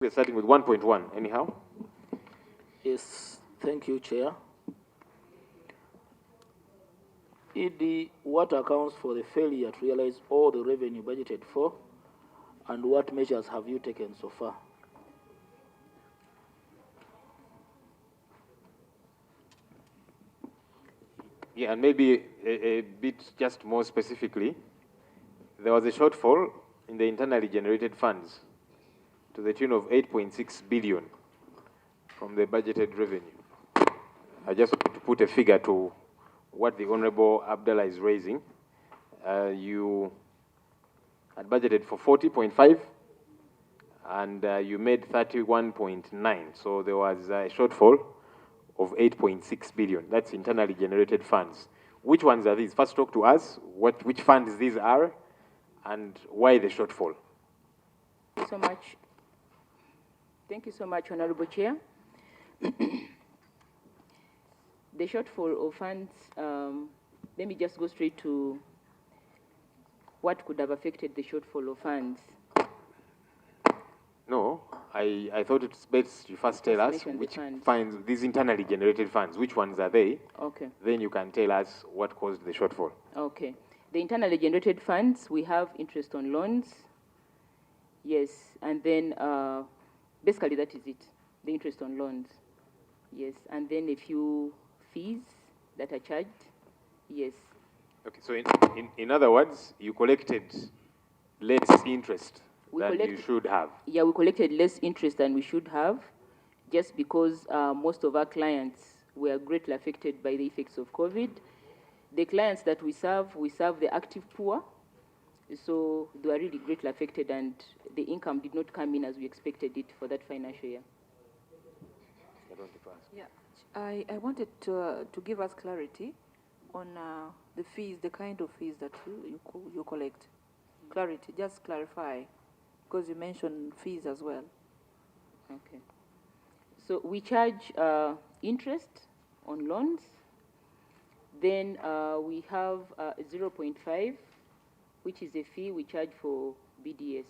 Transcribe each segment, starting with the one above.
We're starting with 1.1, anyhow. Yes, thank you, Chair. ED, what accounts for the failure to realize all the revenue budgeted for, and what measures have you taken so far? Yeah, and maybe a bit just more specifically, there was a shortfall in the internally generated funds to the tune of 8.6 billion from the budgeted revenue. I just want to put a figure to what the Honorable Abdallah is raising. You had budgeted for 40.5 and you made 31.9. So there was a shortfall of 8.6 billion. That's internally generated funds. Which ones are these? First, talk to us which funds these are and why the shortfall. Thank you so much. Thank you so much, Honorable Chair. The shortfall of funds, let me just go straight to what could have affected the shortfall of funds. No, I thought it's best you first tell us which funds, these internally generated funds, which ones are they? Okay. Then you can tell us what caused the shortfall. Okay. The internally generated funds, we have interest on loans. Yes, and then basically that is it, the interest on loans. Yes, and then a few fees that are charged. Yes. Okay, so in other words, you collected less interest than you should have. Yeah, we collected less interest than we should have, just because most of our clients were greatly affected by the effects of COVID. The clients that we serve the active poor, so they were really greatly affected, and the income did not come in as we expected it for that financial year. Yeah, I wanted to give us clarity on the fees, the kind of fees that you collect. Clarity, just clarify, because you mentioned fees as well. Okay. So we charge interest on loans. Then we have 0.5, which is a fee we charge for BDS.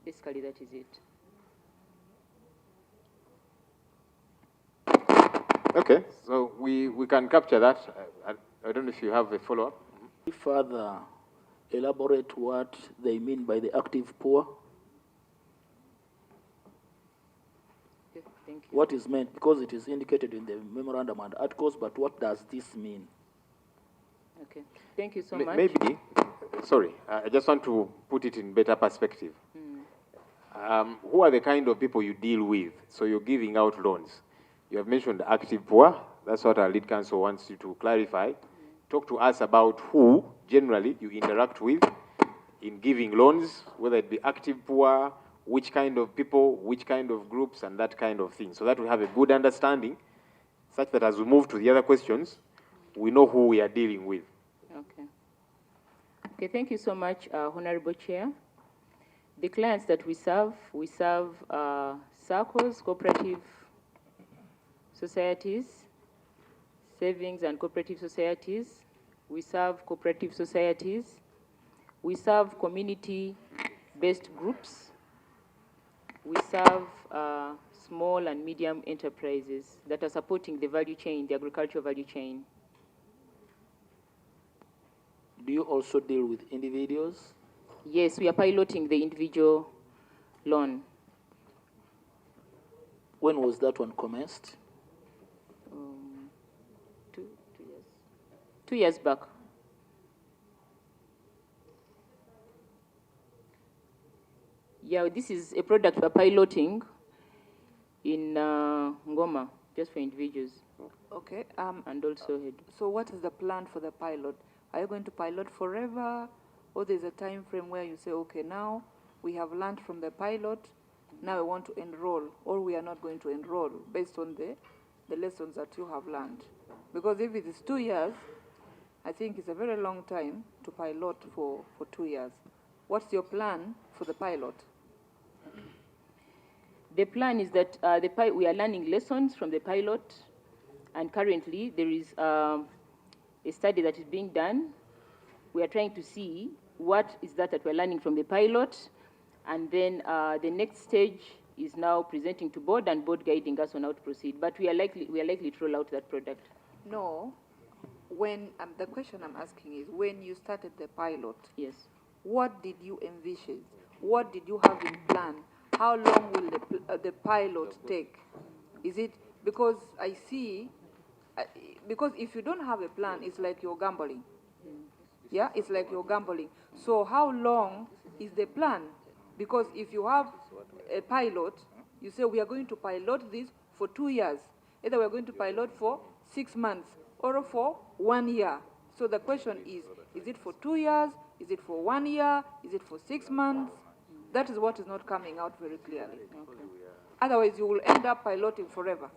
Basically, that is it. Okay, so we can capture that. I don't know if you have a follow-up. Further elaborate what they mean by the active poor. Okay, thank you. What is meant, because it is indicated in the memorandum and articles, but what does this mean? Okay, thank you so much. Maybe, sorry, I just want to put it in better perspective. Who are the kind of people you deal with? So you're giving out loans. You have mentioned active poor. That's what our lead counsel wants you to clarify. Talk to us about who, generally, you interact with in giving loans, whether it be active poor, which kind of people, which kind of groups, and that kind of thing, so that we have a good understanding, such that as we move to the other questions, we know who we are dealing with. Okay. Okay, thank you so much, Honorable Chair. The clients that we serve SACCOs, cooperative societies, savings and cooperative societies. We serve cooperative societies. We serve community-based groups. We serve small and medium enterprises that are supporting the value chain, the agricultural value chain. Do you also deal with individuals? Yes, we are piloting the individual loan. When was that one commenced? 2 years back. Yeah, this is a product we're piloting in Ngoma, just for individuals. Okay. And also head. So what is the plan for the pilot? Are you going to pilot forever, or there's a time frame where you say, okay, now we have learned from the pilot, now we want to enroll, or we are not going to enroll based on the lessons that you have learned? Because if it is 2 years, I think it's a very long time to pilot for 2 years. What's your plan for the pilot? The plan is that we are learning lessons from the pilot, and currently there is a study that is being done. We are trying to see what is that we're learning from the pilot, And then the next stage is now presenting to board and board guiding us on how to proceed. But we are likely to roll out that product. No. When the question I'm asking is, when you started the pilot, Yes. what did you envision? What did you have in plan? How long will the pilot take? Is it because I see? Because if you don't have a plan, it's like you're gambling. Yeah, it's like you're gambling. So how long is the plan? Because if you have a pilot, you say we are going to pilot this for 2 years. Either we are going to pilot for 6 months or for 1 year. So the question is it for 2 years? Is it for 1 year? Is it for 6 months? That is what is not coming out very clearly. Okay. Otherwise, you will end up piloting forever.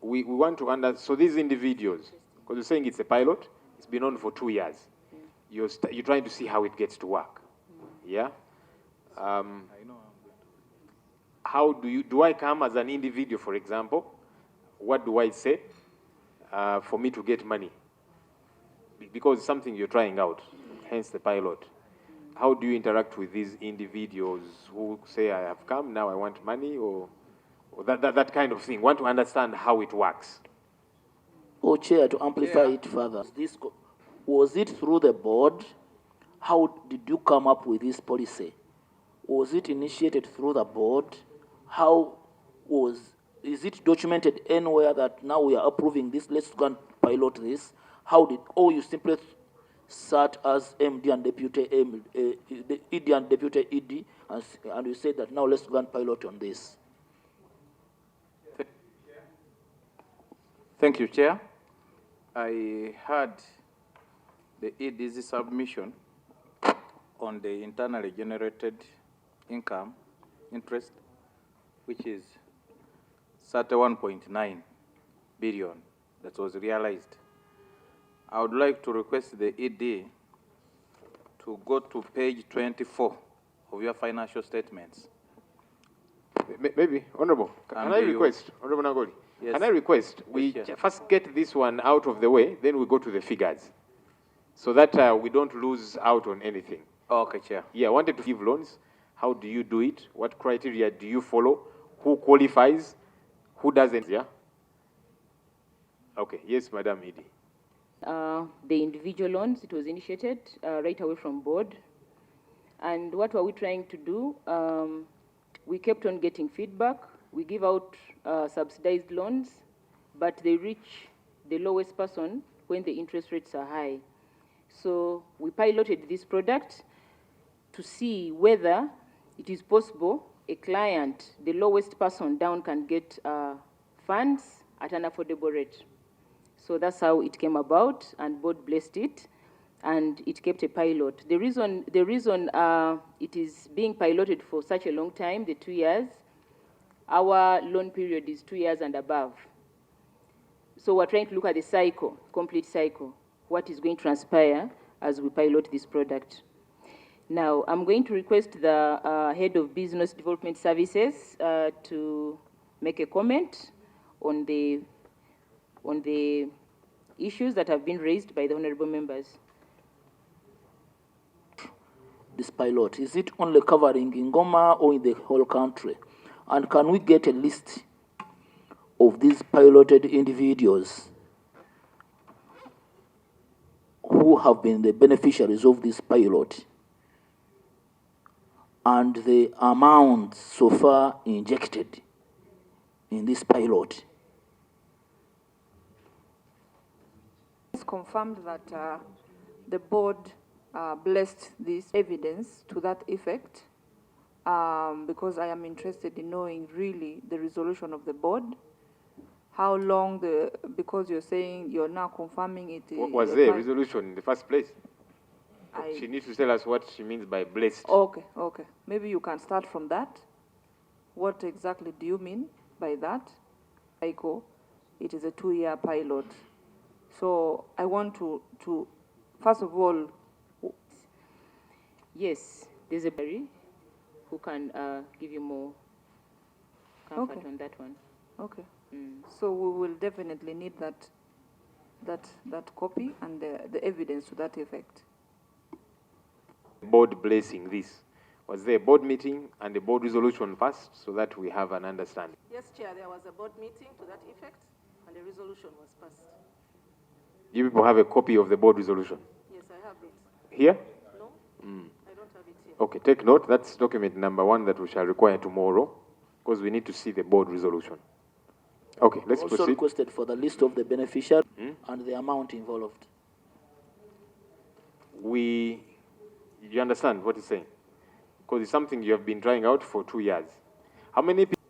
We want to understand, so these individuals, because you're saying it's a pilot, it's been on for 2 years. You're trying to see how it gets to work. Yeah? How do I come as an individual, for example? What do I say for me to get money? Because it's something you're trying out, hence the pilot. How do you interact with these individuals who say, I have come, now I want money, or that kind of thing? Want to understand how it works. Oh, Chair, to amplify it further, was it through the board? How did you come up with this policy? Was it initiated through the board? Is it documented anywhere that now we are approving this, let's go and pilot this? Or you simply sat as MD and Deputy ED and Deputy ED, and you said that now let's go and pilot on this? Thank you, Chair. I heard the ED's submission on the internally generated interest, which is 31.9 billion that was realized. I would like to request the ED to go to page 24 of your financial statements. Maybe, Honorable, can I request, Honorable Nagoli, yes. Can I request we first get this one out of the way, then we go to the figures, so that we don't lose out on anything. Okay, Chair. Yeah, I wanted to give loans. How do you do it? What criteria do you follow? Who qualifies? Who doesn't? Yeah? Okay, yes, Madam Edie. The individual loans, it was initiated right away from board. And what were we trying to do? We kept on getting feedback. We give out subsidized loans, but they reach the lowest person when the interest rates are high. So we piloted this product to see whether it is possible a client, the lowest person down, can get funds at an affordable rate. So that's how it came about, and board blessed it, and it kept a pilot. The reason it is being piloted for such a long time, the 2 years, our loan period is 2 years and above. So we're trying to look at the cycle, complete cycle, what is going to transpire as we pilot this product. Now, I'm going to request the Head of Business Development Services to make a comment on the issues that have been raised by the honorable members. This pilot, is it only covering Ngoma or in the whole country? And can we get a list of these piloted individuals who have been the beneficiaries of this pilot and the amounts so far injected in this pilot? It's confirmed that the board blessed this evidence to that effect, because I am interested in knowing really the resolution of the board. How long because you're saying you're now confirming it. What was the resolution in the first place? She needs to tell us what she means by blessed. Okay. Maybe you can start from that. What exactly do you mean by that? It is a 2-year pilot. So I want to first of all. Yes, there's a Barry who can give you more comfort on that one. Okay. So we will definitely need that copy and the evidence to that effect. board blessing this? Was there a board meeting and a board resolution first so that we have an understanding? Yes, Chair, there was a board meeting to that effect, and a resolution was passed. You people have a copy of the board resolution? Yes, I have it. Here? No, I don't have it here. Okay, take note. That's document number 1 that we shall require tomorrow, because we need to see the board resolution. Okay, let's Also proceed. requested for the list of the beneficiary and the amount involved. You understand what he's saying? Because it's something you have been trying out for 2 years. How many people?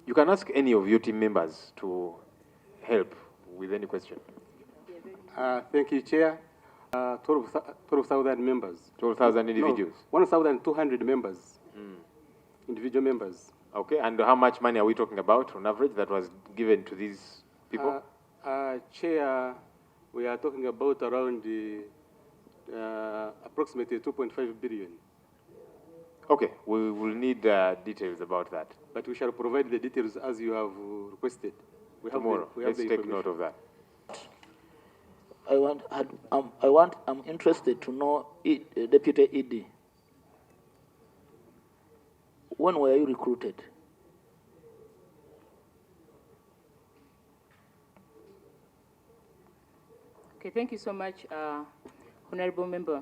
You can ask any of your team members to help with any question. Thank you, Chair. 12,000 members. 12,000 individuals? No, 1,200 members, individual members. Okay, and how much money are we talking about on average that was given to these people? Chair, we are talking about around approximately 2.5 billion. Okay, we will need details about that. But we shall provide the details as you have requested. We have Tomorrow. Let's the take note of that. I'm interested to know, Deputy ED, when were you recruited? Okay, thank you so much, Honorable Member.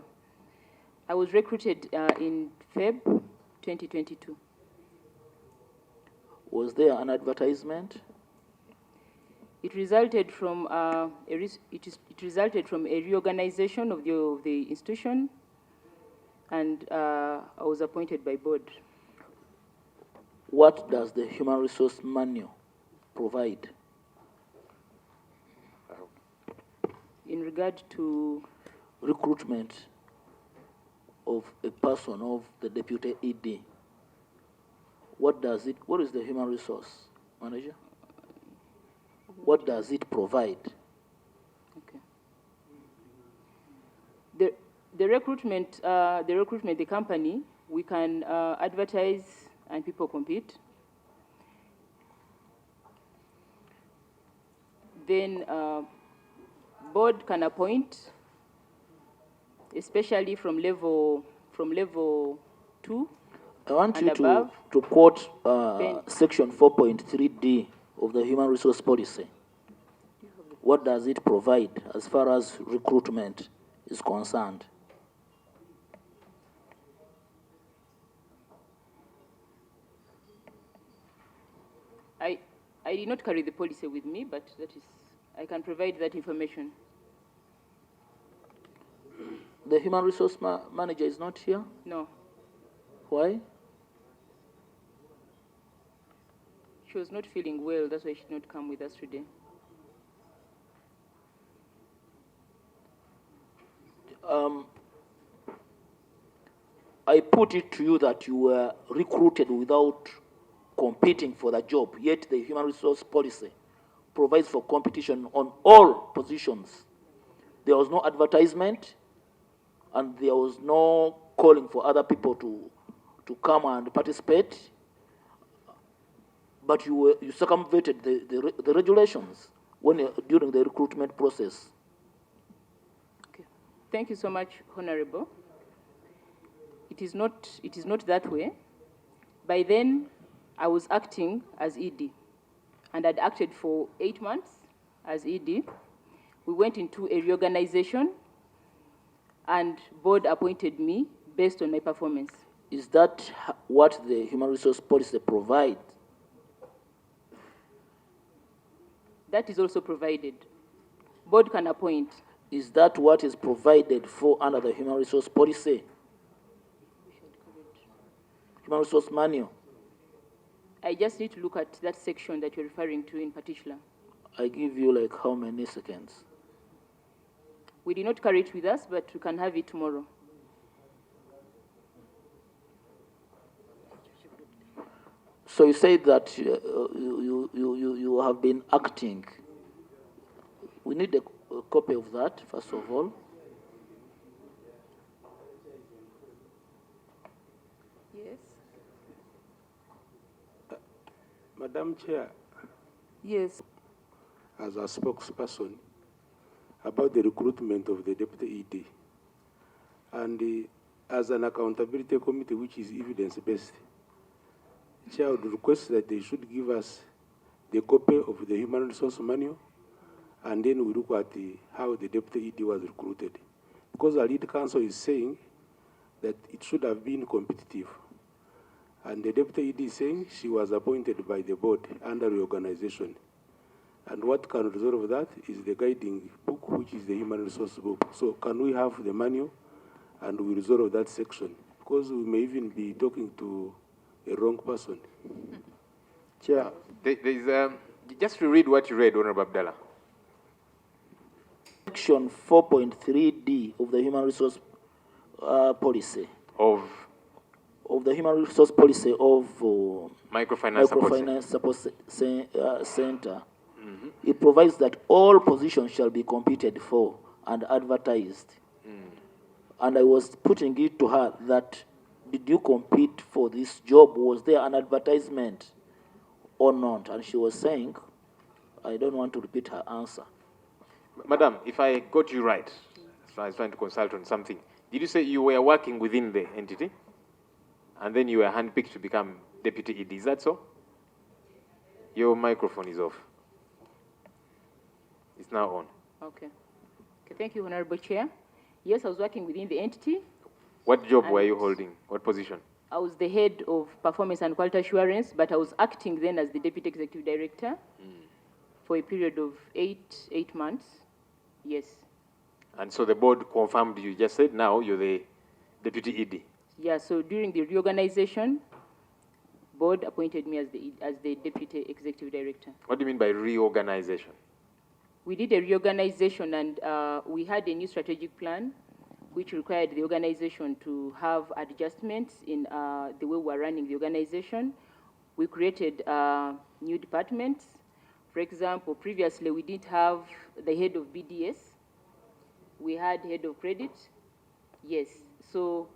I was recruited in Feb 2022. Was there an advertisement? It resulted from it resulted from a reorganization of the institution, and I was appointed by board. What does the human resource manual provide? In regard to Recruitment of a person, of the Deputy ED. What is the human resource manager? What does it provide? Okay. The recruitment, the company, we can advertise and people compete. Then board can appoint, especially from level 2. I want and you above. to quote Then- section 4.3D of the human resource policy. What does it provide as far as recruitment is concerned? I did not carry the policy with me, but I can provide that information. The human resource manager is not here? No, Why? she was not feeling well, that's why she did not come with us today. I put it to you that you were recruited without competing for the job, yet the human resource policy provides for competition on all positions. There was no advertisement, and there was no calling for other people to come and participate, but you circumvented the regulations during the recruitment process. Okay. Thank you so much, Honorable. It is not that way. By then, I was acting as ED, and I'd acted for 8 months as ED. We went into a reorganization, and board appointed me based on my performance. Is that what the human resource policy provides? That is also provided. Board can appoint. Is that what is provided for under the human resource policy? Human resource manual. I just need to look at that section that you're referring to in particular. I give you like how many seconds? We did not carry it with us, but we can have it tomorrow. So you say that you have been acting. We need a copy of that, first of all. Yes. Madam Chair, Yes. as a spokesperson, about the recruitment of the deputy ED. And as an accountability committee which is evidence-based, Chair would request that they should give us the copy of the human resource manual, and then we look at how the deputy ED was recruited. Because our lead counsel is saying that it should have been competitive. And the deputy ED is saying she was appointed by the board under reorganization. And what can resolve that is the guiding book, which is the human resource book. So can we have the manual and we resolve that section? Because we may even be talking to a wrong person. Chair. Just to read what you read, Honorable Abdallah. Section 4.3D of the human resource policy. Of the human resource policy of Microfinance Support Center. Mm-hmm. It provides that all positions shall be competed for and advertised. And I was putting it to her that, did you compete for this job? Was there an advertisement or not? And she was saying, I don't want to repeat her answer. Madam, if I got you right, so I was trying to consult on something. Did you say you were working within the entity, and then you were handpicked to become deputy ED? Is that so? Your microphone is off. It's now on. Okay. Thank you, Honorable Chair. Yes, I was working within the entity. What job were you holding? What position? I was the head of performance and quality assurance, but I was acting then as the deputy executive director for a period of eight months. Yes. And so the board confirmed, you just said now you're the deputy ED. Yeah, so during the reorganization, board appointed me as the deputy executive director. What do you mean by reorganization? We did a reorganization, and we had a new strategic plan which required the organization to have adjustments in the way we're running the organization. We created new departments. For example, previously we didn't have the head of BDS. We had head of credit. Yes, so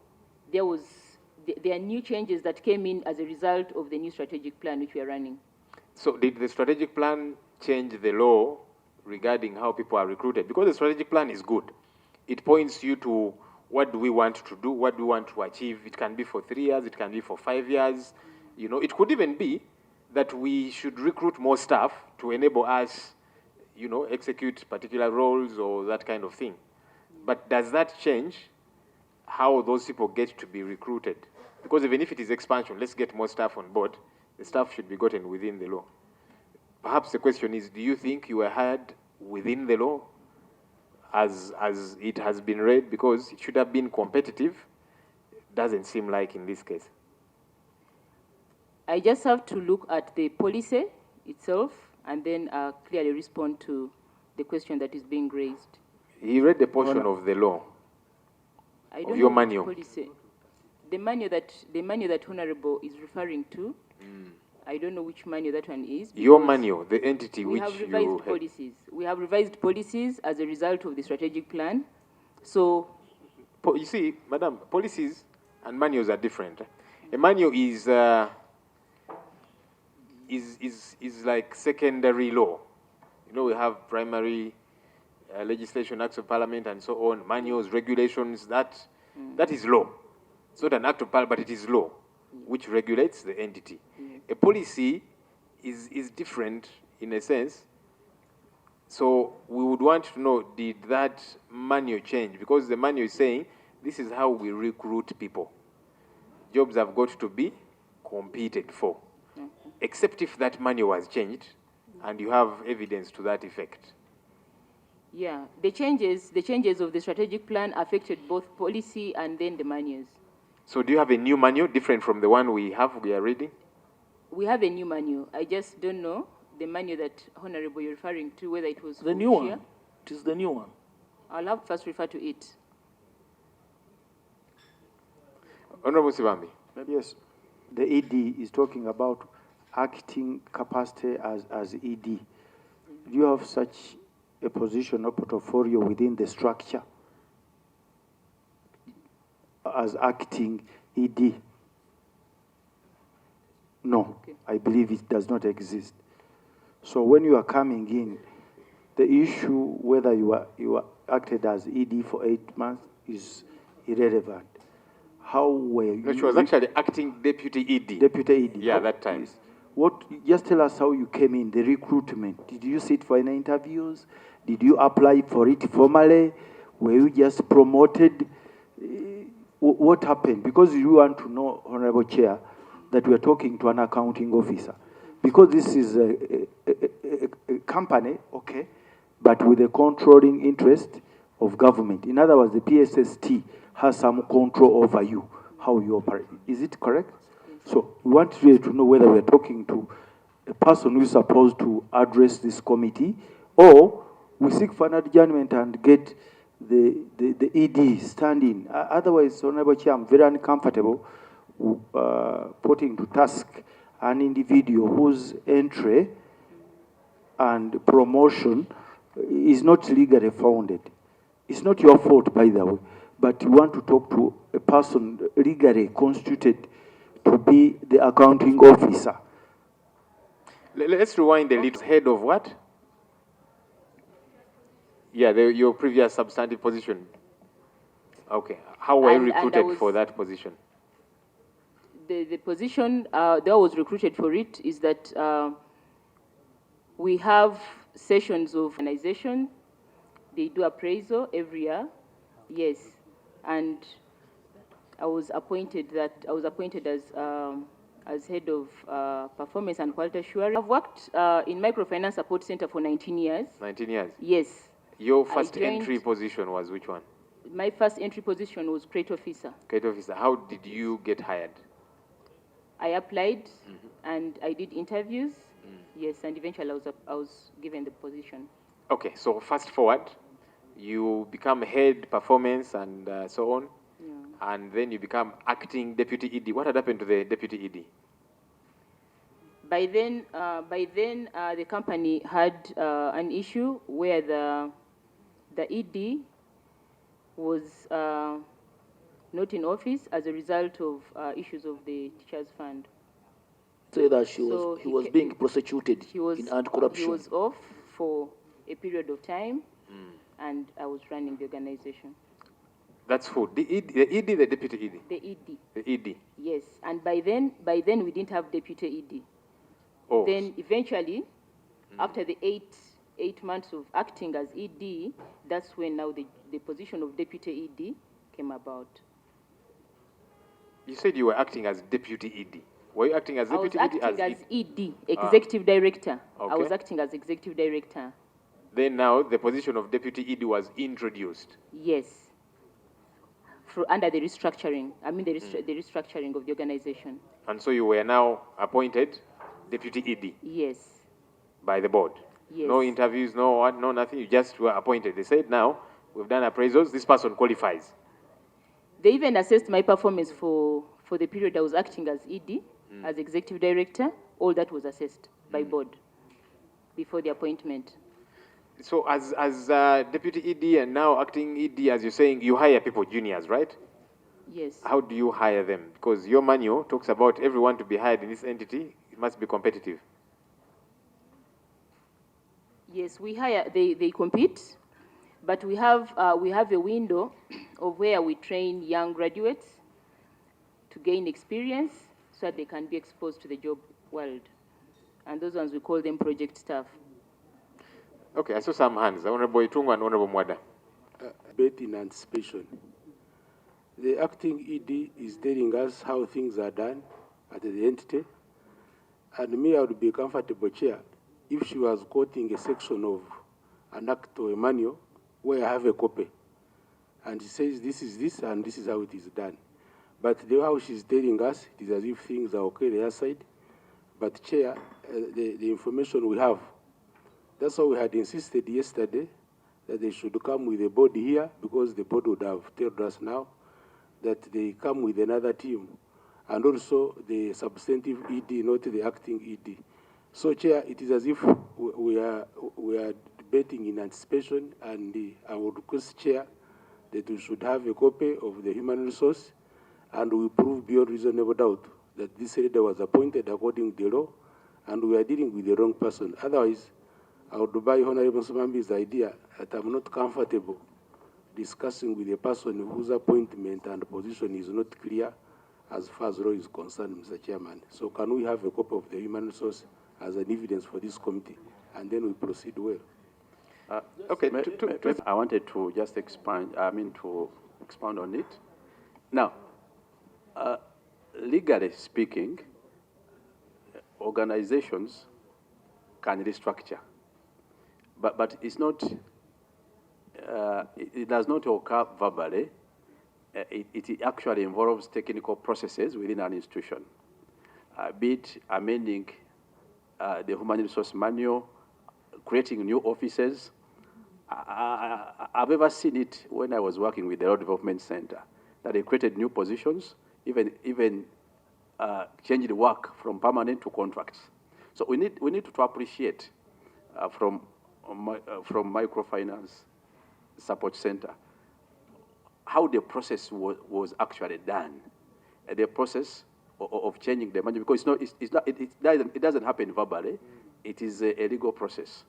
there are new changes that came in as a result of the new strategic plan which we are running. So did the strategic plan change the law regarding how people are recruited? Because the strategic plan is good. It points you to what do we want to do, what do we want to achieve. It can be for 3 years, it can be for 5 years. You know, it could even be that we should recruit more staff to enable us, you know, execute particular roles or that kind of thing. But does that change how those people get to be recruited? Because even if it is expansion, let's get more staff on board, the staff should be gotten within the law. Perhaps the question is, do you think you were hired within the law as it has been read? Because it should have been competitive. Doesn't seem like in this case. I just have to look at the policy itself and then clearly respond to the question that is being raised. He read the portion of the law, of your manual. Policy. The manual that Honorable is referring to, I don't know which manual that one is. Your manual, the entity which you have revised policies. We have revised policies as a result of the strategic plan. So, you see, Madam, policies and manuals are different. A manual is like secondary law. You know, we have primary legislation, acts of parliament, and so on. Manuals, regulations. That is law. It's not an act of parliament, but it is law, which regulates the entity. A policy is different in a sense. So we would want to know, did that manual change? Because the manual is saying, this is how we recruit people. Jobs have got to be competed for. Except if that manual was changed, and you have evidence to that effect. Yeah, the changes of the strategic plan affected both policy and then the manuals. So do you have a new manual different from the one we are reading? We have a new manual. I just don't know the manual that Honorable you're referring to, whether it was the new one. It is the new one. I'll have to first refer to it. Honorable Sibambi. Yes, the ED is talking about acting capacity as ED. Do you have such a position or portfolio within the structure as acting ED? No, okay. I believe it does not exist. So when you are coming in, the issue whether you acted as ED for 8 months is irrelevant. How were you? No, she was actually acting deputy ED. Deputy ED. Yeah, that time. Yes. Just tell us how you came in, the recruitment. Did you sit for any interviews? Did you apply for it formally? Were you just promoted? What happened? Because you want to know, Honorable Chair, that we are talking to an accounting officer. Because this is a company, okay, but with a controlling interest of government. In other words, the PSST has some control over you, how you operate. Is it correct? So we want really to know whether we're talking to a person who is supposed to address this committee, or we seek for an adjournment and get the ED standing. Otherwise, Honorable Chair, I'm very uncomfortable putting to task an individual whose entry and promotion is not legally founded. It's not your fault, by the way, but you want to talk to a person legally constituted to be the accounting officer. Let's rewind a little. Head of what? Yeah, your previous substantive position. Okay. How were you recruited for that position? The position that I was recruited for it is that we have sessions of organization. They do appraisal every year. Yes. And I was appointed as head of performance and quality assurance. I've worked in Microfinance Support Center for 19 years. 19 years? Yes. Your first entry position was which one? My first entry position was crate officer. Crate officer. How did you get hired? I applied and I did interviews. Yes, and eventually I was given the position. Okay, so fast forward, you become head performance and so on, and then you become acting deputy ED. What had happened to the deputy ED? By then, the company had an issue where the ED was not in office as a result of issues of the teachers' fund. Say that he was being prosecuted in anti-corruption. He was off for a period of time, and I was running the organization. That's who? The ED, the deputy ED? The ED. The ED. Yes, and by then we didn't have deputy ED. Oh. Then eventually, after the eight months of acting as ED, that's when now the position of deputy ED came about. You said you were acting as deputy ED. Were you acting as deputy ED? I was acting as ED, executive director. Okay. I was acting as executive director. Then now the position of deputy ED was introduced. Yes. Under the restructuring. I mean the restructuring of the organization. And so you were now appointed deputy ED? Yes. By the board? Yes. No interviews, no nothing, you just were appointed. They said, now, we've done appraisals, this person qualifies. They even assessed my performance for the period I was acting as ED, as executive director. All that was assessed by board before the appointment. So as deputy ED and now acting ED, as you're saying, you hire people, juniors, right? Yes. How do you hire them? Because your manual talks about everyone to be hired in this entity, it must be competitive. Yes, we hire, they compete, but we have a window of where we train young graduates to gain experience so that they can be exposed to the job world. And those ones, we call them project staff. Okay, I saw some hands. Honorable Itungu and Honorable Mwada. Bet in anticipation. The acting ED is telling us how things are done at the entity. And me, I would be comfortable, Chair, if she was quoting a section of an act or a manual where I have a copy. And she says, this is this, and this is how it is done. But the way how she's telling us, it is as if things are okay their side. But, Chair, the information we have, that's why we had insisted yesterday that they should come with a board here, because the board would have told us now that they come with another team, and also the substantive ED, not the acting ED. So, Chair, it is as if we are debating in anticipation, and I would request, Chair, that we should have a copy of the human resource, and we prove beyond reasonable doubt that this leader was appointed according to the law, and we are dealing with the wrong person. Otherwise, I would buy Honorable Samambi's idea that I'm not comfortable discussing with a person whose appointment and position is not clear as far as law is concerned, Mr. Chairman. So can we have a copy of the human resource as an evidence for this committee, and then we proceed well? Okay. I wanted to just expound on it. Now, legally speaking, organizations can restructure, but it's not. It does not occur verbally. It actually involves technical processes within an institution, be it amending the human resource manual, creating new offices. I've ever seen it when I was working with the Law Development Center, that they created new positions, even changed the work from permanent to contracts. So we need to appreciate from Microfinance Support Center how the process was actually done, the process of changing the management, because it doesn't happen verbally. It is a legal process,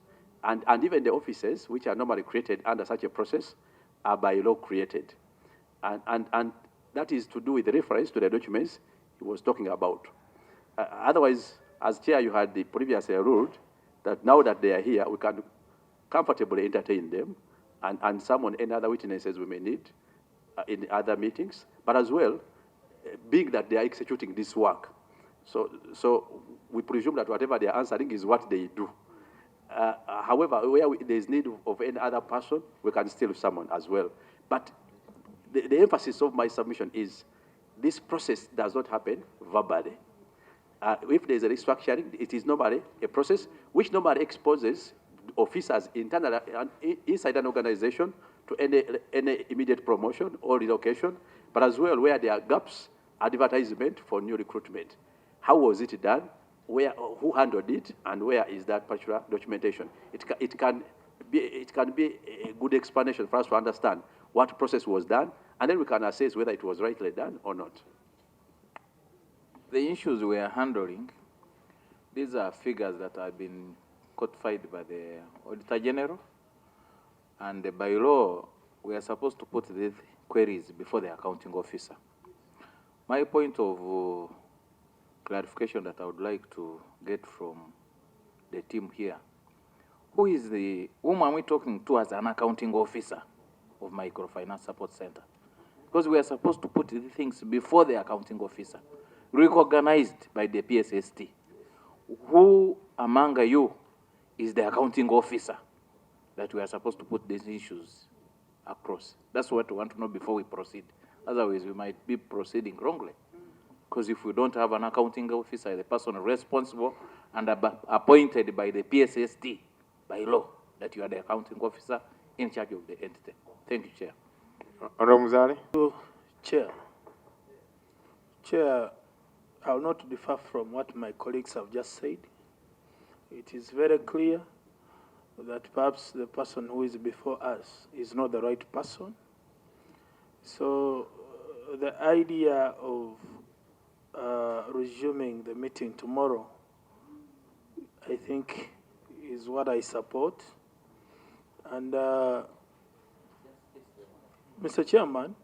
and even the offices which are normally created under such a process are by law created, and that is to do with the reference to the documents he was talking about. Otherwise, as chair, you had previously ruled that now that they are here, we can comfortably entertain them, and summon any other witnesses we may need in other meetings, but as well, being that they are executing this work. So we presume that whatever they are answering is what they do. However, where there is need of any other person, we can still summon as well. But the emphasis of my submission is this process does not happen verbally. If there is a restructuring, it is normally a process which normally exposes officers internally and inside an organization to any immediate promotion or relocation, but as well where there are gaps, advertisement for new recruitment. How was it done? Who handled it, and where is that particular documentation? It can be a good explanation for us to understand what process was done, and then we can assess whether it was rightly done or not. The issues we are handling, these are figures that have been codified by the Auditor General, and by law, we are supposed to put these queries before the accounting officer. My point of clarification that I would like to get from the team here, whom are we talking to as an accounting officer of Microfinance Support Center? Because we are supposed to put these things before the accounting officer, recognized by the PSST. Who among you is the accounting officer that we are supposed to put these issues across? That's what we want to know before we proceed. Otherwise, we might be proceeding wrongly. Because if we don't have an accounting officer, the person responsible and appointed by the PSST, by law, that you are the accounting officer in charge of the entity. Thank you, Chair. Honorable Muzali. Chair, I will not differ from what my colleagues have just said. It is very clear that perhaps the person who is before us is not the right person. So the idea of resuming the meeting tomorrow, I think, is what I support. And Mr. Chairman,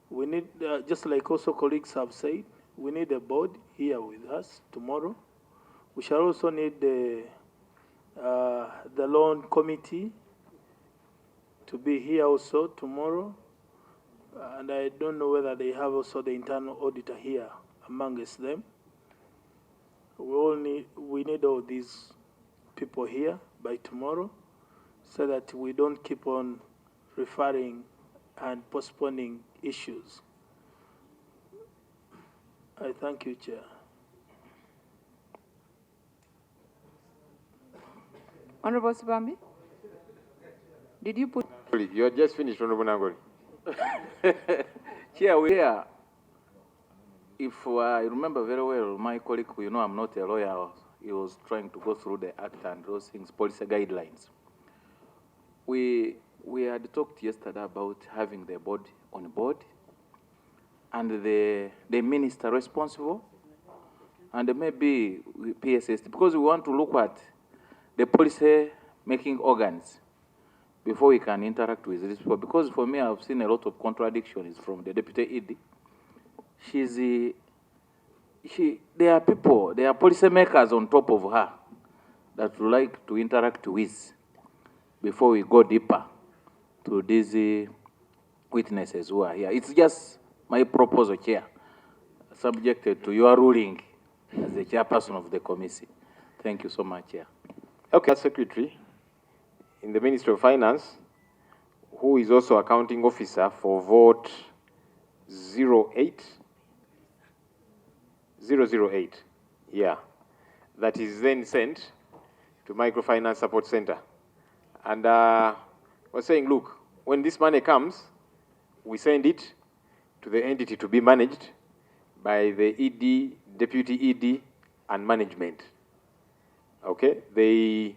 we need, just like also colleagues have said, we need a board here with us tomorrow. We shall also need the loan committee to be here also tomorrow. And I don't know whether they have also the internal auditor here amongst them. We need all these people here by tomorrow so that we don't keep on referring and postponing issues. I thank you, Chair. Honorable Sibambi, did you put? You had just finished, Honorable Nangoli. Chair, if I remember very well, my colleague, I'm not a lawyer, he was trying to go through the act and those things, policy guidelines. We had talked yesterday about having the board on board and the minister responsible and maybe PSST, because we want to look at the policy making organs before we can interact with these people. Because for me, I've seen a lot of contradictions from the Deputy ED. There are people, there are policy makers on top of her that would like to interact with before we go deeper to these witnesses who are here. It's just my proposal, Chair, subjected to your ruling as the chairperson of the committee. Thank you so much, Chair. Okay, Secretary in the Ministry of Finance, who is also accounting officer for vote 08008. Yeah. That is then sent to Microfinance Support Center. And we're saying, look, when this money comes, we send it to the entity to be managed by the ED, Deputy ED, and management. Okay? They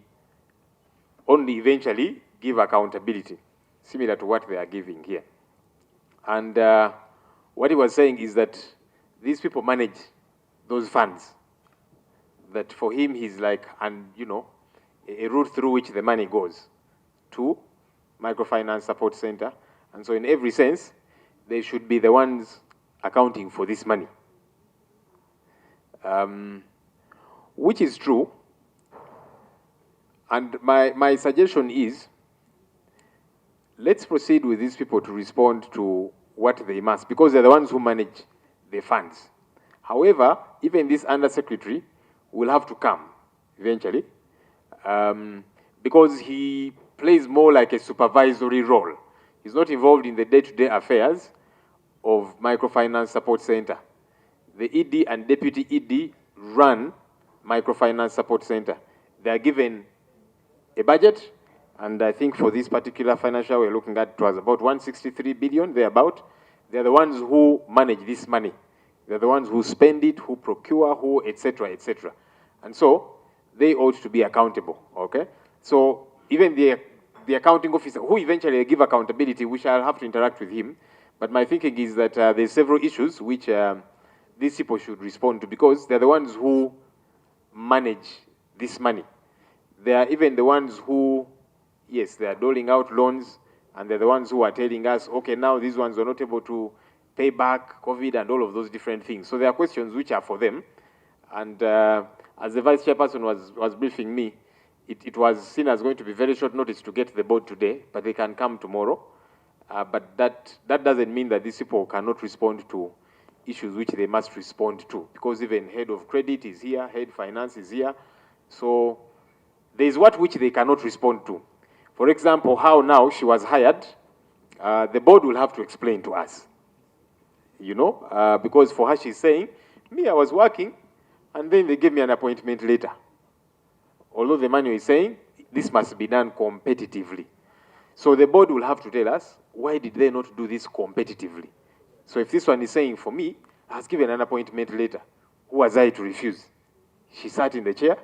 only eventually give accountability, similar to what they are giving here. And what he was saying is that these people manage those funds. That for him, he's like, and you know, a route through which the money goes to Microfinance Support Center. And so in every sense, they should be the ones accounting for this money. Which is true. And my suggestion is, let's proceed with these people to respond to what they must, because they're the ones who manage the funds. However, even this undersecretary will have to come eventually, because he plays more like a supervisory role. He's not involved in the day-to-day affairs of Microfinance Support Center. The ED and Deputy ED run Microfinance Support Center. They are given a budget, and I think for this particular financial we're looking at, it was about 163 billion, thereabout. They're the ones who manage this money. They're the ones who spend it, who procure, who, etc., etc. And so they ought to be accountable, okay? So even the accounting officer, who eventually give accountability, we shall have to interact with him. But my thinking is that there's several issues which these people should respond to, because they're the ones who manage this money. They are even the ones who, yes, they are doling out loans, and they're the ones who are telling us, okay, now these ones are not able to pay back COVID and all of those different things. So there are questions which are for them. And as the Vice Chairperson was briefing me, it was seen as going to be very short notice to get the board today, but they can come tomorrow. But that doesn't mean that these people cannot respond to issues which they must respond to, because even head of credit is here, head finance is here. So there's what which they cannot respond to. For example, how now she was hired, the board will have to explain to us. You know, because for her she's saying, me, I was working, and then they gave me an appointment later. Although the manual is saying, this must be done competitively. So the board will have to tell us, why did they not do this competitively? So if this one is saying, for me, I was given an appointment later, who was I to refuse? She sat in the chair,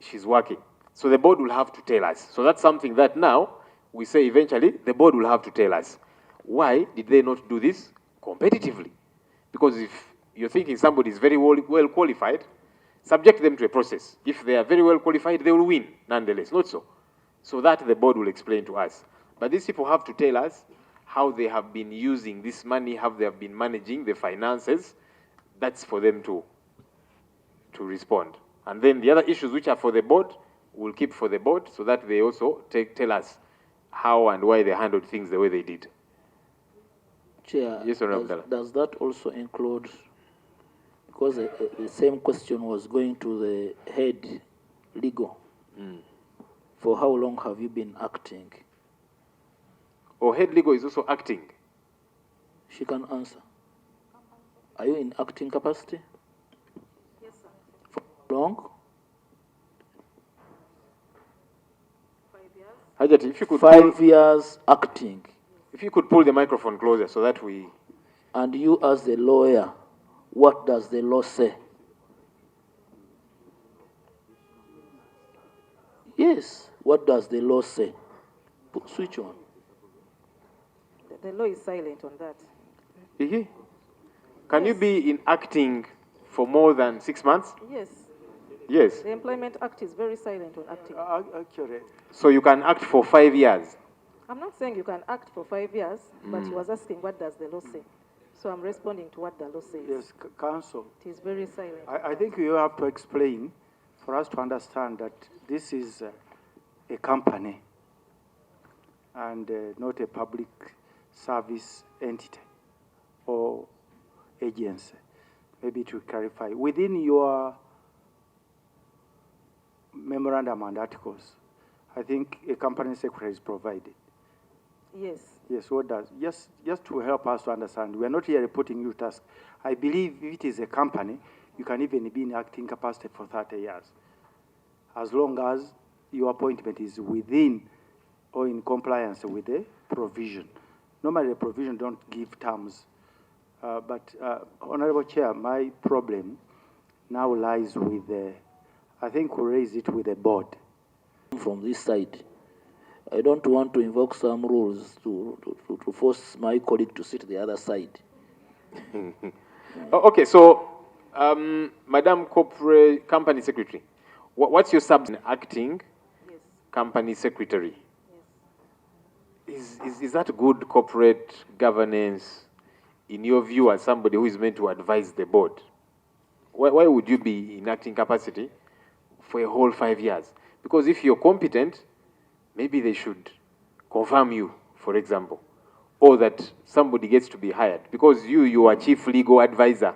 she's working. So the board will have to tell us. So that's something that now, we say eventually, the board will have to tell us, why did they not do this competitively? Because if you're thinking somebody is very well qualified, subject them to a process. If they are very well qualified, they will win, nonetheless, not so. So that the board will explain to us. But these people have to tell us how they have been using this money, how they have been managing the finances. That's for them to respond. And then the other issues which are for the board, we'll keep for the board, so that they also tell us how and why they handled things the way they did. Chair, Yes, does that also include, because the same question was going to the head legal, for how long have you been acting? Or head legal is also acting? She can answer. Are you in acting capacity? Yes, sir. For how long? 5 years. Hajati, if you could 5 years acting. If you could pull the microphone closer so that we... And you as the lawyer, what does the law say? Yes, what does the law say? Switch on. The law is silent on that. Can you be in acting for more than 6 months? Yes. Yes. The Employment Act is very silent on acting. Actually, So you can act for 5 years. I'm not saying you can act for 5 years, but he was asking what does the law say. So I'm responding to what the law says. yes, Council. It is very silent. I think you have to explain for us to understand that this is a company and not a public service entity or agency. Maybe to clarify, within your memorandum and articles, I think a company secretary is provided. Yes. Yes, what does? Just to help us to understand, we are not here putting you task. I believe if it is a company, you can even be in acting capacity for 30 years, as long as your appointment is within or in compliance with the provision. Normally, the provision don't give terms. But Honorable Chair, my problem now lies with the, I think we'll raise it with the board. From this side, I don't want to invoke some rules to force my colleague to sit the other side. Oh, okay, so, Madam Corporate Company Secretary, what's your sub acting Yes. company secretary? Yes. Is that good corporate governance in your view as somebody who is meant to advise the board? Why would you be in acting capacity for a whole 5 years? Because if you're competent, maybe they should confirm you, for example, or that somebody gets to be hired. Because you are chief legal advisor,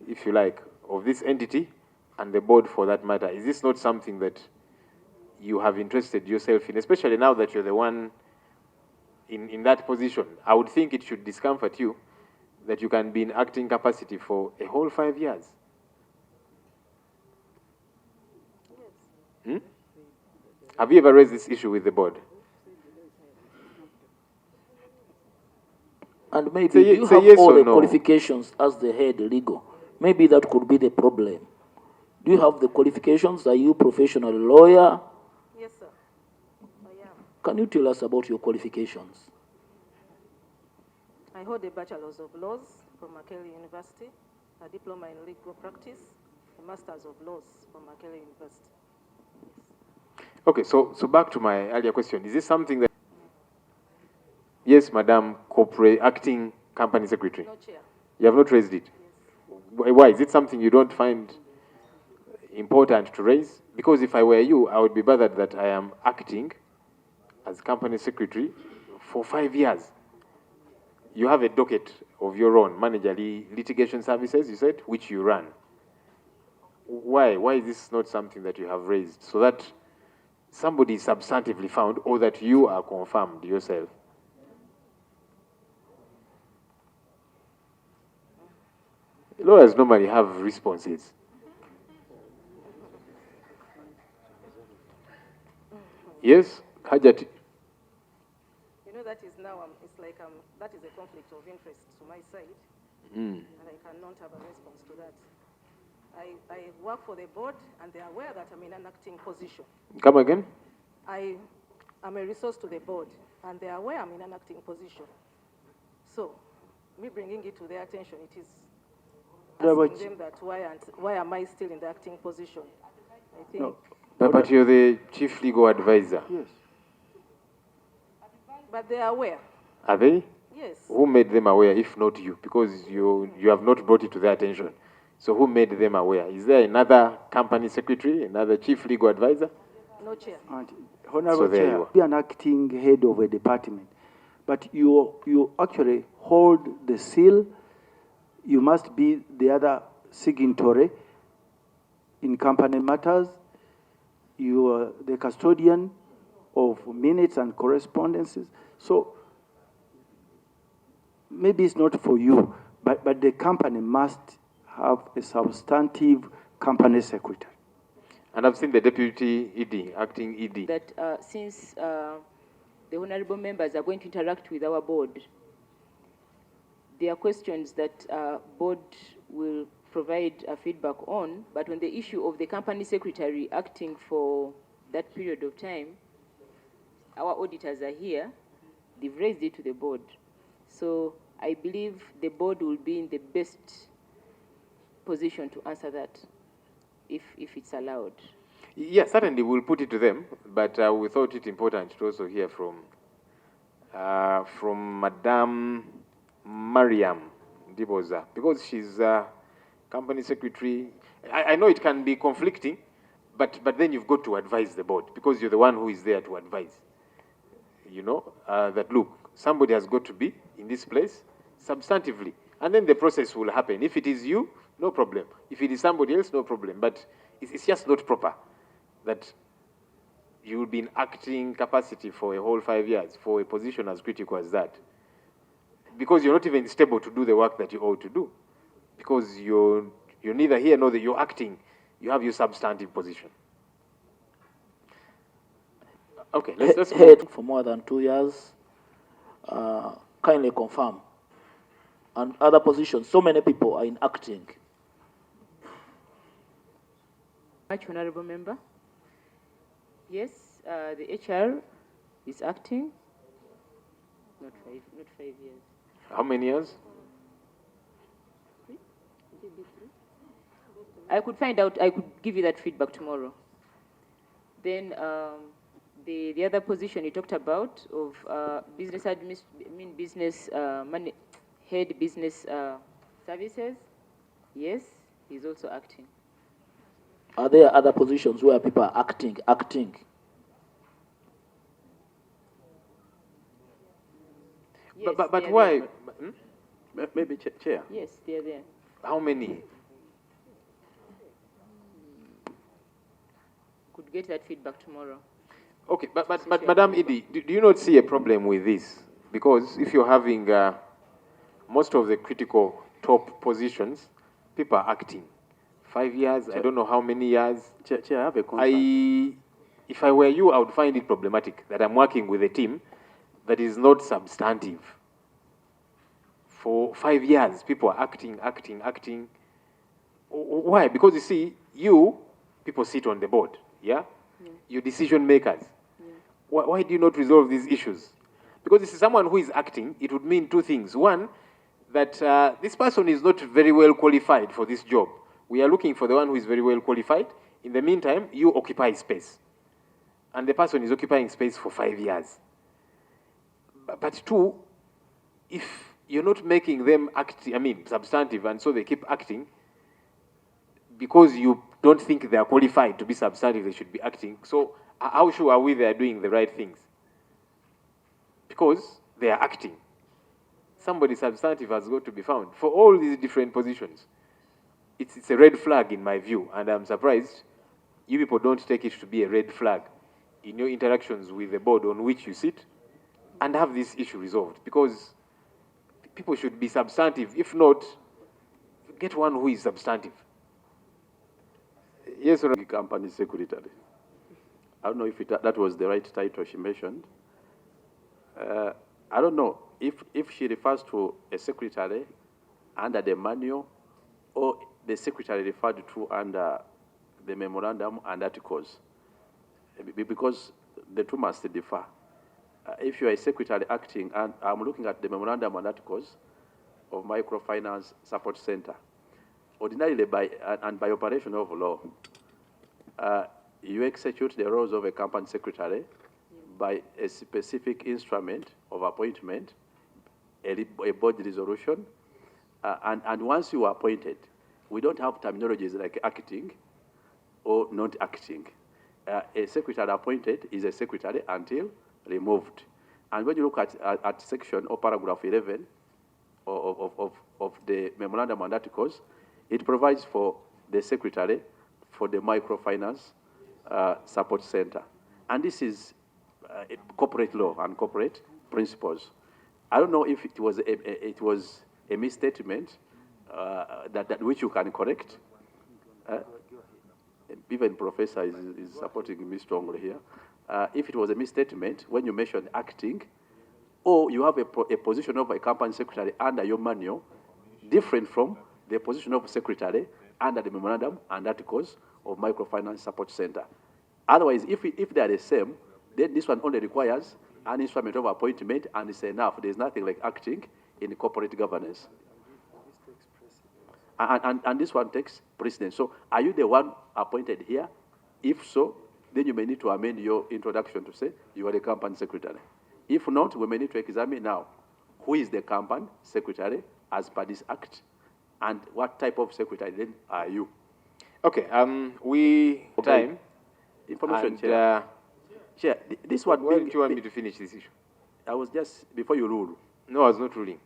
if you like, of this entity and the board for that matter. Is this not something that you have interested yourself in, especially now that you're the one in that position? I would think it should discomfort you that you can be in acting capacity for a whole 5 years. Hmm? Have you ever raised this issue with the board? And maybe Say you say have yes all or the no. qualifications as the head legal. Maybe that could be the problem. Do you have the qualifications? Are you a professional lawyer? Yes, sir. I am. Can you tell us about your qualifications? I hold a Bachelor's of Laws from Makerere University, a Diploma in Legal Practice, a Master's of Laws from Makerere University. Okay, so back to my earlier question. Is this something that... Yes, Madam Corporate Acting Company Secretary. No, Chair. You have not raised it? Yes. Why? Is it something you don't find important to raise? Because if I were you, I would be bothered that I am acting as company secretary for 5 years. You have a docket of your own, managerial litigation services, you said, which you run. Why? Why is this not something that you have raised so that somebody is substantively found or that you are confirmed yourself? Lawyers normally have responses. Yes, Hajat. You know, that is now, it's like, that is a conflict of interest to my side, Mm. and I cannot have a response to that. I work for the board, and they are aware that I'm in an acting position. Come again? I am a resource to the board, and they are aware I'm in an acting position. So, me bringing it to their attention, it is asking them that why am I still in the acting position? I think. No. But you're the chief legal advisor. Yes. But they are aware. Are they? Yes. Who made them aware, if not you? Because you have not brought it to their attention. So who made them aware? Is there another company secretary, another chief legal advisor? No, Chair. And Honorable So there Chair, you are. be an acting head of a department, but you actually hold the seal. You must be the other signatory in company matters. You are the custodian of minutes and correspondences. So maybe it's not for you, but the company must have a substantive company secretary. And I've seen the deputy ED, acting ED. That since the honorable members are going to interact with our board, there are questions that board will provide feedback on, but on the issue of the company secretary acting for that period of time, our auditors are here, they've raised it to the board. So I believe the board will be in the best position to answer that. if it's allowed. Yes, certainly we'll put it to them, but we thought it important to also hear from Madame Mariam Diboza, because she's company secretary. I know it can be conflicting, but then you've got to advise the board, because you're the one who is there to advise. You know, that look, somebody has got to be in this place substantively, and then the process will happen. If it is you, no problem. If it is somebody else, no problem. But it's just not proper that you'll be in acting capacity for a whole 5 years for a position as critical as that, because you're not even stable to do the work that you ought to do, because you're neither here nor there. You're acting. You have your substantive position. Okay, let's head for more than 2 years. Kindly confirm. And other positions, so many people are in acting. Much honorable member. Yes, the HR is acting. Not 5 years. How many years? I could find out. I could give you that feedback tomorrow. Then the other position you talked about of business head business services. Yes, he's also acting. Are there other positions where people are acting? Yes, but why? Maybe chair. Yes, they're there. How many? Could get that feedback tomorrow. Okay, but Madam Idi, do you not see a problem with this? Because if you're having most of the critical top positions, people are acting. 5 years, I don't know how many years. Chair, I have a concern. If I were you, I would find it problematic that I'm working with a team that is not substantive. For 5 years, people are acting. Why? Because you see, people sit on the board, yeah? You're decision makers. Why do you not resolve these issues? Because this is someone who is acting. It would mean two things. One, that this person is not very well qualified for this job. We are looking for the one who is very well qualified. In the meantime, you occupy space. And the person is occupying space for 5 years. But two, if you're not making them substantive, and so they keep acting, because you don't think they are qualified to be substantive, they should be acting. So how sure are we they are doing the right things? Because they are acting. Somebody substantive has got to be found for all these different positions. It's a red flag in my view, and I'm surprised you people don't take it to be a red flag in your interactions with the board on which you sit, and have this issue resolved, because people should be substantive. If not, get one who is substantive. Yes, The company secretary. I don't know if that was the right title she mentioned. I don't know if she refers to a secretary under the manual, or the secretary referred to under the memorandum and articles, because the two must differ. If you are a secretary acting, and I'm looking at the memorandum and articles of Microfinance Support Center, ordinarily by operation of law, you execute the roles of a company secretary by a specific instrument of appointment, a board resolution, and once you are appointed, we don't have terminologies like acting or not acting. A secretary appointed is a secretary until removed. And when you look at section or paragraph 11 of the memorandum and articles, it provides for the secretary for the Microfinance Support Center. And this is corporate law and corporate principles. I don't know if it was a misstatement that which you can correct. Even professor is supporting me strongly here. If it was a misstatement, when you mentioned acting, or you have a position of a company secretary under your manual, different from the position of secretary under the memorandum and articles of Microfinance Support Center. Otherwise, if they are the same, then this one only requires an instrument of appointment, and it's enough. There's nothing like acting in corporate governance. And this one takes precedence. So are you the one appointed here? If so, then you may need to amend your introduction to say you are the company secretary. If not, we may need to examine now who is the company secretary as per this act, and what type of secretary then are you? Okay, time. Information, And, Chair. Chair, this one. Why don't you want me to finish this issue? I was just, before you rule. No, I was not ruling.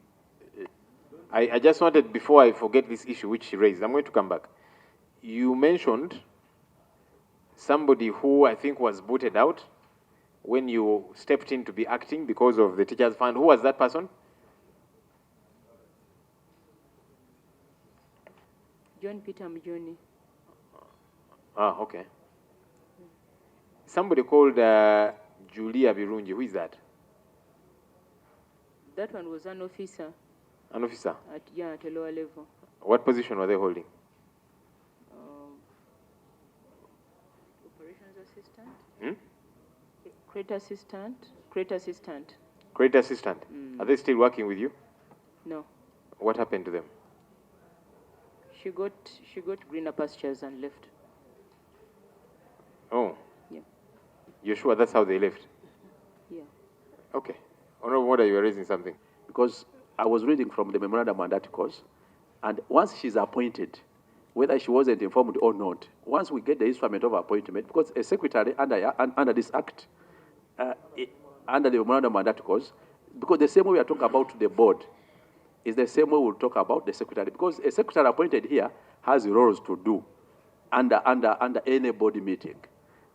I just wanted, before I forget this issue which she raised, I'm going to come back. You mentioned somebody who I think was booted out when you stepped in to be acting because of the teachers' fund. Who was that person? John Peter Mjoni. Ah, okay. Somebody called Julia Birunji. Who is that? That one was an officer. An officer? At a lower level. What position were they holding? Operations assistant? Hmm? Crate assistant? Crate assistant. Crate assistant. Are they still working with you? No. What happened to them? She got greener pastures and left. Oh. Yeah. You're sure that's how they left? Yeah. Okay. Honorable Wada, you are raising something. Because I was reading from the memorandum and articles, and once she's appointed, whether she wasn't informed or not, once we get the instrument of appointment, because a secretary under this act, under the memorandum and articles, because the same way we are talking about the board is the same way we'll talk about the secretary, because a secretary appointed here has roles to do under any body meeting.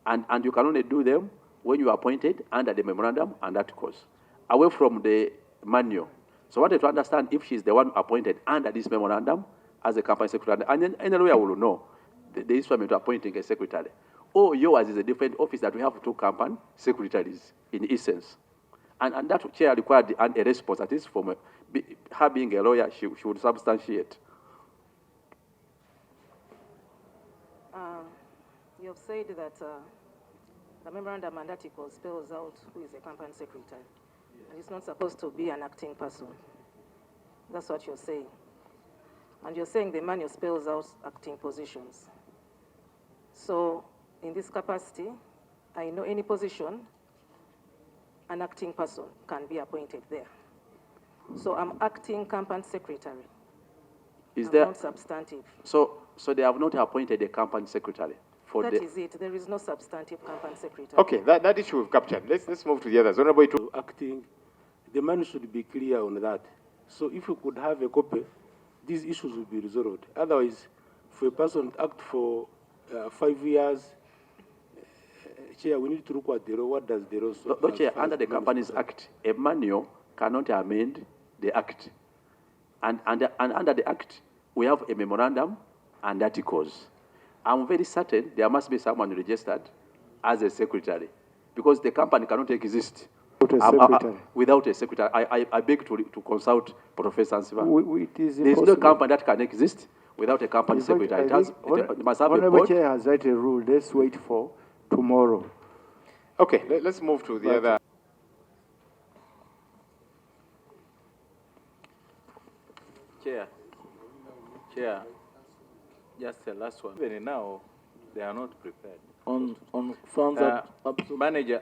And you can only do them when you are appointed under the memorandum and articles, away from the manual. So I wanted to understand if she's the one appointed under this memorandum as a company secretary, and then any lawyer will know the instrument to appointing a secretary. Or yours is a different office that we have two company secretaries in essence. And that chair required a response, at least from her being a lawyer, she would substantiate. You have said that the memorandum and article spells out who is a company secretary. And it's not supposed to be an acting person. That's what you're saying. And you're saying the manual spells out acting positions. So in this capacity, I know any position, an acting person can be appointed there. So I'm acting company secretary. Is there not substantive? So they have not appointed a company secretary for That is it. There is no substantive company secretary. Okay, that issue we've captured. Let's move to the others. Honorable Itu. Acting, the man should be clear on that. So if you could have a copy, these issues will be resolved. Otherwise, for a person to act for 5 years, Chair, we need to look at the law. What does the law say? No, Chair, under the Companies Act, a manual cannot amend the Act. And under the Act, we have a memorandum and articles. I'm very certain there must be someone registered as a secretary, because the company cannot exist without a secretary. I beg to consult Professor Ansiva. There is no company that can exist without a company secretary. It must have a Honorable board. Chair has written a rule. Let's wait for tomorrow. Okay, let's move to the other. Chair, just the last one. Even now, they are not prepared. On funds Manager,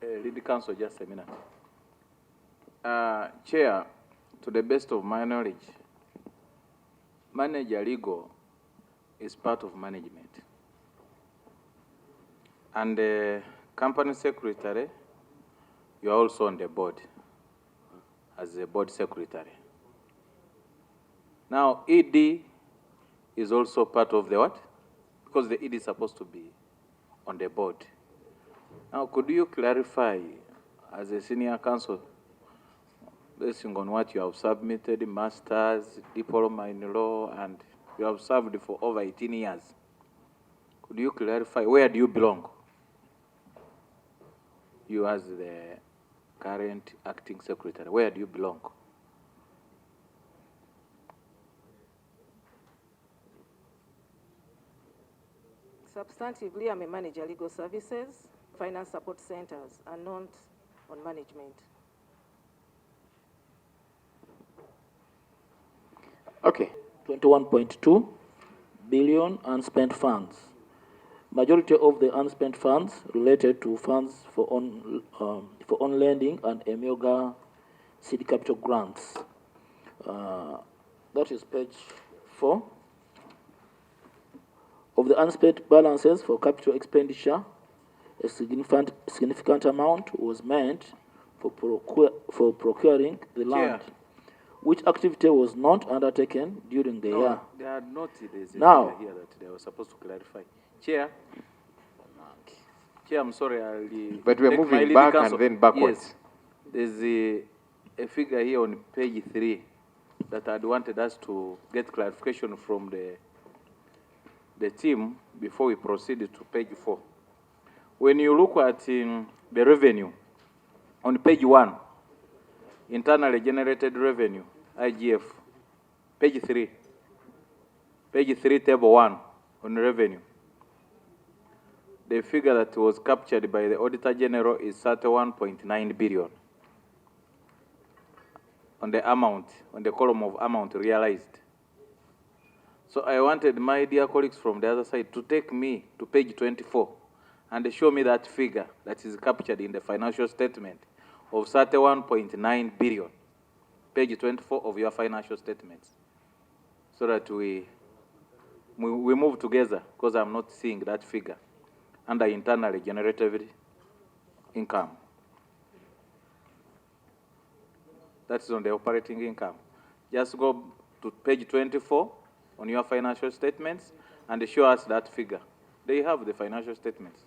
lead council, just a minute. Chair, to the best of my knowledge, manager legal is part of management. And the company secretary, you are also on the board as a board secretary. Now, ED is also part of the what? Because the ED is supposed to be on the board. Now, could you clarify, as a senior counsel, based on what you have submitted, master's, diploma in law, and you have served for over 18 years, could you clarify, where do you belong? You as the current acting secretary, where do you belong? Substantively, I'm a manager, legal services, finance support centers, and not on management. Okay. 21.2 billion unspent funds. Majority of the unspent funds related to funds for on lending and EMIOGA seed capital grants. That is page 4. Of the unspent balances for capital expenditure, a significant amount was meant for procuring the land, which activity was not undertaken during the year. They are not. There's a Now, figure here that they were supposed to clarify. Chair, I'm sorry, But we're take my moving lead back counsel. and then backwards. Yes, there's a figure here on page 3 that I'd wanted us to get clarification from the team before we proceed to page 4. When you look at the revenue, on page 1, internally generated revenue, IGF, page 3, table 1, on revenue. The figure that was captured by the Auditor General is 31.9 billion on the amount, on the column of amount realized. So I wanted my dear colleagues from the other side to take me to page 24 and show me that figure that is captured in the financial statement of 31.9 billion, page 24 of your financial statements, so that we move together, because I'm not seeing that figure under internally generated income. That's on the operating income. Just go to page 24 on your financial statements and show us that figure. They have the financial statements.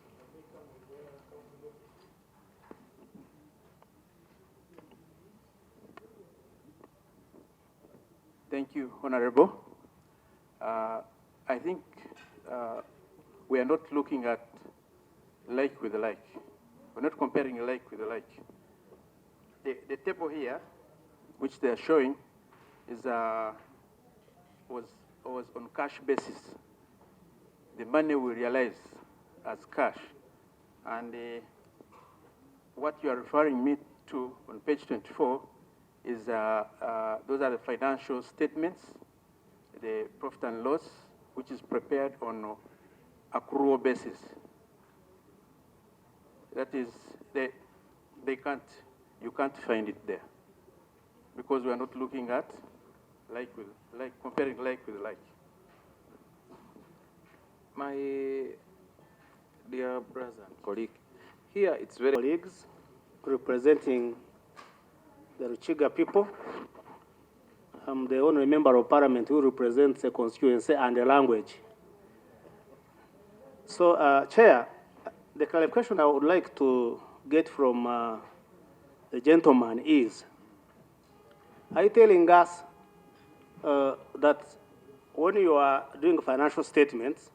Thank you, Honorable. I think we are not looking at like with like. We're not comparing like with like. The table here, which they are showing, is was on cash basis. The money we realize as cash, and what you are referring me to on page 24 is those are the financial statements, the profit and loss, which is prepared on accrual basis. That is, you can't find it there, because we are not looking at like with like, comparing like with like. My dear brother and colleague, here it's very colleagues representing the Ruchiga people. I'm the only member of parliament who represents a constituency and a language. So, Chair, the clarification I would like to get from the gentleman is, are you telling us that when you are doing financial statements,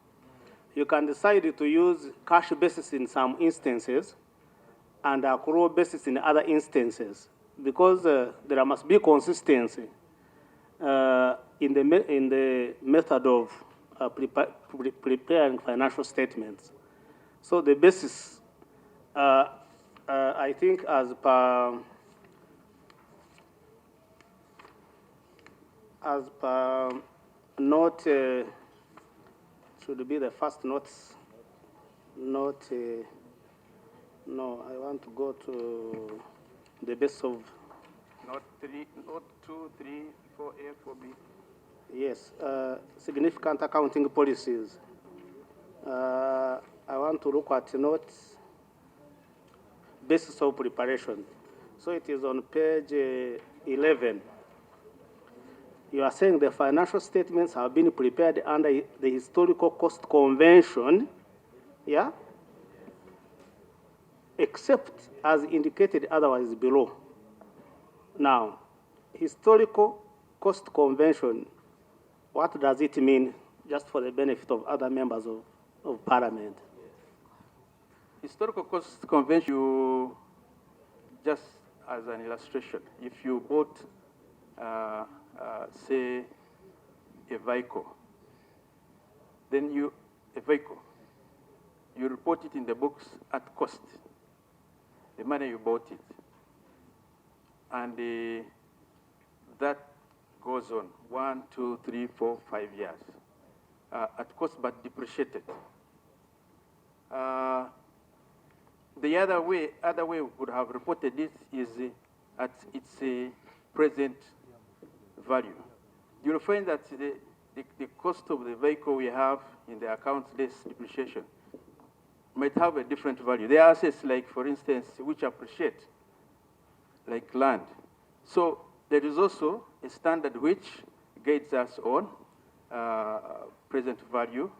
you can decide to use cash basis in some instances and accrual basis in other instances, because there must be consistency in the method of preparing financial statements. So the basis, I think, as per note, should be the first notes. Note, no, I want to go to the base of. Note 2, 3, 4A, 4B. Yes, significant accounting policies. I want to look at notes, basis of preparation. So it is on page 11. You are saying the financial statements have been prepared under the historical cost convention, yeah, except as indicated otherwise below. Now, historical cost convention, what does it mean, just for the benefit of other members of parliament? Historical cost convention, you, just as an illustration, if you bought, say, a vehicle, then you report it in the books at cost, the money you bought it. And that goes on 1, 2, 3, 4, 5 years at cost but depreciated. The other way we would have reported this is at its present value. You'll find that the cost of the vehicle we have in the accounts less depreciation might have a different value. There are assets like, for instance, which appreciate, like land. So there is also a standard which guides us on present value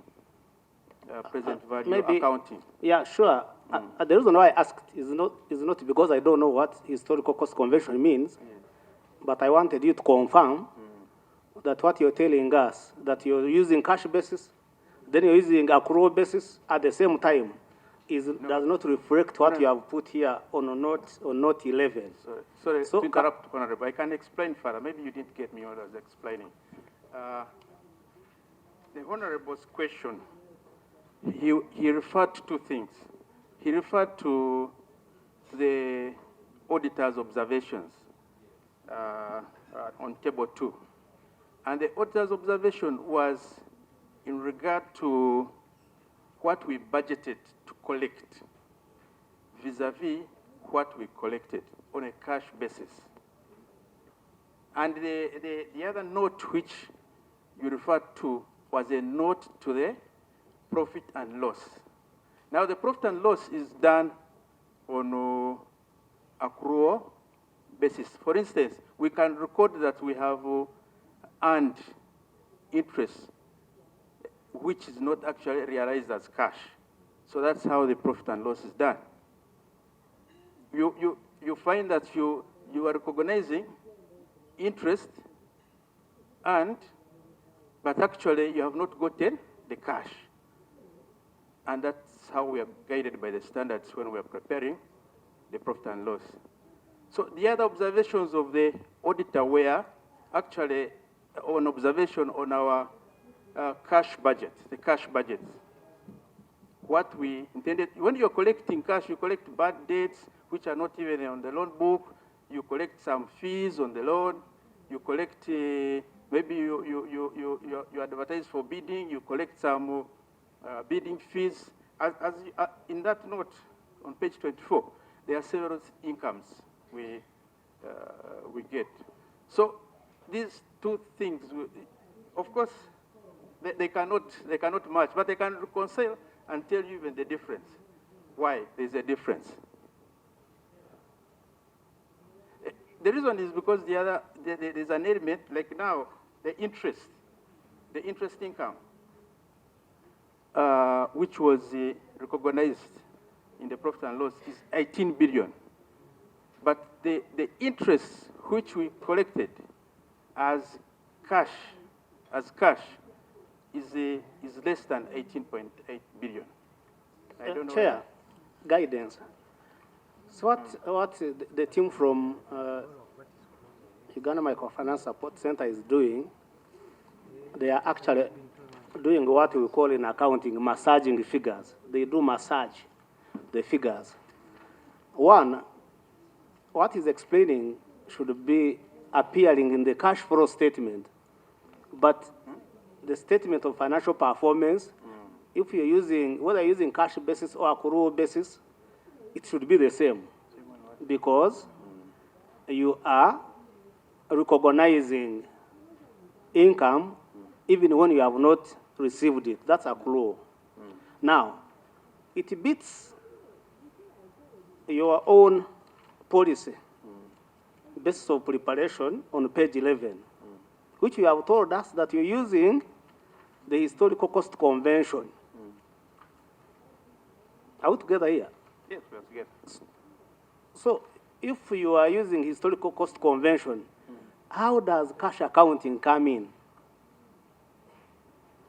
maybe, accounting. Yeah, sure. The reason why I asked is not because I don't know what historical cost convention means, but I wanted you to confirm that what you're telling us, that you're using cash basis, then you're using accrual basis at the same time, does not reflect what you have put here on note 11. Sorry to interrupt, Honorable. I can explain further. Maybe you didn't get me what I was explaining. The Honorable's question, he referred to two things. He referred to the auditor's observations on table 2. And the auditor's observation was in regard to what we budgeted to collect vis-a-vis what we collected on a cash basis. And the other note which you referred to was a note to the profit and loss. Now, the profit and loss is done on accrual basis. For instance, we can record that we have earned interest, which is not actually realized as cash. So that's how the profit and loss is done. You find that you are recognizing interest but actually you have not gotten the cash. And that's how we are guided by the standards when we are preparing the profit and loss. So the other observations of the auditor were actually an observation on our cash budget, the cash budget. What we intended, when you're collecting cash, you collect bad debts, which are not even on the loan book. You collect some fees on the loan. You collect, maybe you advertise for bidding. You collect some bidding fees. In that note, on page 24, there are several incomes we get. So these two things, of course, they cannot match, but they can reconcile and tell you even the difference, why there's a difference. The reason is because there's an element, like now, the interest income, which was recognized in the profit and loss is 18 billion. But the interest which we collected as cash is less than 18.8 billion. I don't know. Chair, guidance. So what the team from Uganda Microfinance Support Center is doing, they are actually doing what we call in accounting massaging figures. They do massage the figures. One, what is explaining should be appearing in the cash flow statement, but the statement of financial performance, if you're using, whether you're using cash basis or accrual basis, it should be the same, because you are recognizing income even when you have not received it. That's accrual. Now, it beats your own policy, basis of preparation on page 11, which you have told us that you're using the historical cost convention. Are we together here? Yes, we are together. So if you are using historical cost convention, how does cash accounting come in?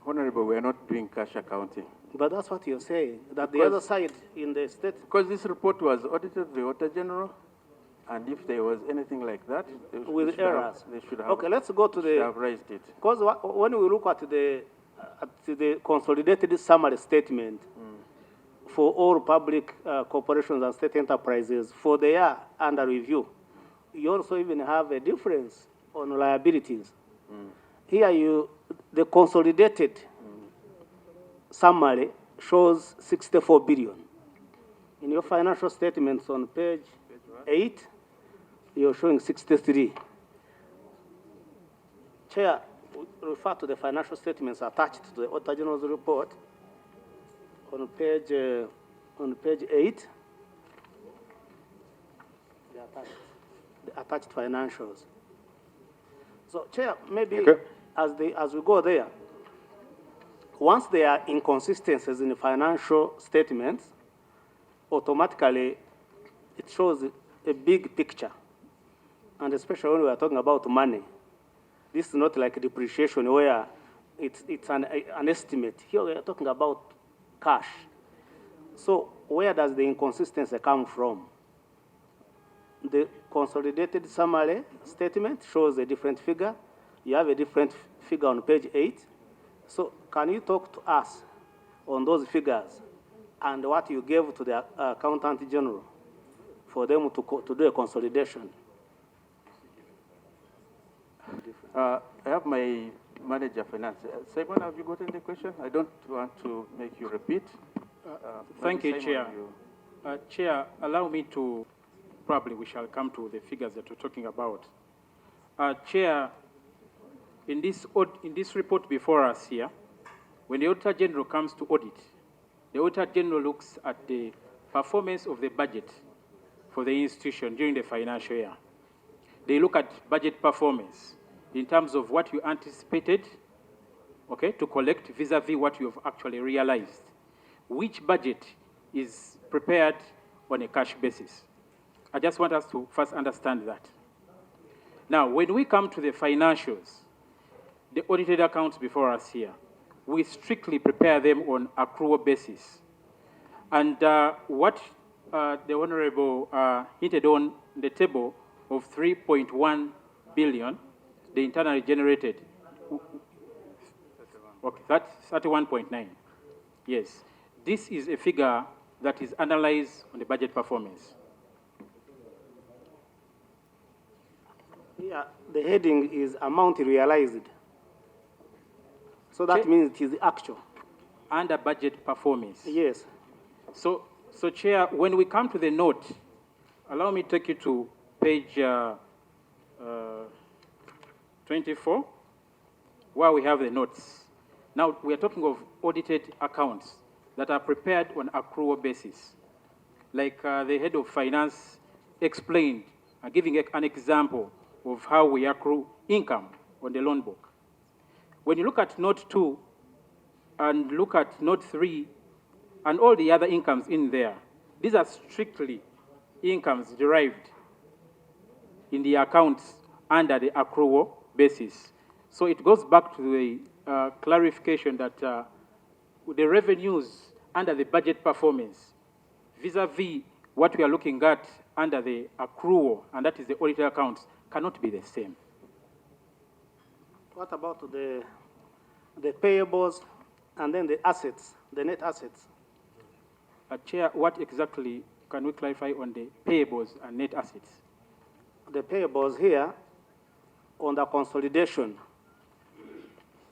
Honorable, we are not doing cash accounting. But that's what you're saying, that the other side in the state... Because this report was audited by the Auditor General, and if there was anything like that, with errors. They should have. Okay, let's go to the... have raised it. Because when we look at the consolidated summary statement for all public corporations and state enterprises for the year under review, you also even have a difference on liabilities. Here the consolidated summary shows 64 billion. In your financial statements on page 8, you're showing 63. Chair, refer to the financial statements attached to the Auditor General's report on page 8. The attached financials. So, Chair, maybe as we go there, once there are inconsistencies in the financial statements, automatically it shows a big picture. And especially when we are talking about money. This is not like depreciation where it's an estimate. Here we are talking about cash. So where does the inconsistency come from? The consolidated summary statement shows a different figure. You have a different figure on page 8. So can you talk to us on those figures and what you gave to the Accountant General for them to do a consolidation? I have my manager finance. Simon, have you gotten the question? I don't want to make you repeat. Thank you, Simon, Chair. Chair, allow me to, probably we shall come to the figures that we're talking about. Chair, in this report before us here, when the Auditor General comes to audit, the Auditor General looks at the performance of the budget for the institution during the financial year. They look at budget performance in terms of what you anticipated, okay, to collect vis-a-vis what you have actually realized. Which budget is prepared on a cash basis? I just want us to first understand that. Now, when we come to the financials, the audited accounts before us here, we strictly prepare them on accrual basis. And what the Honorable hinted on the table of 3.1 billion, the internally generated, okay, that's 31.9. Yes, this is a figure that is analyzed on the budget performance. Yeah, the heading is amount realized. So that means it is the actual. Under budget performance. Yes. So Chair, when we come to the note, allow me to take you to page 24, where we have the notes. Now, we are talking of audited accounts that are prepared on accrual basis. Like the head of finance explained, giving an example of how we accrue income on the loan book. When you look at note 2 and look at note 3 and all the other incomes in there, these are strictly incomes derived in the accounts under the accrual basis. So it goes back to the clarification that the revenues under the budget performance vis-a-vis what we are looking at under the accrual, and that is the audited accounts, cannot be the same. What about the payables and then the assets, the net assets? Chair, what exactly can we clarify on the payables and net assets? The payables here, on the consolidation,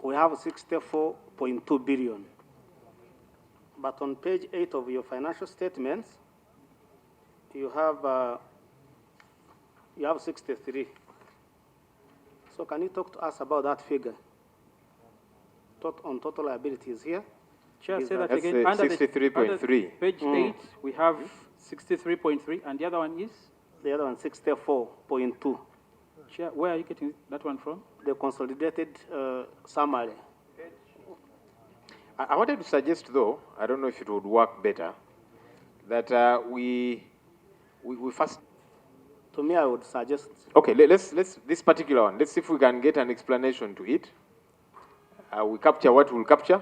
we have 64.2 billion. But on page 8 of your financial statements, you have 63. So can you talk to us about that figure? On total liabilities here? Chair, say that again. 63.3. Page 8, we have 63.3, and the other one is? The other one, 64.2. Chair, where are you getting that one from? The consolidated summary. I wanted to suggest, though, I don't know if it would work better, that we first. To me, I would suggest. Okay, let's this particular one. Let's see if we can get an explanation to it. We capture what we'll capture,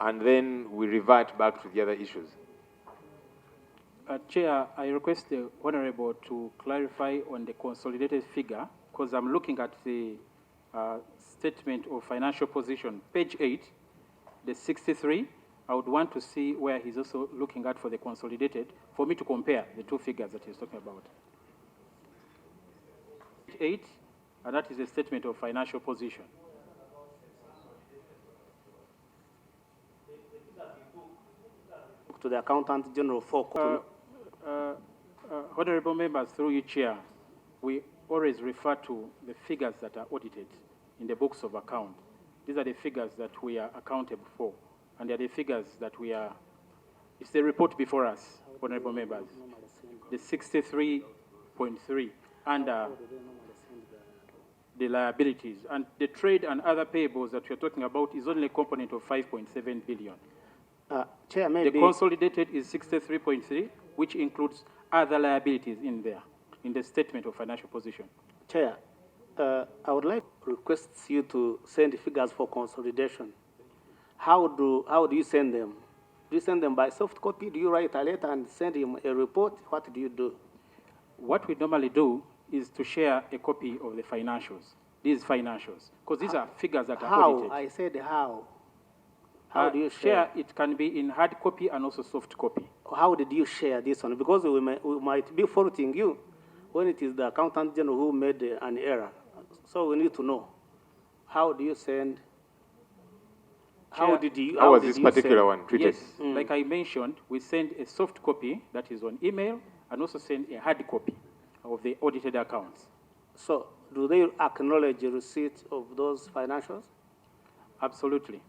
and then we revert back to the other issues. Chair, I request the Honorable to clarify on the consolidated figure, because I'm looking at the statement of financial position, page 8, the 63. I would want to see where he's also looking at for the consolidated, for me to compare the two figures that he's talking about. Page 8, and that is a statement of financial position. To the Accountant General for... Honorable members, through you, Chair, we always refer to the figures that are audited in the books of account. These are the figures that we are accountable for, and they are the figures that we are, it's the report before us, Honorable members, the 63.3 under the liabilities. And the trade and other payables that we're talking about is only a component of 5.7 billion. Chair, maybe... The consolidated is 63.3, which includes other liabilities in there, in the statement of financial position. Chair, I would like to request you to send the figures for consolidation. How do you send them? Do you send them by soft copy? Do you write a letter and send him a report? What do you do? What we normally do is to share a copy of the financials, these financials, because these are figures that are audited. How? I said how. How do you share? It can be in hard copy and also soft copy. How did you share this one? Because we might be faulting you when it is the Accountant General who made an error. So we need to know. How do you send? How was this particular one treated? Yes, like I mentioned, we send a soft copy that is on email and also send a hard copy of the audited accounts. So do they acknowledge the receipt of those financials? Absolutely.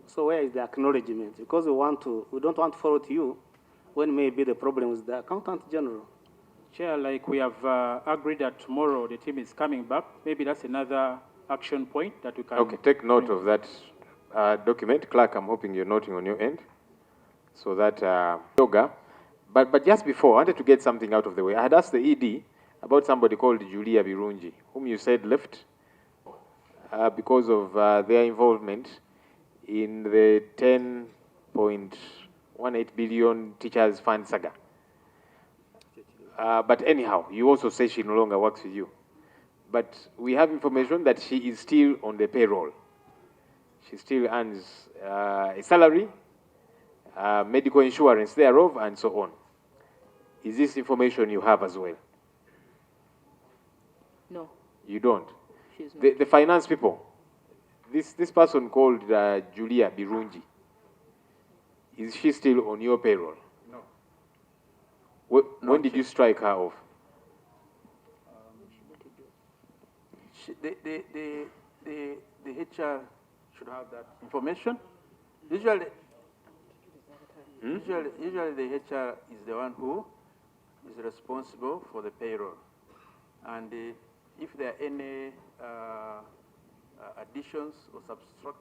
So where is the acknowledgement? Because we don't want to fault you when maybe the problem is the Accountant General. Chair, like we have agreed that tomorrow the team is coming back, maybe that's another action point that we can... Okay, take note of that document. Clerk, I'm hoping you're noting on your end. So that, yoga. But just before, I wanted to get something out of the way. I had asked the ED about somebody called Julia Birungi, whom you said left because of their involvement in the 10.18 billion teachers fund saga. But anyhow, you also say she no longer works with you. But we have information that she is still on the payroll. She still earns a salary, medical insurance thereof, and so on. Is this information you have as well? No. You don't? She's not. The finance people, this person called Julia Birungi, is she still on your payroll? No. When did you strike her off? The HR should have that information. Usually the HR is the one who is responsible for the payroll. And if there are any additions or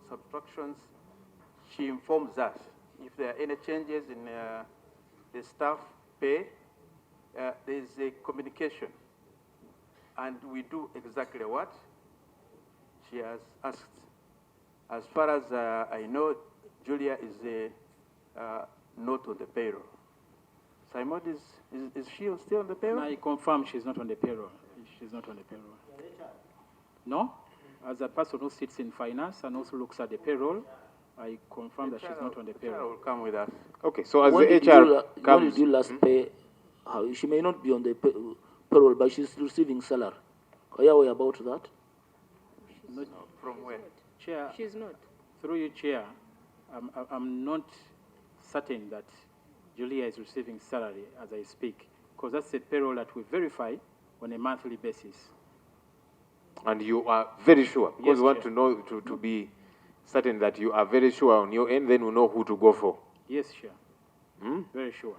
subtractions, she informs us. If there are any changes in the staff pay, there is a communication. And we do exactly what she has asked. As far as I know, Julia is not on the payroll. Simon, is she still on the payroll? I confirm she's not on the payroll. She's not on the payroll. No? As a person who sits in finance and also looks at the payroll, I confirm that she's not on the payroll. HR will come with us. Okay, so as when the HR comes... When did you last pay her? She may not be on the payroll, but she's receiving salary. Are you aware about that? Not from where? Chair, She's not. through you, Chair, I'm not certain that Julia is receiving salary as I speak, because that's a payroll that we verify on a monthly basis. And you are very sure, because Yes, we want Chair. to know, to be certain that you are very sure on your end, then we know who to go for. Yes, Chair. Very sure.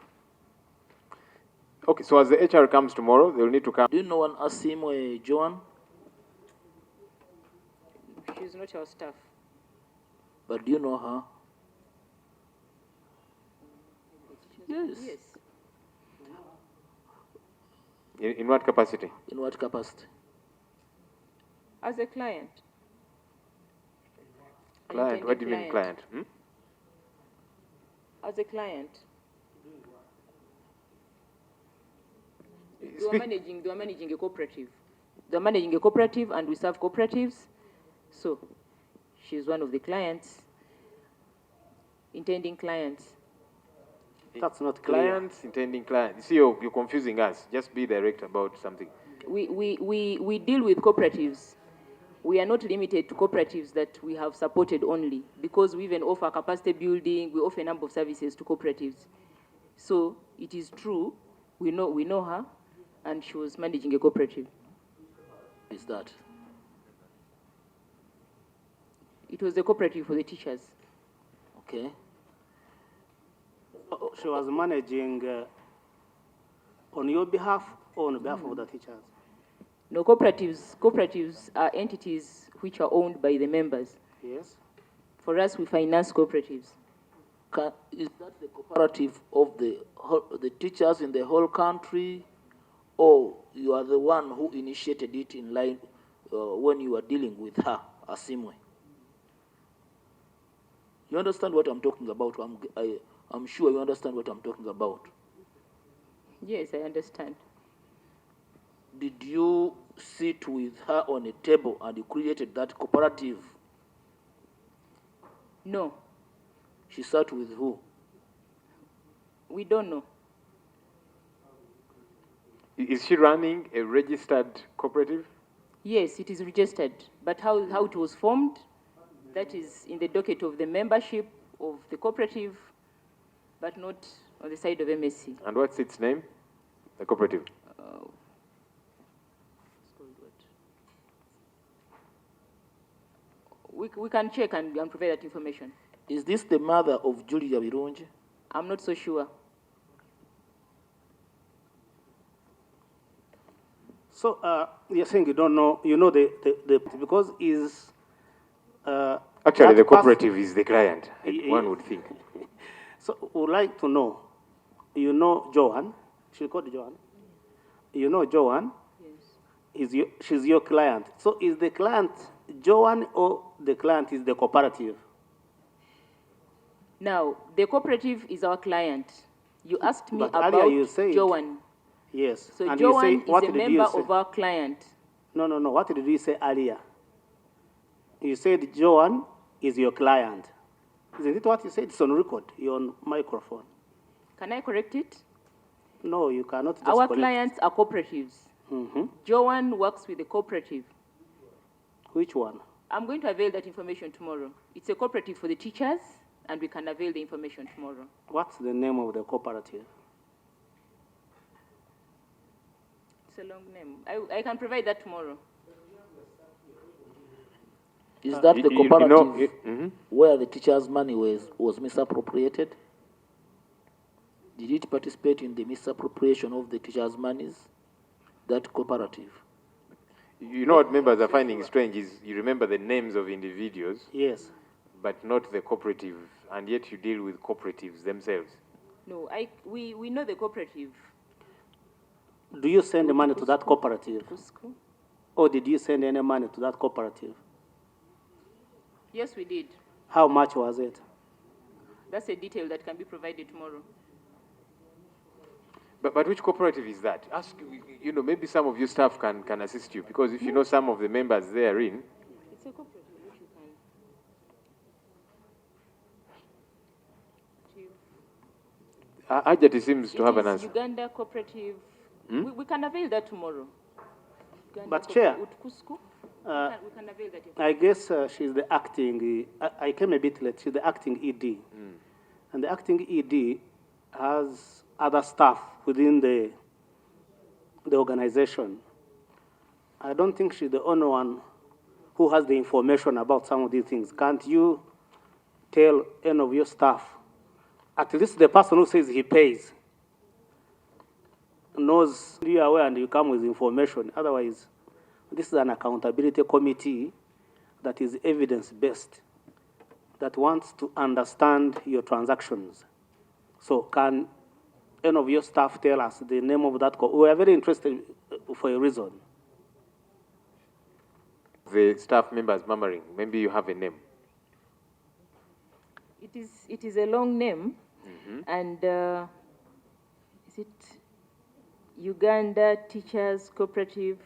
Okay, so as the HR comes tomorrow, they'll need to come. Do you know an Asim Joan? She's not our staff. But do you know her? Yes. Yes. In what capacity? In what capacity? As a client. An Client, what do you mean intended client? As a client. They were managing a cooperative. They were managing a cooperative, and we serve cooperatives. So she's one of the clients, intending clients. That's not clear. Clients, intending clients. See, you're confusing us. Just be direct about something. We deal with cooperatives we are not limited to cooperatives that we have supported only, because we even offer capacity building, we offer a number of services to cooperatives. So it is true, we know her, and she was managing a cooperative. Is that? It was a cooperative for the teachers. Okay. She was managing on your behalf or on behalf of the teachers? No, cooperatives are entities which are owned by the members. Yes. For us, we finance cooperatives. Is that the cooperative of the teachers in the whole country, or you are the one who initiated it in line when you were dealing with her, Asimwe? You understand what I'm talking about? I'm sure you understand what I'm talking about. Yes, I understand. Did you sit with her on a table and you created that cooperative? No. She sat with who? We don't know. Is she running a registered cooperative? Yes, it is registered. But how it was formed, that is in the docket of the membership of the cooperative, but not on the side of MSC. And what's its name? The cooperative? We can check and provide that information. Is this the mother of Julia Birungi? I'm not so sure. So you're saying you don't know, you know because is... Actually, the cooperative is the client, one would think. So we'd like to know, you know Joanne, she's called Joanne. You know Joanne? Yes. She's your client. So is the client Joanne or the client is the cooperative? Now, the cooperative is our client. You asked me but about you said, Joanne. Yes. So and Joanne you say, is a member of our client. No. What did you say earlier? You said Joanne is your client. Isn't it what you said? It's on record. You're on microphone. Can I correct it? No, you cannot just Our correct. clients are cooperatives. Mm-hmm. Joanne works with the cooperative. Which one? I'm going to avail that information tomorrow. It's a cooperative for the teachers, and we can avail the information tomorrow. What's the name of the cooperative? It's a long name. I can provide that tomorrow. Is that the cooperative where the teachers' money was misappropriated? Did it participate in the misappropriation of the teachers' monies? That cooperative? You know what members are finding strange is you remember the names of individuals. Yes. But not the cooperative, and yet you deal with cooperatives themselves. No, we know the cooperative. Do you send money to that cooperative? Or did you send any money to that cooperative? Yes, we did. How much was it? That's a detail that can be provided tomorrow. But which cooperative is that? Ask, maybe some of your staff can assist you, because if you know some of the members therein. It's a cooperative which you can. Ajati seems to have an answer. Uganda cooperative. We can avail that tomorrow. Uganda but Chair, we can avail that. I guess she's the acting, I came a bit late, she's the acting ED. And the acting ED has other staff within the organization. I don't think she's the only one who has the information about some of these things. Can't you tell any of your staff, at least the person who says he pays, knows you are aware and you come with information? Otherwise, this is an accountability committee that is evidence-based, that wants to understand your transactions. So can any of your staff tell us the name of that? We are very interested for a reason. The staff members murmuring, maybe you have a name. It is a long name, and is it Uganda Teachers Cooperative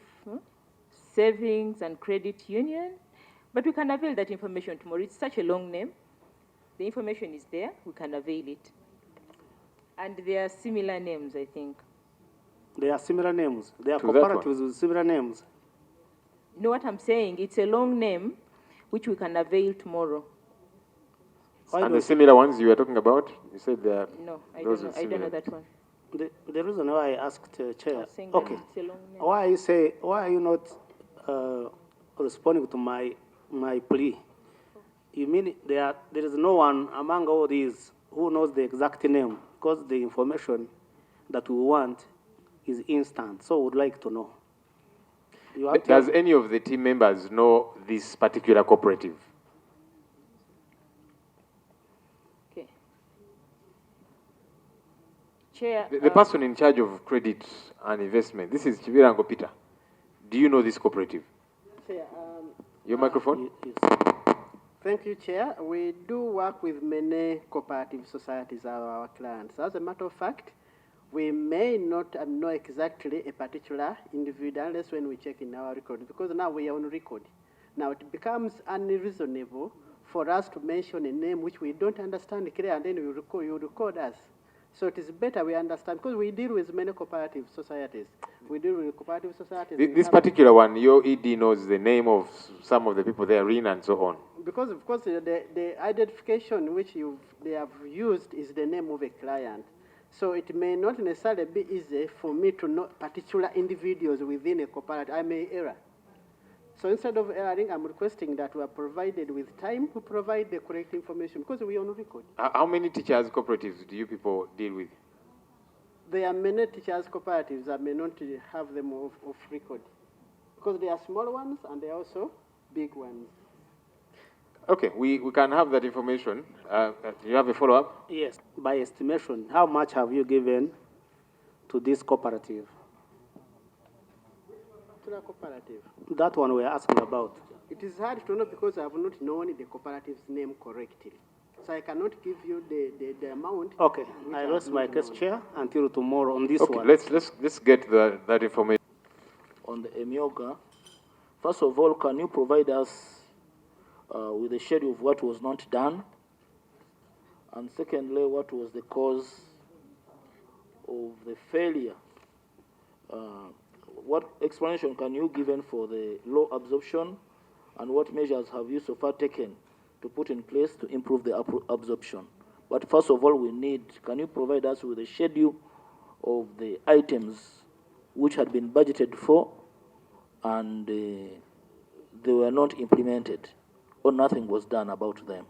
Savings and Credit Union? But we can avail that information tomorrow. It's such a long name. The information is there. We can avail it. And there are similar names, I think. There are similar names. There are cooperatives with similar names. know what I'm saying? It's a long name, which we can avail tomorrow. And the similar ones you were talking about, you said that. No, I don't know that one. The reason why I asked Chair, okay, why are you not responding to my plea? You mean there is no one among all these who knows the exact name, because the information that we want is instant, so would like to know. Does any of the team members know this particular cooperative? Okay. Chair. The person in charge of credit and investment, this is Chivirango Peter. Do you know this cooperative? Chair, Your microphone? Thank you, Chair. We do work with many cooperative societies as our clients. As a matter of fact, we may not know exactly a particular individual unless when we check in our record, because now we are on record. Now it becomes unreasonable for us to mention a name which we don't understand clearly, and then you record us. So it is better we understand, because we deal with many cooperative societies. We deal with cooperative societies. This particular one, your ED knows the name of some of the people they are in and so on. Because, of course, the identification which they have used is the name of a client. So it may not necessarily be easy for me to know particular individuals within a cooperative. I may err. So instead of erring, I'm requesting that we are provided with time to provide the correct information, because we are on record. How many teachers cooperatives do you people deal with? There are many teachers cooperatives. I may not have them off record, because there are small ones and there are also big ones. Okay, we can have that information. Do you have a follow-up? Yes. By estimation, how much have you given to this cooperative? To the cooperative? That one we're asking about. It is hard to know, because I have not known the cooperative's name correctly. So I cannot give you the amount. Okay, I rest my case, Chair, until tomorrow on this one. Okay, let's get that information. On the Emyoga, first of all, can you provide us with a schedule of what was not done? And secondly, what was the cause of the failure? What explanation can you give for the low absorption, and what measures have you so far taken to put in place to improve the absorption? But first of all, can you provide us with a schedule of the items which had been budgeted for and they were not implemented, or nothing was done about them?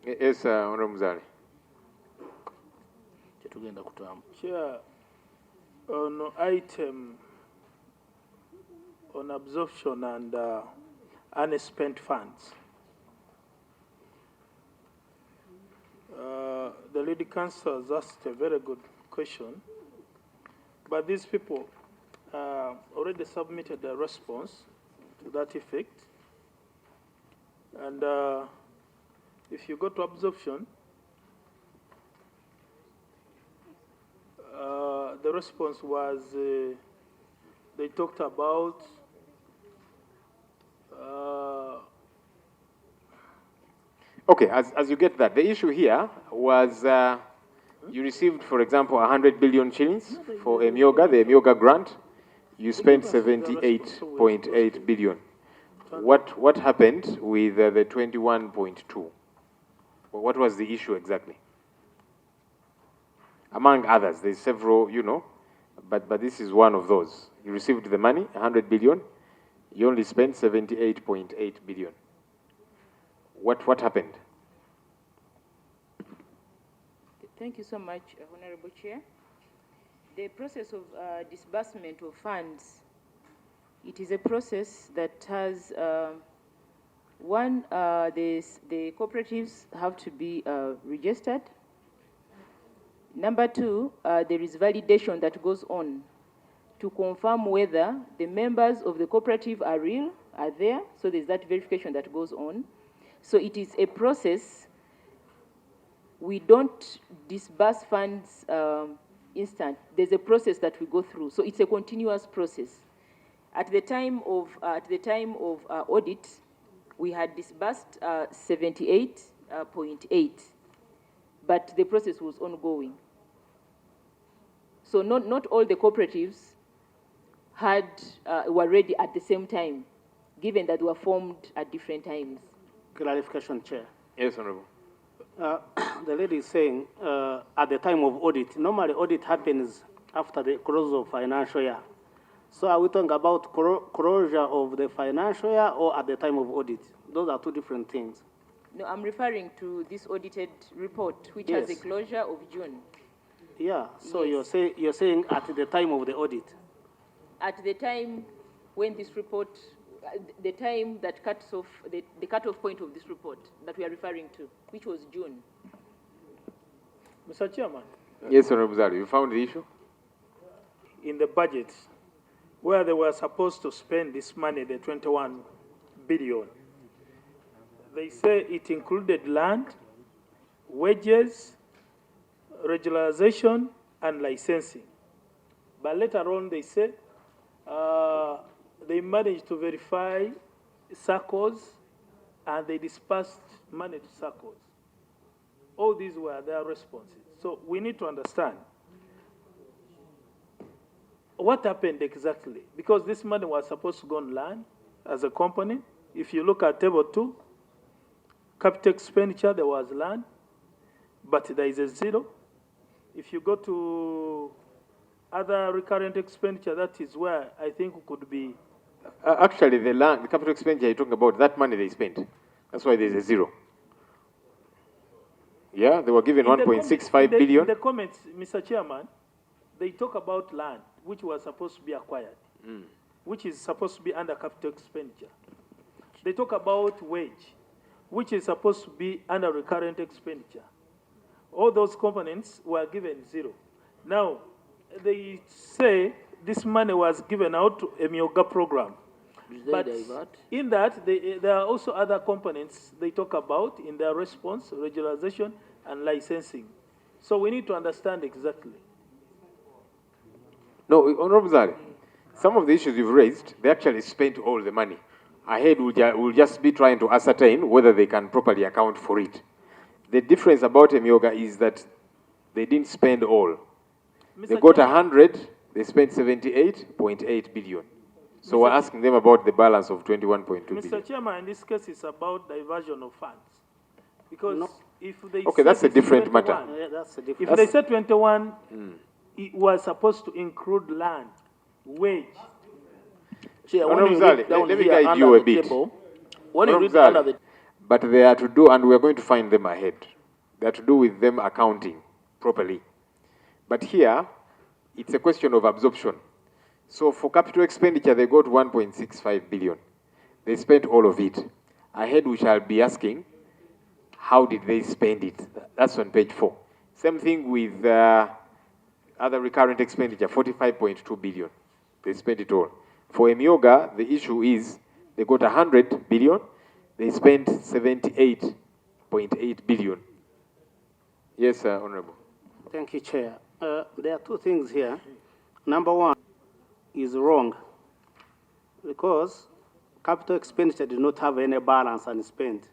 Yes, Honorable Mzali. Chair, on item on absorption and unspent funds, the Lady Council has asked a very good question, but these people already submitted a response to that effect. And if you go to absorption, the response was they talked about Okay, as you get that, the issue here was you received, for example, 100 billion shillings for Emyoga, the Emyoga grant. You spent 78.8 billion. What happened with the 21.2? What was the issue exactly? Among others, there's several, but this is one of those. You received the money, 100 billion. You only spent 78.8 billion. What happened? Thank you so much, Honorable Chair. The process of disbursement of funds, it is a process that has, the cooperatives have to be registered. Number two, there is validation that goes on to confirm whether the members of the cooperative are real, are there. So there's that verification that goes on. So it is a process. We don't disburse funds instant. There's a process that we go through. So it's a continuous process. At the time of audit, we had disbursed 78.8, but the process was ongoing. So not all the cooperatives were ready at the same time, given that they were formed at different times. Clarification, Chair. Yes, Honorable. The lady is saying at the time of audit, normally audit happens after the close of financial year. So are we talking about closure of the financial year or at the time of audit? Those are two different things. No, I'm referring to this audited report, which has a closure of June. Yeah, so you're saying at the time of the audit. At the time when this report, the time that cuts off, the cutoff point of this report that we are referring to, which was June. Mr. Chairman. Yes, Honorable Zali, you found the issue? In the budget, where they were supposed to spend this money, the 21 billion, they say it included land, wages, regularization, and licensing. But later on, they say they managed to verify circles and they dispersed money to circles. All these were their responses. So we need to understand what happened exactly, because this money was supposed to go on land as a company. If you look at table 2, capital expenditure, there was land, but there is a 0. If you go to other recurrent expenditure, that is where I think could be. Actually, the capital expenditure you're talking about, that money they spent. That's why there's a 0. Yeah, they were given 1.65 billion. In the comments, Mr. Chairman, they talk about land, which was supposed to be acquired, which is supposed to be under capital expenditure. They talk about wage, which is supposed to be under recurrent expenditure. All those components were given 0. Now, they say this money was given out to a Myoga program. But in that, there are also other components they talk about in their response, regularization and licensing. So we need to understand exactly. No, Honorable Zari, some of the issues you've raised, they actually spent all the money. Ahead, we'll just be trying to ascertain whether they can properly account for it. The difference about Myoga is that they didn't spend all. They got 100, they spent 78.8 billion. So we're asking them about the balance of 21.2 billion. Mr. Chairman, in this case, it's about diversion of funds. Because if they okay, that's a different 21, matter. Yeah, that's a different. If they said 21, it was supposed to include land, wage. Let me guide you a bit. But they are to do, and we are going to find them ahead. They are to do with them accounting properly. But here, it's a question of absorption. So for capital expenditure, they got 1.65 billion. They spent all of it. Ahead, we shall be asking, how did they spend it? That's on page 4. Same thing with other recurrent expenditure, 45.2 billion. They spent it all. For Myoga, the issue is they got 100 billion. They spent 78.8 billion. Yes, Honorable. Thank you, Chair. There are two things here. Number one is wrong because capital expenditure did not have any balance unspent.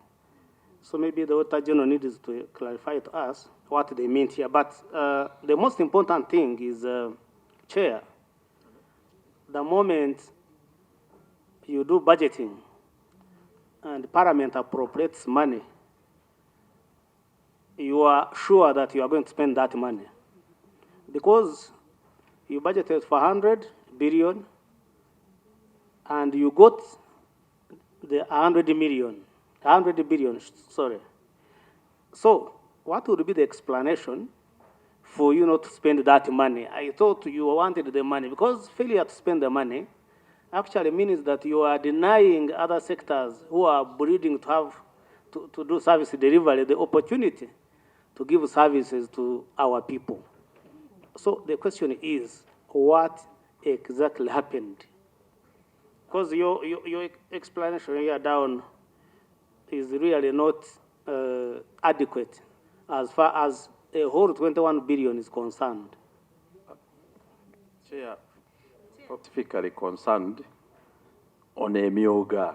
So maybe the Auditor General needs to clarify to us what they meant here. But the most important thing is, Chair, the moment you do budgeting and Parliament appropriates money, you are sure that you are going to spend that money. Because you budgeted for 100 billion and you got the 100 billion, sorry. So what would be the explanation for you not to spend that money? I thought you wanted the money because failure to spend the money actually means that you are denying other sectors who are breeding to do service delivery the opportunity to give services to our people. So the question is, what exactly happened? Because your explanation here down is really not adequate as far as a whole 21 billion is concerned. Chair, specifically concerned on Myoga.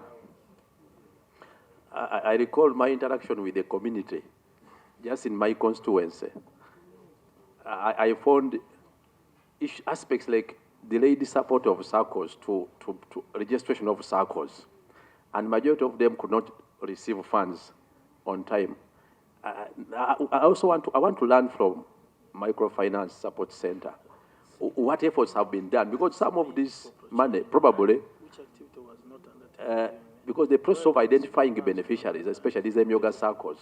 I recall my interaction with the community just in my constituency. I found aspects like delayed support of SACCOs to registration of SACCOs, and majority of them could not receive funds on time. I also want to learn from Microfinance Support Center what efforts have been done, because some of this money probably, because the process of identifying beneficiaries, especially these Emyoga SACCOs,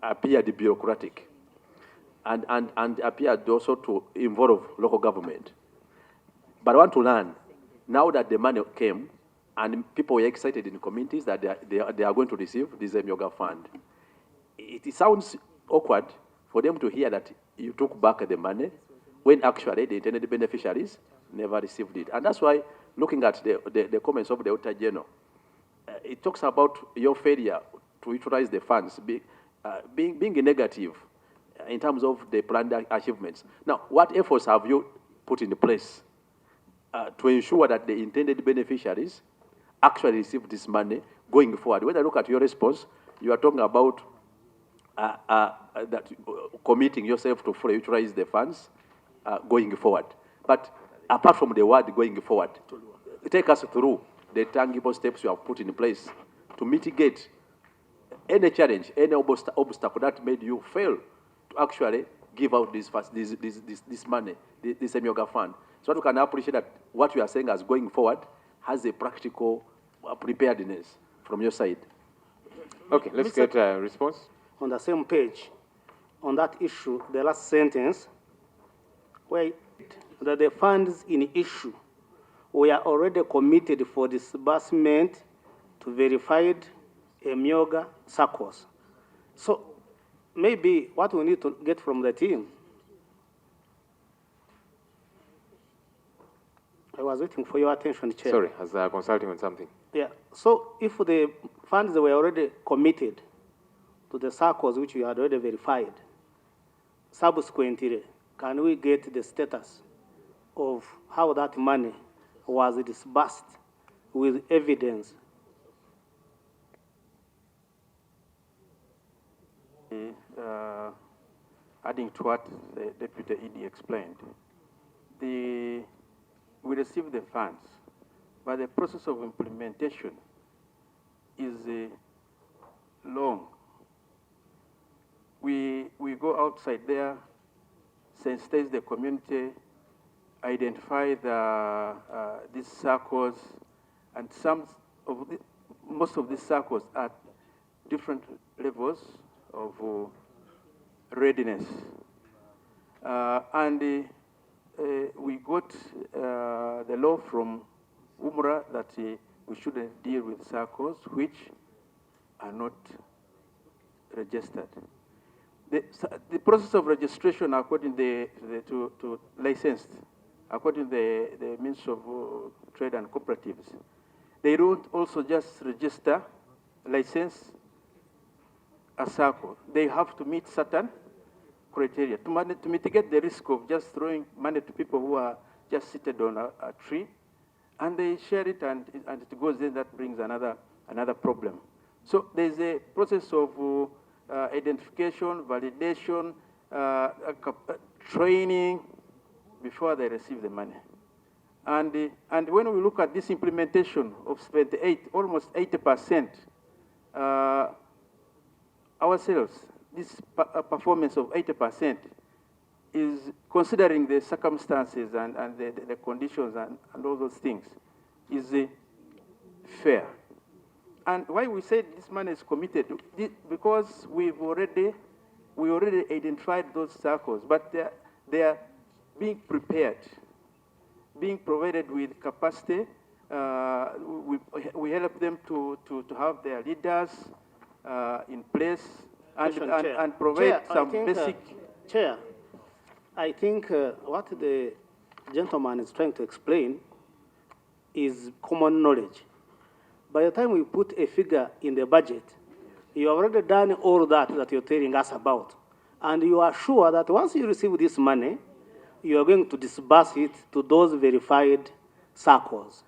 appeared bureaucratic and appeared also to involve local government. But I want to learn, now that the money came and people were excited in communities that they are going to receive this Emyoga fund, it sounds awkward for them to hear that you took back the money when actually the intended beneficiaries never received it. And that's why, looking at the comments of the Auditor General, it talks about your failure to utilize the funds being negative in terms of the planned achievements. Now, what efforts have you put in place to ensure that the intended beneficiaries actually receive this money going forward? When I look at your response, you are talking about that committing yourself to fully utilize the funds going forward. But apart from the word going forward, take us through the tangible steps you have put in place to mitigate any challenge, any obstacle that made you fail to actually give out this money, this Emyoga fund. So that we can appreciate that what you are saying as going forward has a practical preparedness from your side. Okay, let's get a response. On the same page, on that issue, the last sentence, where that the funds in issue were already committed for disbursement to verified Emyoga SACCOs. So maybe what we need to get from the team, I was waiting for your attention, Chair. Sorry, I was consulting on something. Yeah, so if the funds were already committed to the SACCOs which we had already verified, subsequently, can we get the status of how that money was disbursed with evidence? Adding to what the Deputy ED explained, we received the funds, but the process of implementation is long. We go outside there, sensitize the community, identify these SACCOs, and most of these SACCOs at different levels of readiness. We got the law from UMRA that we shouldn't deal with SACCOs which are not registered. The process of registration according to licensed, according to the Ministry of Trade and Cooperatives, they don't also just register, license a SACCO. They have to meet certain criteria to mitigate the risk of just throwing money to people who are just seated on a tree, and they share it and it goes in. That brings another problem. So there's a process of identification, validation, training before they receive the money. And when we look at this implementation of 78, almost 80%, ourselves, this performance of 80% is considering the circumstances and the conditions and all those things is fair. And why we say this money is committed, because we already identified those circles, but they are being prepared, being provided with capacity. We help them to have their leaders in place and provide some basic. Chair, I think what the gentleman is trying to explain is common knowledge. By the time we put a figure in the budget, you have already done all that you're telling us about. And you are sure that once you receive this money, you are going to disburse it to those verified SACCOs.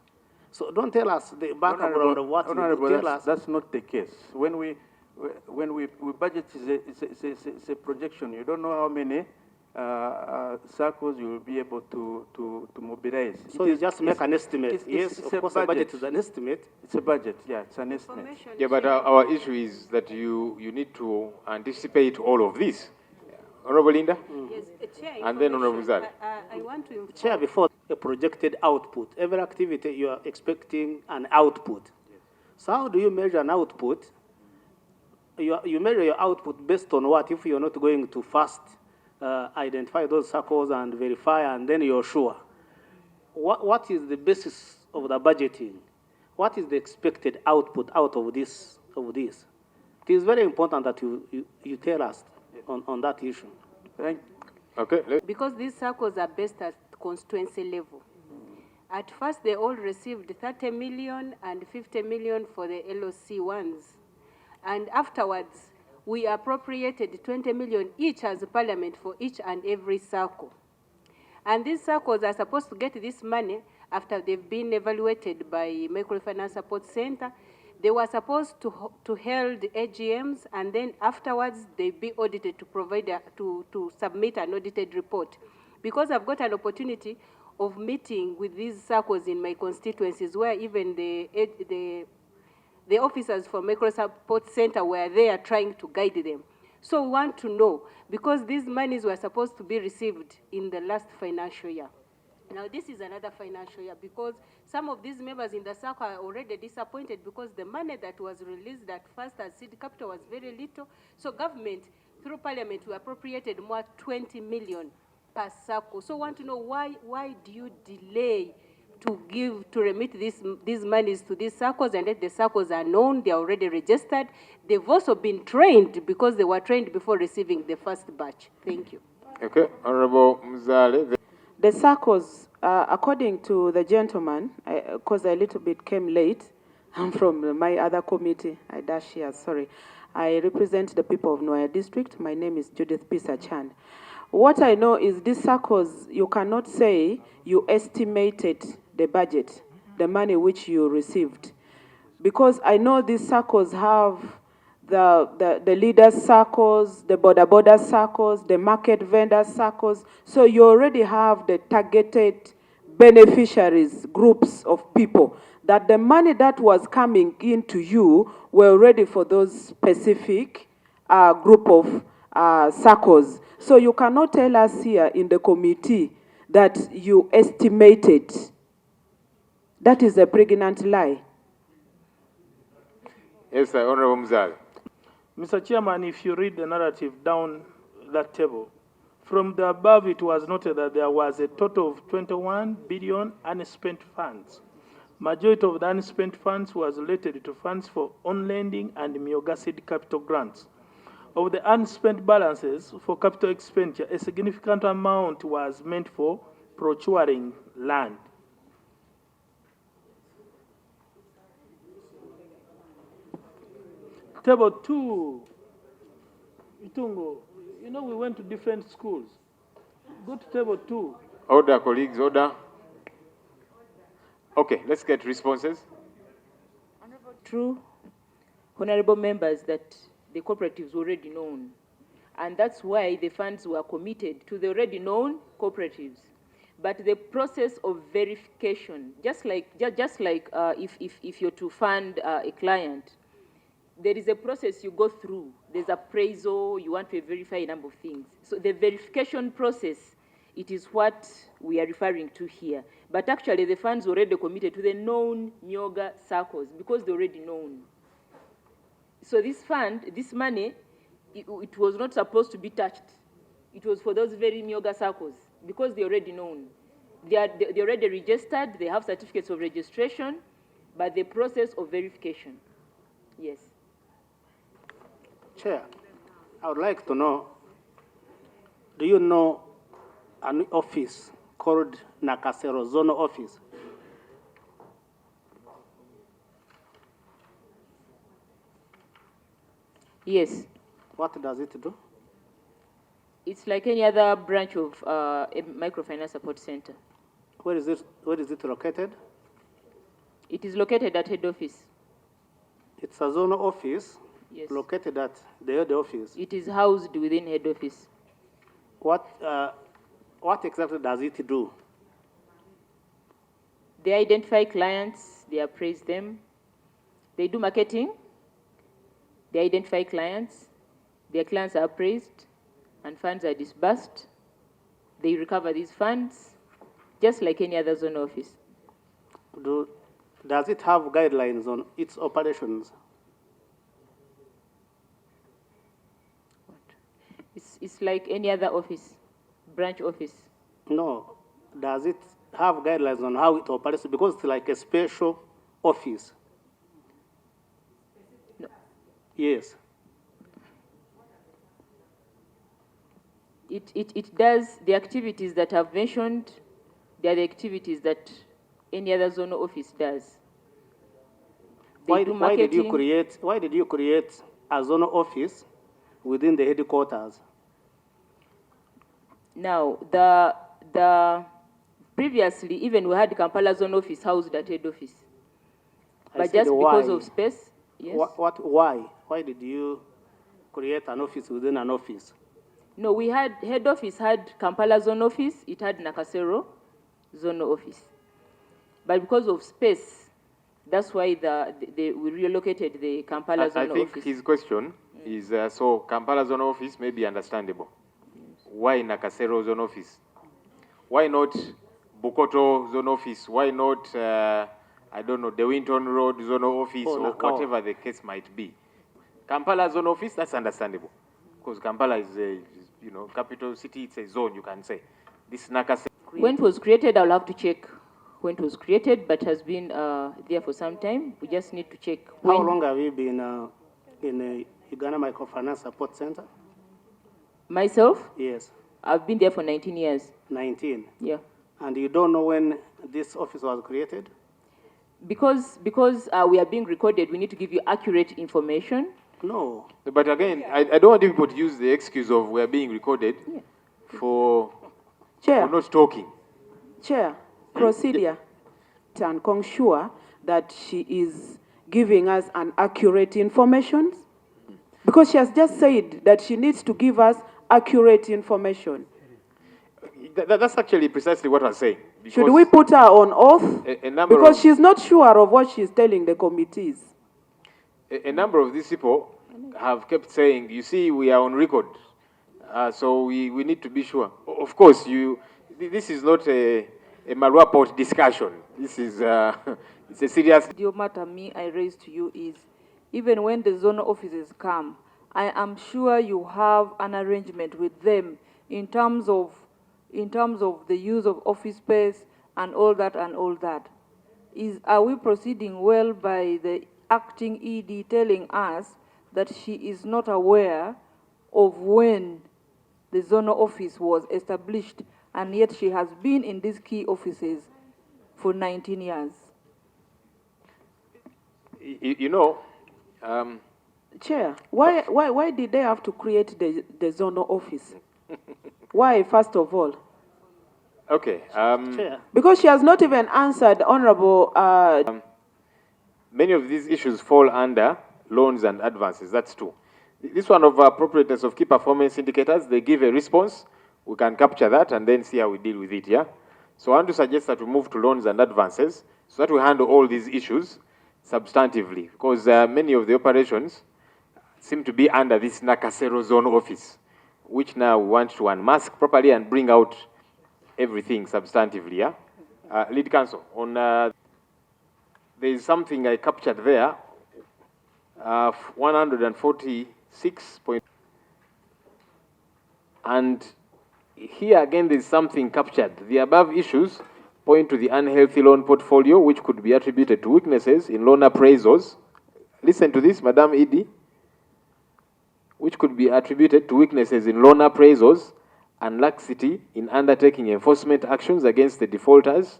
So don't tell us the background of what you tell us. That's not the case. When we budget, it's a projection. You don't know how many circles you will be able to mobilize. So you just make an estimate. Yes, of course, a budget is an estimate. It's a budget, yeah, it's an estimate. Yeah, but our issue is that you need to anticipate all of this. Honorable Linda? Yes, Chair, and then Honorable Zal. I want to inform. Chair, before a projected output, every activity you are expecting an output. So how do you measure an output? You measure your output based on what? If you're not going to first identify those circles and verify, and then you're sure. What is the basis of the budgeting? What is the expected output out of this? It is very important that you tell us on that issue. Okay. Because these circles are based at constituency level. At first, they all received 30 million and 50 million for the LOC ones. And afterwards, we appropriated 20 million each as a parliament for each and every circle. And these circles are supposed to get this money after they've been evaluated by Microfinance Support Center. They were supposed to hold AGMs, and then afterwards they be audited to provide to submit an audited report. Because I've got an opportunity of meeting with these circles in my constituencies, where even the officers from Micro Support Center were there trying to guide them. So we want to know, because these monies were supposed to be received in the last financial year. Now this is another financial year, because some of these members in the circle are already disappointed because the money that was released at first as seed capital was very little. So government, through parliament, we appropriated more 20 million per circle. So I want to know why do you delay to remit these monies to these circles, and that the circles are known, they are already registered. They've also been trained because they were trained before receiving the first batch. Thank you. Okay, Honorable Mzale. The circles, according to the gentleman, because I a little bit came late, I'm from my other committee, I dash here, sorry. I represent the people of Nwaya District. My name is Judith Pisa Chan. What I know is these circles, you cannot say you estimated the budget, the money which you received. Because I know these circles have the leaders circles, the border circles, the market vendor circles. So you already have the targeted beneficiaries, groups of people, that the money that was coming into you were ready for those specific group of circles. So you cannot tell us here in the committee that you estimated. That is a pregnant lie. Yes, sir. Honorable Mzal. Mr. Chairman, if you read the narrative down that table, from the above it was noted that there was a total of 21 billion unspent funds. Majority of the unspent funds was related to funds for on-lending and Myoga seed capital grants. Of the unspent balances for capital expenditure, a significant amount was meant for procuring land. Table 2, Itungo, you know we went to different schools. Go to table 2. Order, colleagues, order. Okay, let's get responses. True, honorable members, that the cooperatives were already known. And that's why the funds were committed to the already known cooperatives. But the process of verification, just like if you're to fund a client, there is a process you go through. There's appraisal, you want to verify a number of things. So the verification process, it is what we are referring to here. But actually the funds were already committed to the known Myoga circles because they're already known. So this fund, this money, it was not supposed to be touched. It was for those very Myoga circles because they're already known. They're already registered, they have certificates of registration, but the process of verification, yes. Chair, I would like to know, do you know an office called Nakasero Zonal Office? Yes. What does it do? It's like any other branch of a microfinance support center. Where is it located? It is located at head office. It's a zonal office, yes, located at the head office. It is housed within head office. what exactly does it do? They identify clients, they appraise them, they do marketing, they identify clients, their clients are appraised, and funds are disbursed. They recover these funds, just like any other zone office. Does it have guidelines on its operations? It's like any other office, branch office. No. Does it have guidelines on how it operates? Because it's like a special office. No. Yes. It does the activities that I've mentioned. They are the activities that any other zone office does. Why did you create a zone office within the headquarters? Now, the previously, even we had Kampala zone office housed at head office. But just because of space, yes. Why? Why did you create an office within an office? No, we had, head office had Kampala zone office, it had Nakasero zone office. But because of space, that's why we relocated the Kampala zone office. I think his question is, so Kampala zone office may be understandable. Why Nakasero zone office? Why not Bukoto zone office? Why not, I don't know, the Winton Road zone office or whatever the case might be? Kampala zone office, that's understandable. Because Kampala is a, capital city, it's a zone, you can say. This Nakasero. When it was created, I'll have to check when it was created, but has been there for some time. We just need to check. How long have you been in Uganda Microfinance Support Center? Myself? Yes. I've been there for 19 years. 19? Yeah. And you don't know when this office was created? Because we are being recorded, we need to give you accurate information. No. But again, I don't want people to use the excuse of we are being recorded for not talking. Chair, procedure and ensure that she is giving us an accurate information. Because she has just said that she needs to give us accurate information. That's actually precisely what I'm saying. Should we put her on oath? Because she's not sure of what she's telling the committees. A number of these people have kept saying, you see, we are on record. So we need to be sure. Of course, this is not a Marua Port discussion. This is it's a serious... The matter I raised to you is, even when the zone offices come, I am sure you have an arrangement with them in terms of the use of office space and all that and all that. Are we proceeding well by the acting ED telling us that she is not aware of when the zonal office was established, and yet she has been in these key offices for 19 years? Chair, why did they have to create the zonal office? Why, first of all? Okay. Because she has not even answered, Honorable... many of these issues fall under loans and advances, that's true. This one of appropriateness of key performance indicators, they give a response, we can capture that and then see how we deal with it, yeah? So I want to suggest that we move to loans and advances so that we handle all these issues substantively, because many of the operations seem to be under this Nakasero zone office, which now we want to unmask properly and bring out everything substantively, yeah? Lead counsel, on there is something I captured there, 146 point, and here again there's something captured. The above issues point to the unhealthy loan portfolio, which could be attributed to weaknesses in loan appraisals. Listen to this, Madam ED. Which could be attributed to weaknesses in loan appraisals and laxity in undertaking enforcement actions against the defaulters.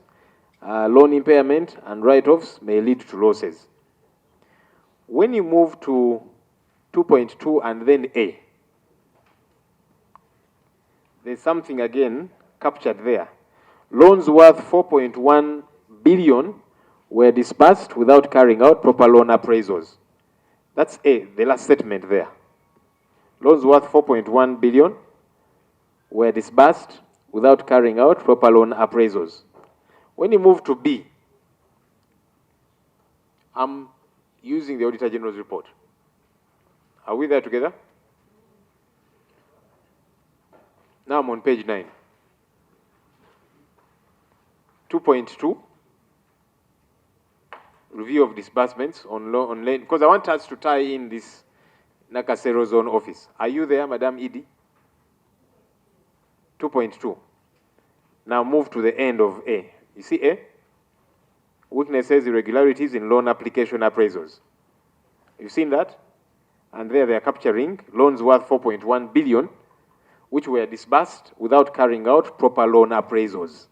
Loan impairment and write-offs may lead to losses. When you move to 2.2 and then A, there's something again captured there. Loans worth 4.1 billion were disbursed without carrying out proper loan appraisals. That's A, the last statement there. Loans worth 4.1 billion were disbursed without carrying out proper loan appraisals. When you move to B, I'm using the Auditor General's report. Are we there together? Now I'm on page 9. 2.2, review of disbursements on loan, because I want us to tie in this Nakasero zone office. Are you there, Madam Edie? 2.2. Now move to the end of A. You see A? Weaknesses, irregularities in loan application appraisals. You've seen that? And there they are capturing loans worth 4.1 billion, which were disbursed without carrying out proper loan appraisals.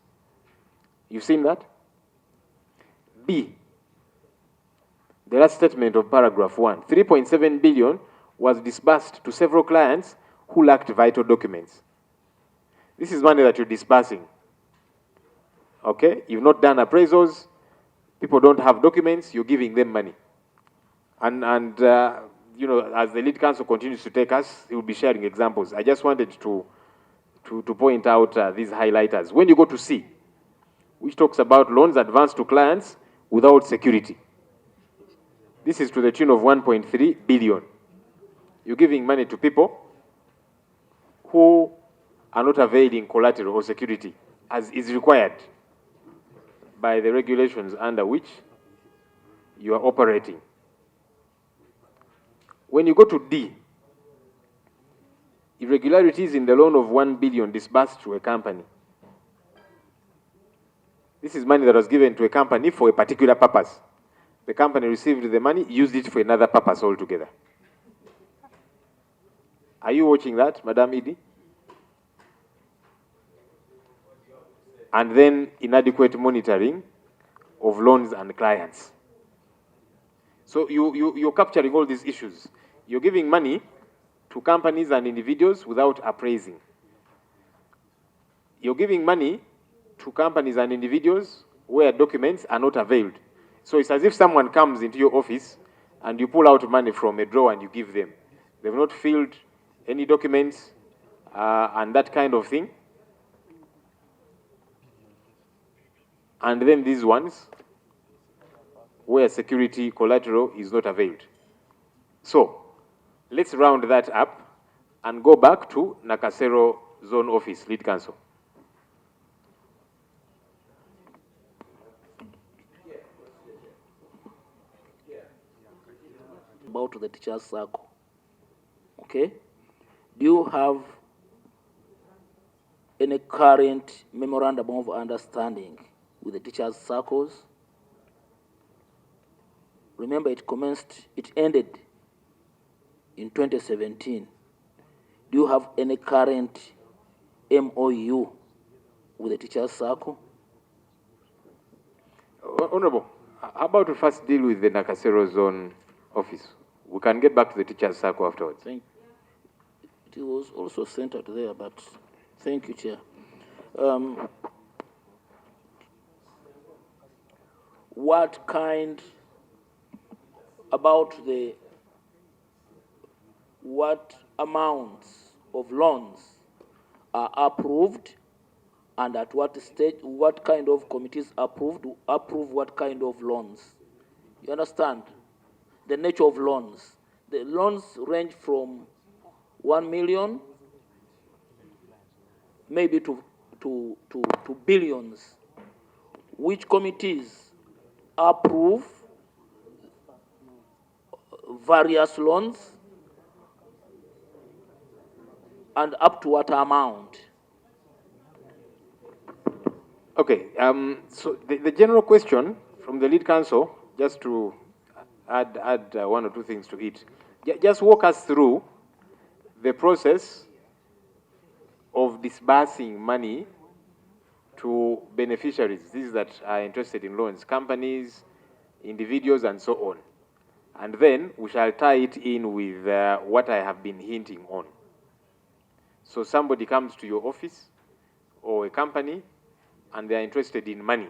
You've seen that? B, the last statement of paragraph 1. 3.7 billion was disbursed to several clients who lacked vital documents. This is money that you're disbursing. Okay? You've not done appraisals. People don't have documents. You're giving them money. And you know, as the lead counsel continues to take us, he will be sharing examples. I just wanted to point out these highlighters. When you go to C, which talks about loans advanced to clients without security. This is to the tune of 1.3 billion. You're giving money to people who are not availing collateral or security as is required by the regulations under which you are operating. When you go to D, irregularities in the loan of 1 billion disbursed to a company. This is money that was given to a company for a particular purpose. The company received the money, used it for another purpose altogether. Are you watching that, Madam Edie? And then inadequate monitoring of loans and clients. So you're capturing all these issues. You're giving money to companies and individuals without appraising. You're giving money to companies and individuals where documents are not availed. So it's as if someone comes into your office and you pull out money from a drawer and you give them. They've not filled any documents and that kind of thing. And then these ones where security collateral is not availed. So let's round that up and go back to Nakasero Zone Office, Lead Counsel. About the teacher's circle. Okay? Do you have any current memorandum of understanding with the teachers' circles? Remember, it ended in 2017. Do you have any current MOU with the teachers' circle? Honorable, how about we first deal with the Nakasero Zone Office? We can get back to the teachers' circle afterwards. It was also centered there, but thank you, Chair. What amounts of loans are approved, and at what stage, what kind of committees approve what kind of loans? You understand? The nature of loans. The loans range from 1 million maybe to billions. Which committees approve various loans and up to what amount? Okay, so the general question from the lead counsel, just to add one or two things to it, just walk us through the process of disbursing money to beneficiaries, these that are interested in loans, companies, individuals, and so on. And then we shall tie it in with what I have been hinting on. So somebody comes to your office or a company and they are interested in money.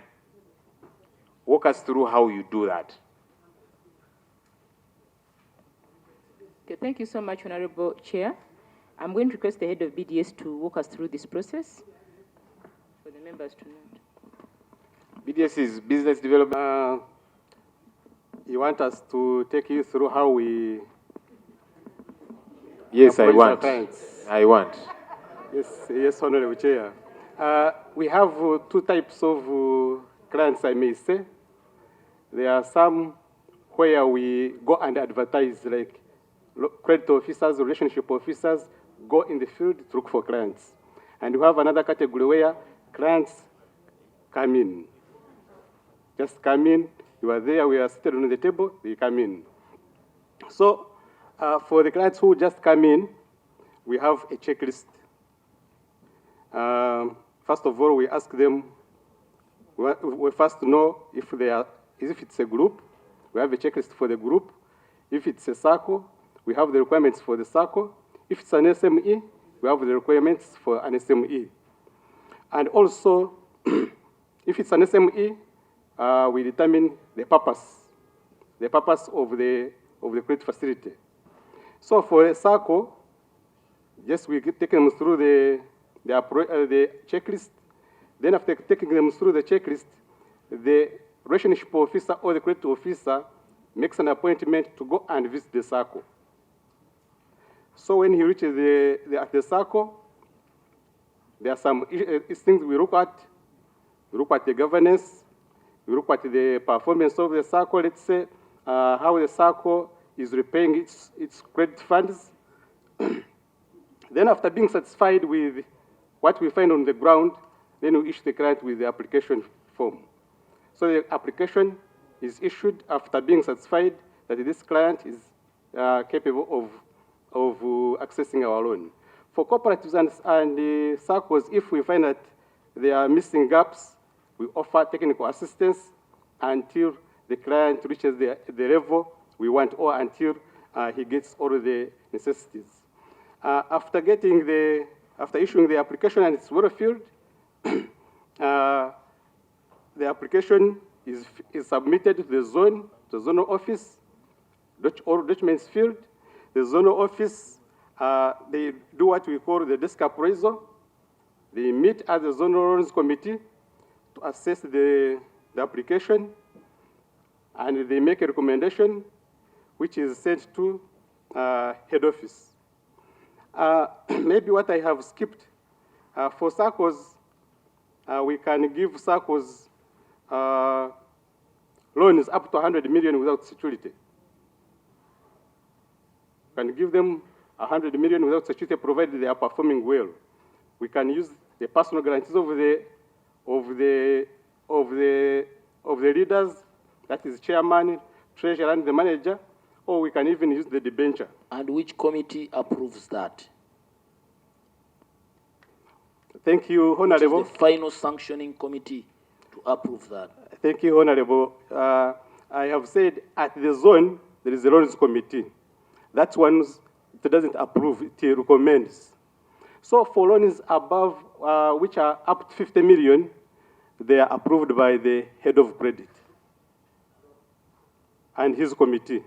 Walk us through how you do that. Okay, thank you so much, Honorable Chair. I'm going to request the head of BDS to walk us through this process for the members to know. BDS is business development. You want us to take you through how we... Yes, I approach our want. clients. I want. Yes, Honorable Chair. We have two types of clients, I may say. There are some where we go and advertise, like credit officers, relationship officers, go in the field to look for clients. And we have another category where clients come in. Just come in, you are there, we are seated on the table, they come in. So for the clients who just come in, we have a checklist. First of all, we ask them, we first know if it's a group, we have a checklist for the group. If it's a circle, we have the requirements for the circle. If it's an SME, we have the requirements for an SME. And also, if it's an SME, we determine the purpose of the credit facility. So for a circle, yes, we take them through the checklist. Then after taking them through the checklist, the relationship officer or the credit officer makes an appointment to go and visit the circle. So when he reaches the circle, there are some things we look at. We look at the governance. We look at the performance of the circle. Let's say how the circle is repaying its credit funds. Then after being satisfied with what we find on the ground, then we issue the client with the application form. So the application is issued after being satisfied that this client is capable of accessing our loan. For cooperatives and circles, if we find that there are missing gaps, we offer technical assistance until the client reaches the level we want, or until he gets all the necessities. After issuing the application and it's well filled, the application is submitted to the zonal office, all documents filled. The zonal office, they do what we call the desk appraisal. They meet as a zonal loans committee to assess the application, and they make a recommendation which is sent to head office. Maybe what I have skipped, for SACCOs, we can give SACCOs loans up to 100 million without security. We can give them 100 million without security, provided they are performing well. We can use the personal guarantees of the leaders, that is chairman, treasurer, and the manager, or we can even use the debenture. And which committee approves that? Thank you, Honorable. Which is the final sanctioning committee to approve that? Thank you, Honorable. I have said at the zone, there is a loans committee. That one, it doesn't approve, it recommends. So for loans above, which are up to 50 million, they are approved by the head of credit and his committee.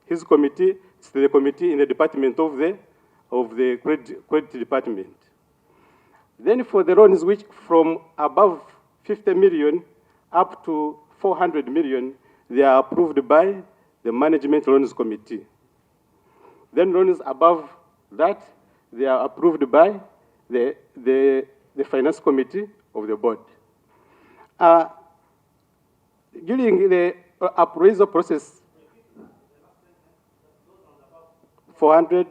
His committee is the committee in the department of the credit department. Then for the loans which from above 50 million up to 400 million, they are approved by the management loans committee. Then loans above that, they are approved by the finance committee of the board. During the appraisal process, 400,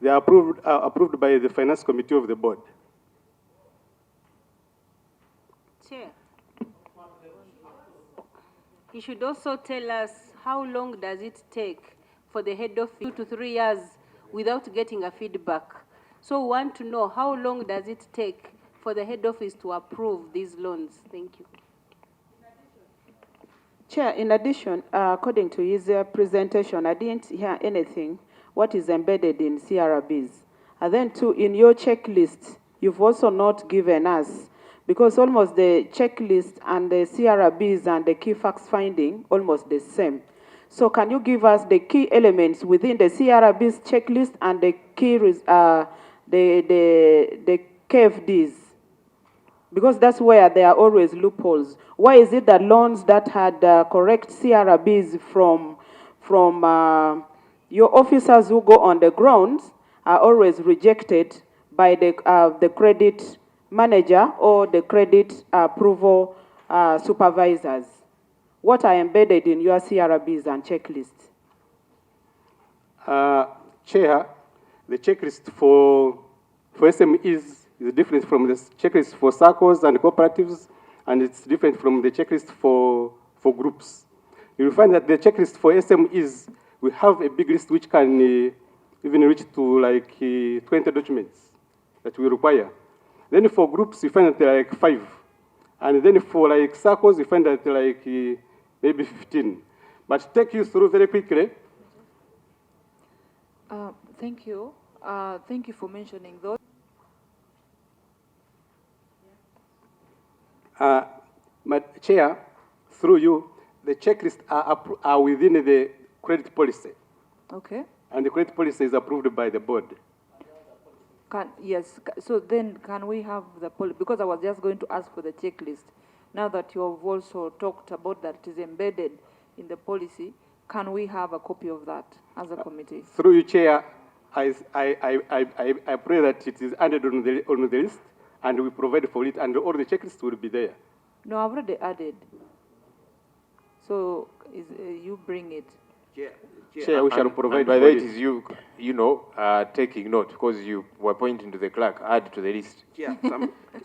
they are approved by the finance committee of the board. Chair, you should also tell us how long does it take for the head office, 2 to 3 years, without getting a feedback. So we want to know how long does it take for the head office to approve these loans. Thank you. Chair, in addition, according to his presentation, I didn't hear anything what is embedded in CRBs. And then too, in your checklist, you've also not given us, because almost the checklist and the CRBs and the key facts finding, almost the same. So can you give us the key elements within the CRB's checklist and the key, the KFDs? Because that's where there are always loopholes. Why is it that loans that had correct CRBs from your officers who go on the ground are always rejected by the credit manager or the credit approval supervisors? What are embedded in your CRBs and checklists? Chair, the checklist for SMEs is different from the checklist for SACCOs and cooperatives, and it's different from the checklist for groups. You'll find that the checklist for SMEs, we have a big list which can even reach to like 20 documents that we require. Then for groups, you find that there are like 5. And then for like SACCOs, you find that like maybe 15. But to take you through very quickly. Thank you. Thank you for mentioning those. Chair, through you, the checklists are within the credit policy. Okay. And the credit policy is approved by the board. Yes. So then can we have the policy? Because I was just going to ask for the checklist. Now that you have also talked about that it is embedded in the policy, can we have a copy of that as a committee? Through you, Chair, I pray that it is added on the list, and we provide for it, and all the checklists will be there. No, I've already added. So you bring it. Chair, we shall provide by for that it. is you know, taking note, because you were pointing to the clerk, add to the list. Yeah,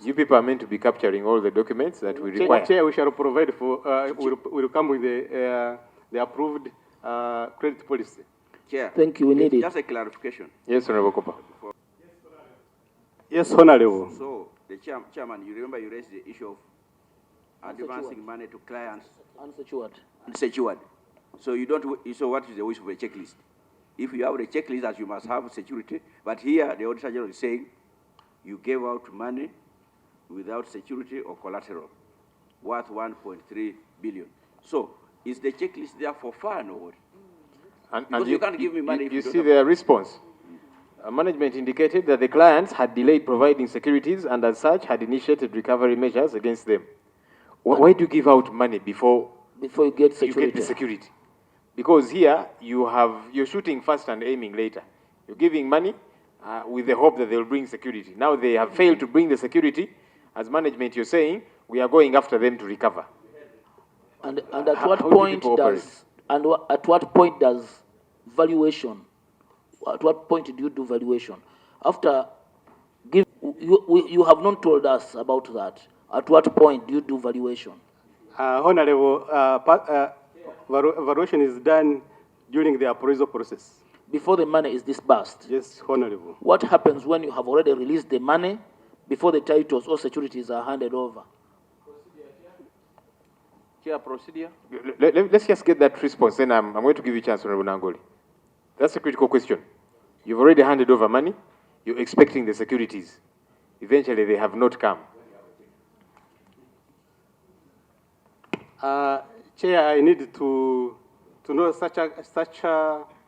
you people are meant to be capturing all the documents that we require. Chair, we shall provide for, we'll come with the approved credit policy. Chair. Thank you, we need it. Just a clarification. Yes, Honorable Kopa. Yes, Honorable. So, the chairman, you remember you raised the issue of advancing money to clients. Unsecured. Unsecured. So you don't. So what is the wish of a checklist? If you have a checklist, that you must have security. But here, the Auditor General is saying you gave out money without security or collateral, worth 1.3 billion. So is the checklist there for fun or what? And you can't give me money. You see their response. Management indicated that the clients had delayed providing securities and as such had initiated recovery measures against them. Why do you give out money before you get security? You get the security? Because here you're shooting first and aiming later. You're giving money with the hope that they'll bring security. Now they have failed to bring the security. As management, you're saying we are going after them to recover. And at what point does valuation? At what point do you do valuation? After you have not told us about that. At what point do you do valuation? Honorable, valuation is done during the appraisal process. Before the money is disbursed? Yes, Honorable. What happens when you have already released the money before the titles or securities are handed over? Chair, procedure? Let's just get that response, then I'm going to give you a chance, Honorable Nangoli. That's a critical question. You've already handed over money. You're expecting the securities. Eventually, they have not come. Chair, I need to know such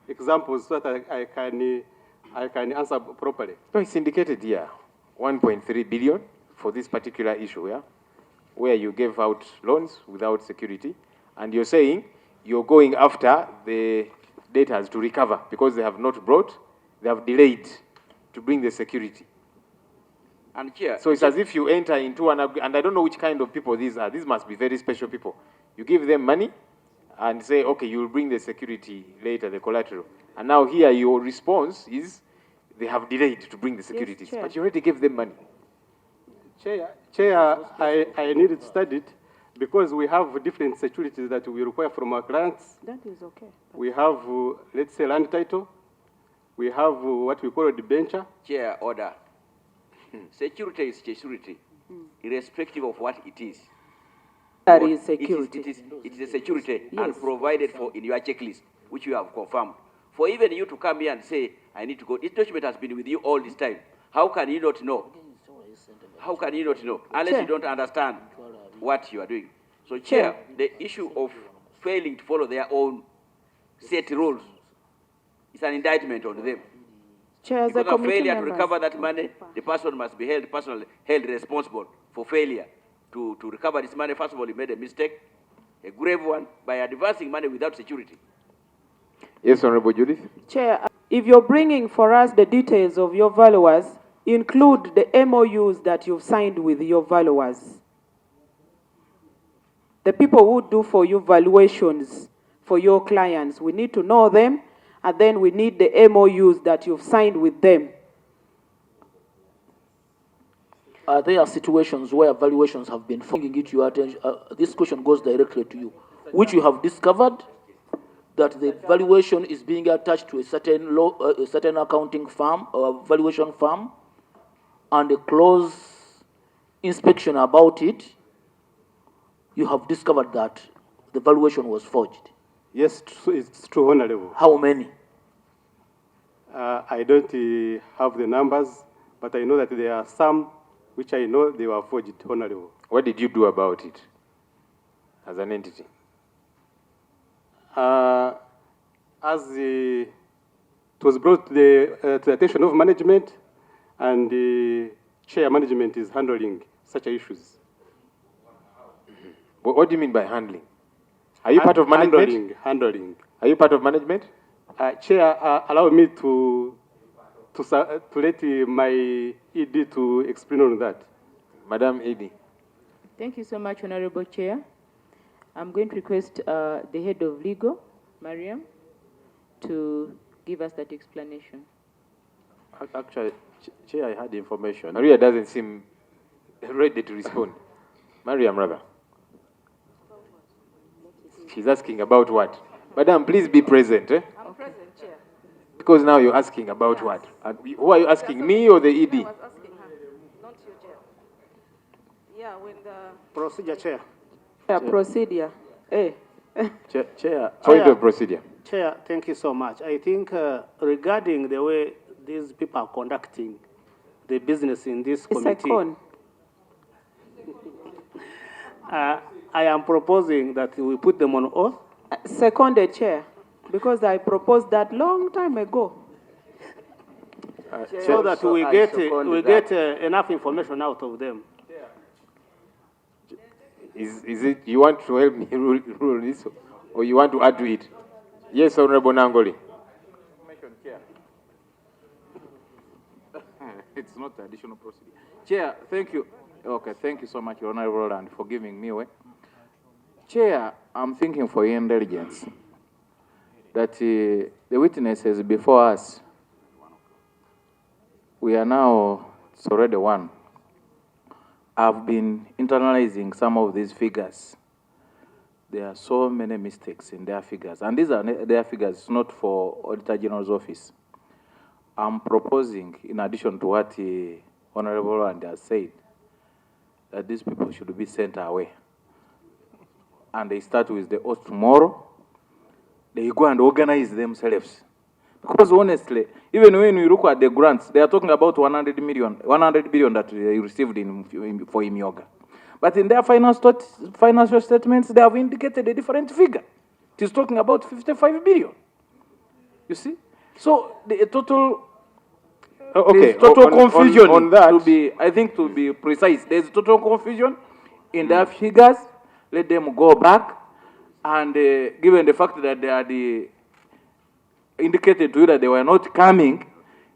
examples so that I can answer properly. No, it's indicated here, 1.3 billion for this particular issue, yeah, where you gave out loans without security, and you're saying you're going after the debtors to recover because they have not brought, they have delayed to bring the security. And Chair, so it's as if you enter into and I don't know which kind of people these are. These must be very special people. You give them money and say, okay, you'll bring the security later, the collateral. And now here your response is they have delayed to bring the securities, yes, but you already gave them money. Chair, I needed to study it because we have different securities that we require from our clients. That is okay. We have, let's say, land title. We have what we call a debenture. Chair, order. Security is security, irrespective of what it is. That is security. It is a security Yes. and provided for in your checklist, which you have confirmed. For even you to come here and say, I need to go, this document has been with you all this time. How can you not know? How can you not know? Unless Chair. you don't understand what you are doing. So, Chair, the issue of failing to follow their own set rules. It's an indictment on them. Chair, as a because of committee failure members. to recover that money, the person must be personally held responsible for failure to recover this money. First of all, he made a mistake, a grave one, by advancing money without security. Yes, Honorable Judith. Chair, if you're bringing for us the details of your valuers, include the MOUs that you've signed with your valuers. The people who do for you valuations for your clients, we need to know them, and then we need the MOUs that you've signed with them. There are situations where valuations have been bringing it to your attention. This question goes directly to you, which you have discovered that the valuation is being attached to a certain accounting firm or valuation firm, and a close inspection about it, you have discovered that the valuation was forged. Yes, it's true, Honorable. How many? I don't have the numbers, but I know that there are some which I know they were forged, Honorable. What did you do about it as an entity? As it was brought to the attention of management, and the chair management is handling such issues. What do you mean by handling? Are you part of management? Handling. Are you part of management? Chair, allow me to let my ED to explain on that. Madam ED. Thank you so much, Honorable Chair. I'm going to request the head of legal, Mariam, to give us that explanation. Actually, Chair, I had information. Maria doesn't seem ready to respond. Mariam, rather. She's asking about what? Madam, please be present. I'm present, Chair. Because now you're asking about what? Who are you asking, me or the ED? I was asking her, not you, Chair. Yeah, when the... Procedure, Chair. Yeah, procedure. Hey. Chair. Point of procedure. Chair, thank you so much. I think regarding the way these people are conducting the business in this committee, I am proposing that we put them on oath. Seconded, Chair, because I proposed that long time ago. So that we get enough information out of them. Is it you want to help me rule this, or you want to add to it? Yes, Honorable Nangoli. It's not additional procedure. Chair, thank you. Okay, thank you so much, Honorable Roland, for giving me away. Chair, I'm thinking for your intelligence that the witnesses before us, we are now, it's already one, I've been internalizing some of these figures. There are so many mistakes in their figures, and these are their figures, not for Auditor General's office. I'm proposing, in addition to what Honorable Roland has said, that these people should be sent away. And they start with the oath tomorrow. They go and organize themselves. Because honestly, even when we look at the grants, they are talking about 100 billion that they received for IMYOGA. But in their financial statements, they have indicated a different figure. It is talking about 55 billion. You see? So the total... Okay, total confusion on that, to be precise, there's total confusion in their figures. Let them go back, and given the fact that they are indicated to you that they were not coming,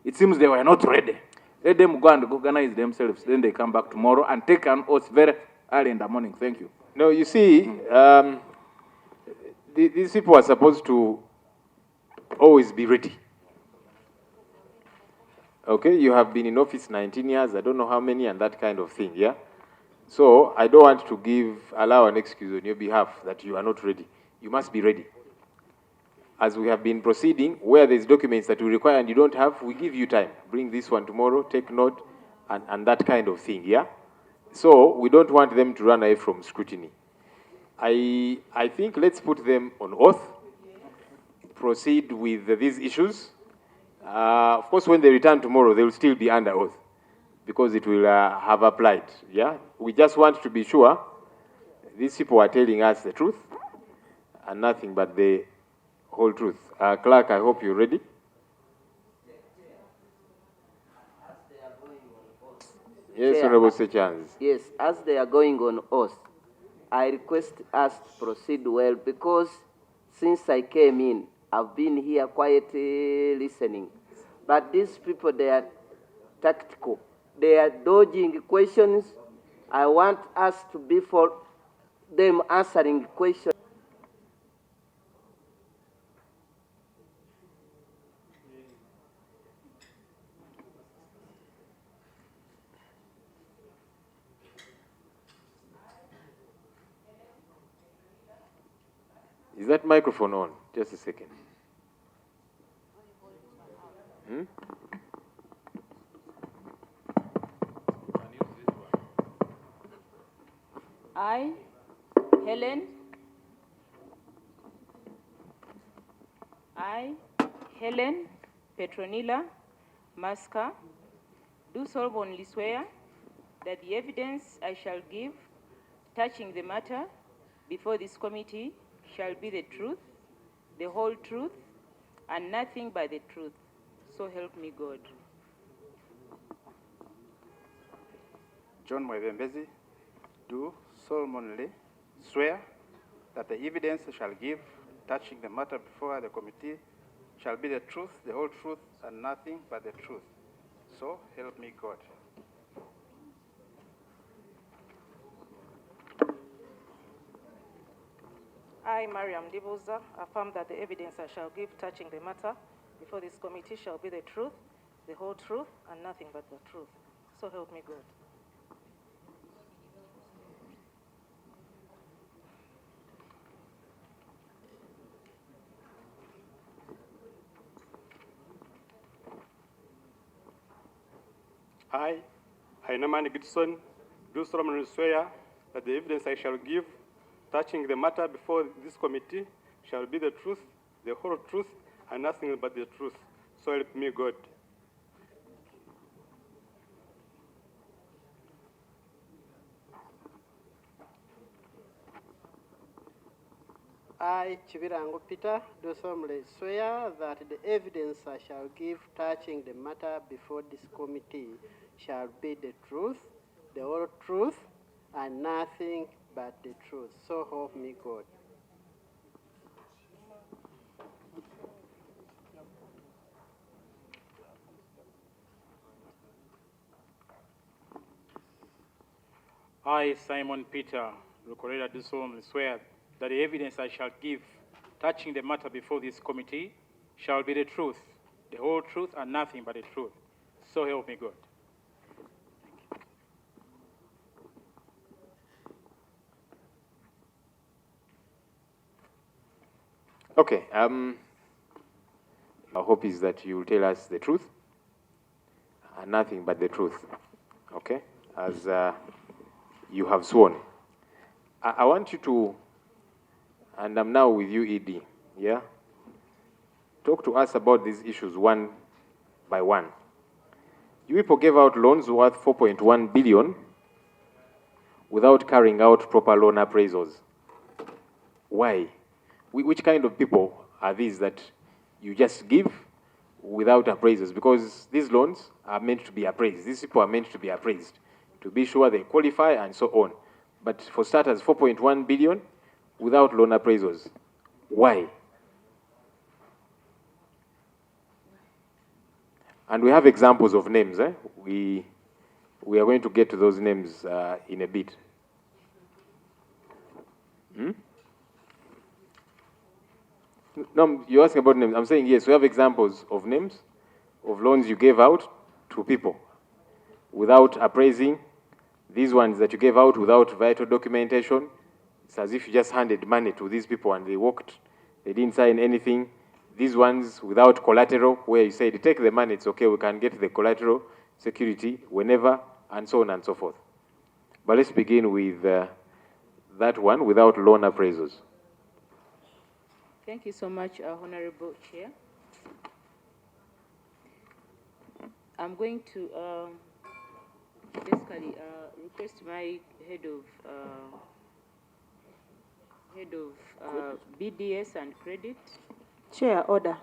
it seems they were not ready. Let them go and organize themselves. Then they come back tomorrow and take an oath very early in the morning. Thank you. No, you see, these people are supposed to always be ready. Okay, you have been in office 19 years, I don't know how many, and that kind of thing, yeah? So I don't want to allow an excuse on your behalf that you are not ready. You must be ready. As we have been proceeding, where there's documents that we require and you don't have, we give you time. Bring this one tomorrow, take note, and that kind of thing, yeah? So we don't want them to run away from scrutiny. I think let's put them on oath, proceed with these issues. Of course, when they return tomorrow, they will still be under oath because it will have applied, yeah? We just want to be sure these people are telling us the truth and nothing but the whole truth. Clerk, I hope you're ready. Yes, Chair, Honorable Sechans. Yes, as they are going on oath, I request us to proceed well because since I came in, I've been here quietly listening. But these people, they are tactical. They are dodging questions. I want us to be for them answering questions. Is that microphone on? Just a second. Hmm? I, Helen, Petronilla Masca, do solemnly swear that the evidence I shall give touching the matter before this committee shall be the truth, the whole truth, and nothing but the truth. So help me God. John Mwebembezi, do solemnly swear that the evidence I shall give touching the matter before the committee shall be the truth, the whole truth, and nothing but the truth. So help me God. I, Mariam Diboza, affirm that the evidence I shall give touching the matter before this committee shall be the truth, the whole truth, and nothing but the truth. So help me God. I, Naman Gibson, do solemnly swear that the evidence I shall give touching the matter before this committee shall be the truth, the whole truth, and nothing but the truth. So help me God. I, Chibirango Peter, do solemnly swear that the evidence I shall give touching the matter before this committee shall be the truth, the whole truth, and nothing but the truth. So help me God. I, Simon Peter, Lucoreda, do solemnly swear that the evidence I shall give touching the matter before this committee shall be the truth, the whole truth, and nothing but the truth. So help me God. Okay. Our hope is that you will tell us the truth and nothing but the truth. Okay? As you have sworn. I want you to, and I'm now with you, ED, yeah? Talk to us about these issues one by one. You people gave out loans worth 4.1 billion without carrying out proper loan appraisals. Why? Which kind of people are these that you just give without appraisals? Because these loans are meant to be appraised. These people are meant to be appraised to be sure they qualify and so on. But for starters, 4.1 billion without loan appraisals. Why? And we have examples of names. We are going to get to those names in a bit. Hmm? No, you're asking about names. I'm saying yes, we have examples of names of loans you gave out to people without appraising. These ones that you gave out without vital documentation, it's as if you just handed money to these people and they walked, they didn't sign anything. These ones without collateral, where you said, take the money, it's okay, we can get the collateral security whenever, and so on and so forth. But let's begin with that one without loan appraisals. Thank you so much, Honorable Chair. I'm going to basically request my head of BDS and credit Chair, order.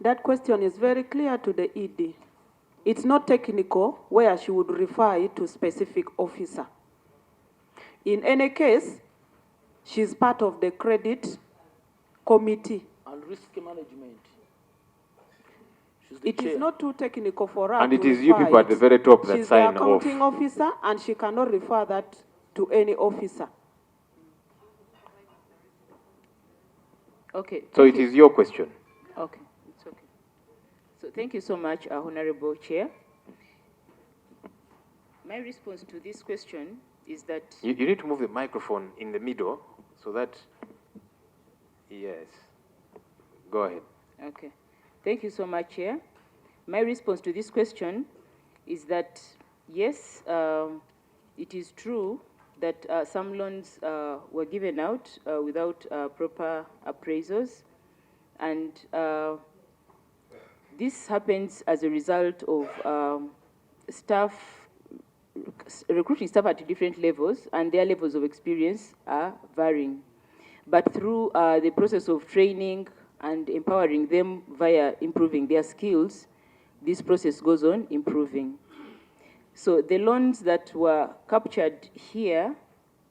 That question is very clear to the ED. It's not technical where she would refer it to specific officer. In any case, she's part of the credit committee. And risk management. It is not too technical for her And to it is you refer people at the very top that She's sign the off. accounting officer, and she cannot refer that to any officer. Okay. So it is your question. Okay, it's okay. So thank you so much, Honorable Chair. My response to this question is that... You need to move the microphone in the middle so that... Yes. Go ahead. Okay. Thank you so much, Chair. My response to this question is that, yes, it is true that some loans were given out without proper appraisals. And this happens as a result of recruiting staff at different levels, and their levels of experience are varying. But through the process of training and empowering them via improving their skills, this process goes on improving. So the loans that were captured here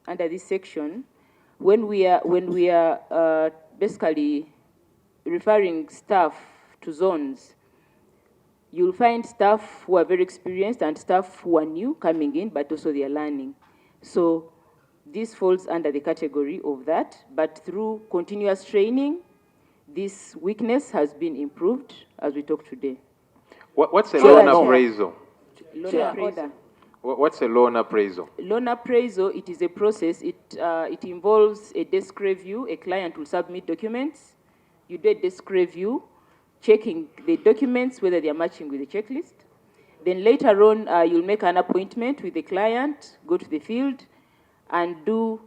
under this section, when we are basically referring staff to zones, you'll find staff who are very experienced and staff who are new coming in, but also they are learning. So this falls under the category of that, but through continuous training, this weakness has been improved as we talk today. What's a loan appraisal? Loan appraisal. What's a loan appraisal? Loan appraisal, it is a process. It involves a desk review. A client will submit documents. You do a desk review, checking the documents, whether they are matching with the checklist. Then later on, you'll make an appointment with the client, go to the field, and do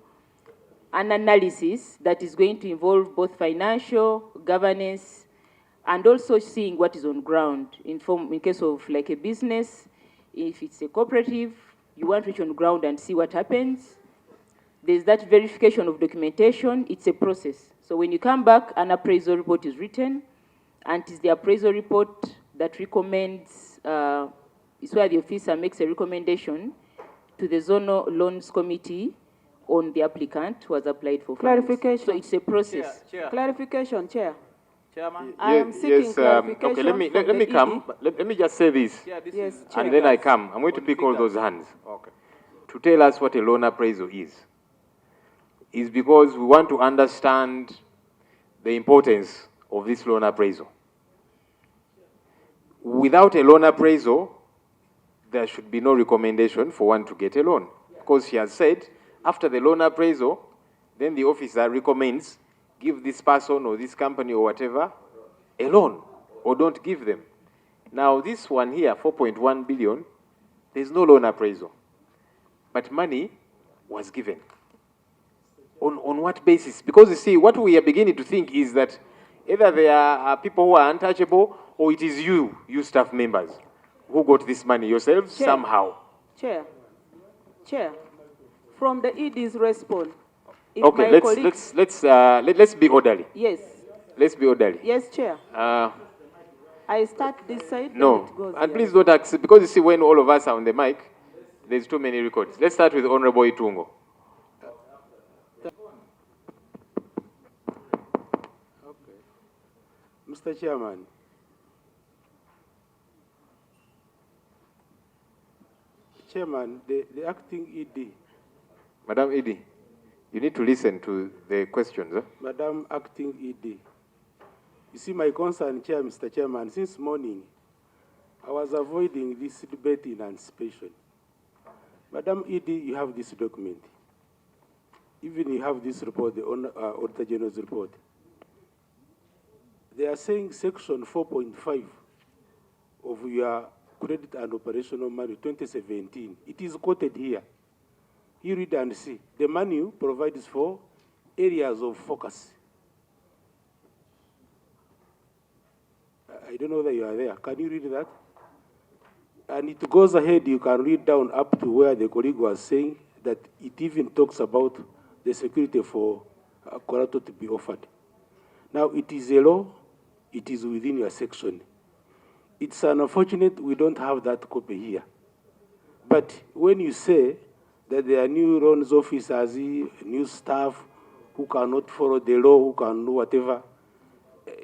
an analysis that is going to involve both financial, governance, and also seeing what is on ground. In case of like a business, if it's a cooperative, you want to reach on ground and see what happens. There's that verification of documentation. It's a process. So when you come back, an appraisal report is written, and it's the appraisal report that recommends, it's where the officer makes a recommendation to the zonal loans committee on the applicant who has applied for funds. Clarification. So it's a process. Chair. Clarification, Chair. Chairman? I am seeking clarification. Okay, let me come. Let me just say this. Yeah, this Yes, is Chair. And then I come. I'm going to pick all those hands. Okay. To tell us what a loan appraisal is because we want to understand the importance of this loan appraisal. Without a loan appraisal, there should be no recommendation for one to get a loan. Because she has said, after the loan appraisal, then the officer recommends, give this person or this company or whatever a loan, or don't give them. Now, this one here, 4.1 billion, there's no loan appraisal. But money was given. On what basis? Because you see, what we are beginning to think is that either there are people who are untouchable, or it is you staff members, who got this money yourselves Chair. somehow. Chair. From the ED's response. if Okay, my let's be orderly. Yes. Let's be orderly. Yes, Chair. I start this side. No, then it goes and the please don't accept, because you see when all of us are on the mic, there's too many records. Let's start with Honorable Itungo. Mr. Chairman, the acting ED. Madam ED, you need to listen to the questions. Madam acting ED. You see, my concern, Mr. Chairman, since morning, I was avoiding this debate in anticipation. Madam ED, you have this document. Even you have this report, the Auditor General's report. They are saying section 4.5 of your credit and operational manual 2017. It is quoted here. You read and see. The manual provides for areas of focus. I don't know whether you are there. Can you read that? And it goes ahead, you can read down up to where the colleague was saying that it even talks about the security for collateral to be offered. Now, it is a law it is within your section. It's unfortunate we don't have that copy here. But when you say that there are new loans officers, new staff who cannot follow the law, who can do whatever,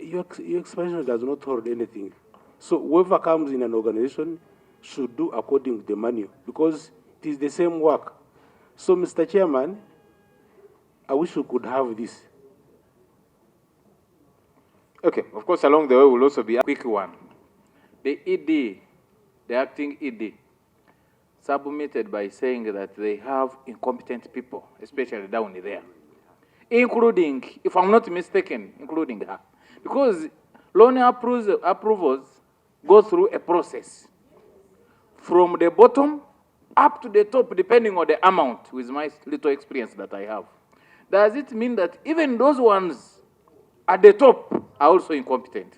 your explanation does not hold anything. So whoever comes in an organization should do according to the manual, because it is the same work. So, Mr. Chairman, I wish we could have this. Okay, of course, along the way will also be a quick one. The ED, the acting ED, submitted by saying that they have incompetent people, especially down there, including, if I'm not mistaken, including her. Because loan approvals go through a process from the bottom up to the top, depending on the amount, with my little experience that I have. Does it mean that even those ones at the top are also incompetent?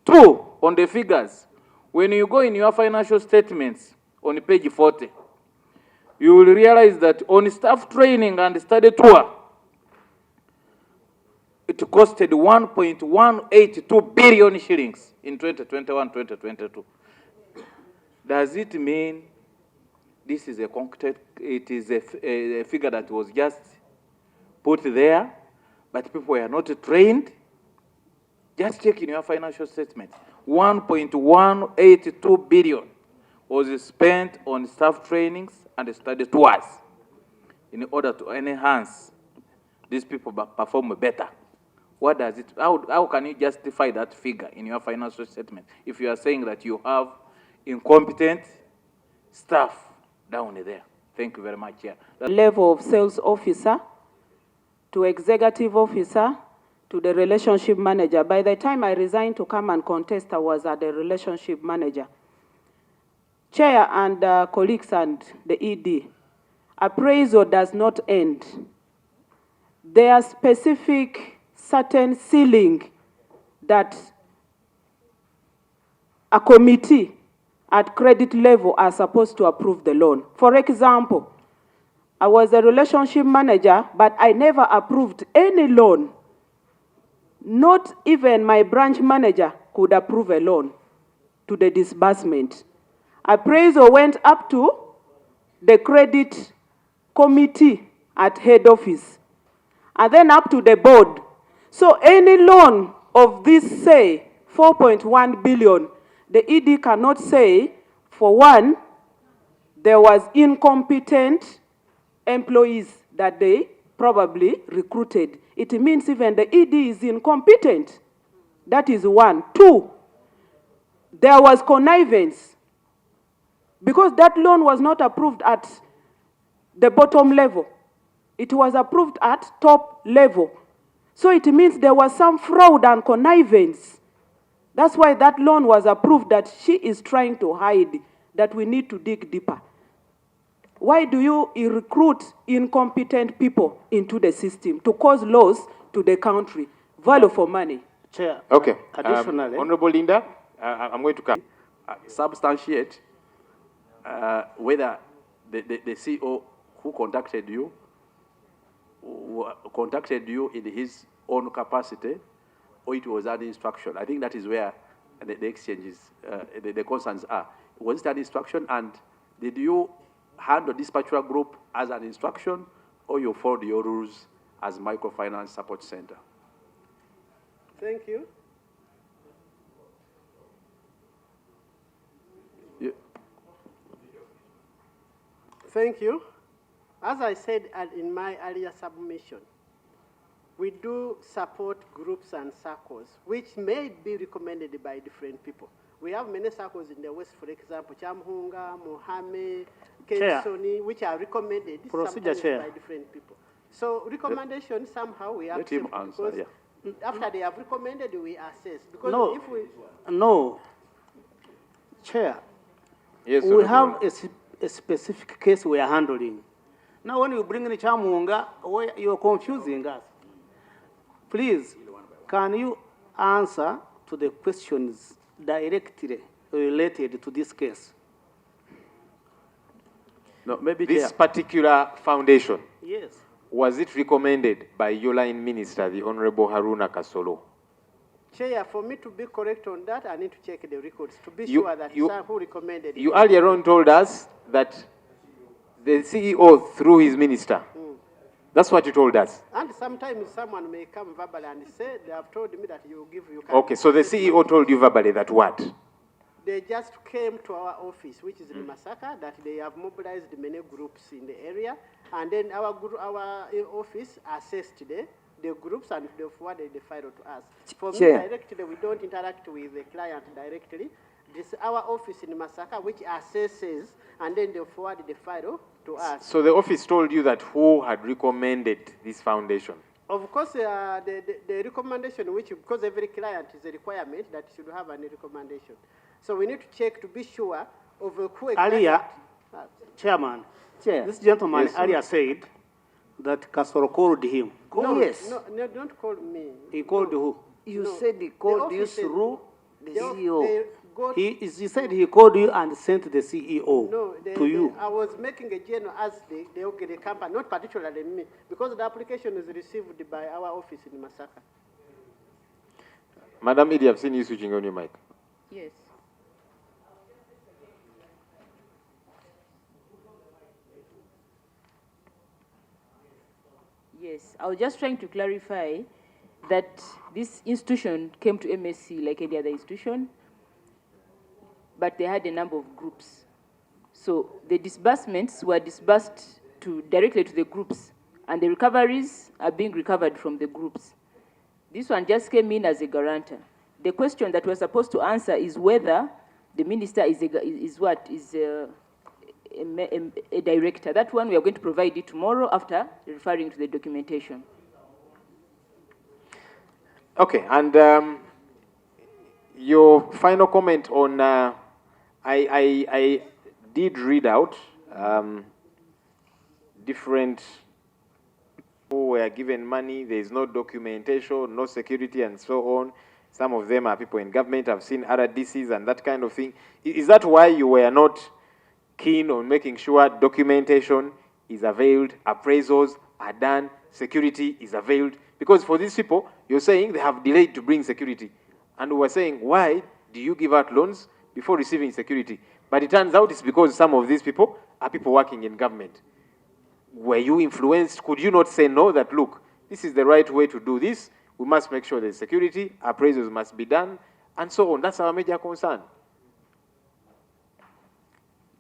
Two, on the figures, when you go in your financial statements on page 40, you will realize that on staff training and study tour, it costed 1.182 billion shillings in 2021-2022. Does it mean this is a concrete, it is a figure that was just put there, but people were not trained? Just check in your financial statement. 1.182 billion was spent on staff trainings and study tours in order to enhance these people perform better. What does it, how can you justify that figure in your financial statement if you are saying that you have incompetent staff down there? Thank you very much, Chair. Level of sales officer to executive officer to the relationship manager. By the time I resigned to come and contest, I was at the relationship manager. Chair and colleagues and the ED, appraisal does not end. There are specific certain ceiling that a committee at credit level are supposed to approve the loan. For example, I was a relationship manager, but I never approved any loan. Not even my branch manager could approve a loan to the disbursement. Appraisal went up to the credit committee at head office, and then up to the board. So any loan of this, say, 4.1 billion, the ED cannot say, for one, there was incompetent employees that they probably recruited. It means even the ED is incompetent. That is one. Two, there was connivance, because that loan was not approved at the bottom level. It was approved at top level. So it means there was some fraud and connivance. That's why that loan was approved, that she is trying to hide, that we need to dig deeper. Why do you recruit incompetent people into the system to cause loss to the country? Value for money. Chair. Okay. Additionally, Honorable Linda, I'm going to come. Substantiate whether the CEO who contacted you in his own capacity, or it was an instruction. I think that is where the exchanges, the concerns are. Was it an instruction, and did you handle this particular group as an instruction, or you followed your rules as Microfinance Support Center? Thank you. Thank you. As I said in my earlier submission, we do support groups and circles, which may be recommended by different people. We have many circles in the West, for example, Chamhunga, Mohame, Kensoni, which are recommended sometimes by different people. So recommendation, somehow we have to, because after they have recommended, we assess. Because if we... No. Chair, yes, we have a specific case we are handling. Now when you bring in Chamunga, you're confusing us. Please, can you answer to the questions directly related to this case? No, maybe this particular foundation, yes, was it recommended by your line minister, the Honorable Haruna Kasolo? Chair, for me to be correct on that, I need to check the records to be You- sure that you- sir who recommended it. You earlier on told us that the CEO through his minister. That's what you told us. And sometimes someone may come verbally and say, they have told me that you can. Okay, so the CEO told you verbally that what? They just came to our office, which is in Masaka, that they have mobilized many groups in the area, and then our office assessed the groups and they forwarded the file to us. For me Chair. directly, we don't interact with the client directly. This is our office in Masaka, which assesses, and then they forward the file to us. So the office told you that who had recommended this foundation? Of course, the recommendation, which because every client is a requirement that should have a recommendation. So we need to check to be sure of who exactly. Earlier, Chairman, this gentleman earlier said that Kasoro called him. No, Yes. no, don't call me. He called who? You said he called you through the CEO. He said he called you and sent the CEO No, to you. I was making a journal as the company, not particularly me, because the application is received by our office in Masaka. Madam Idi, I've seen you switching on your mic. Yes. Yes, I was just trying to clarify that this institution came to MSC like any other institution, but they had a number of groups. So the disbursements were disbursed directly to the groups, and the recoveries are being recovered from the groups. This one just came in as a guarantor. The question that we're supposed to answer is whether the minister is a director. That one we are going to provide it tomorrow after referring to the documentation. Okay, and your final comment on, I did read out different people were given money, there is no documentation, no security, and so on. Some of them are people in government. I've seen other DCs and that kind of thing. Is that why you were not keen on making sure documentation is availed, appraisals are done, security is availed? Because for these people, you're saying they have delayed to bring security. And we were saying, why do you give out loans before receiving security? But it turns out it's because some of these people are people working in government. Were you influenced? Could you not say no, that look, this is the right way to do this, we must make sure there's security, appraisals must be done, and so on? That's our major concern.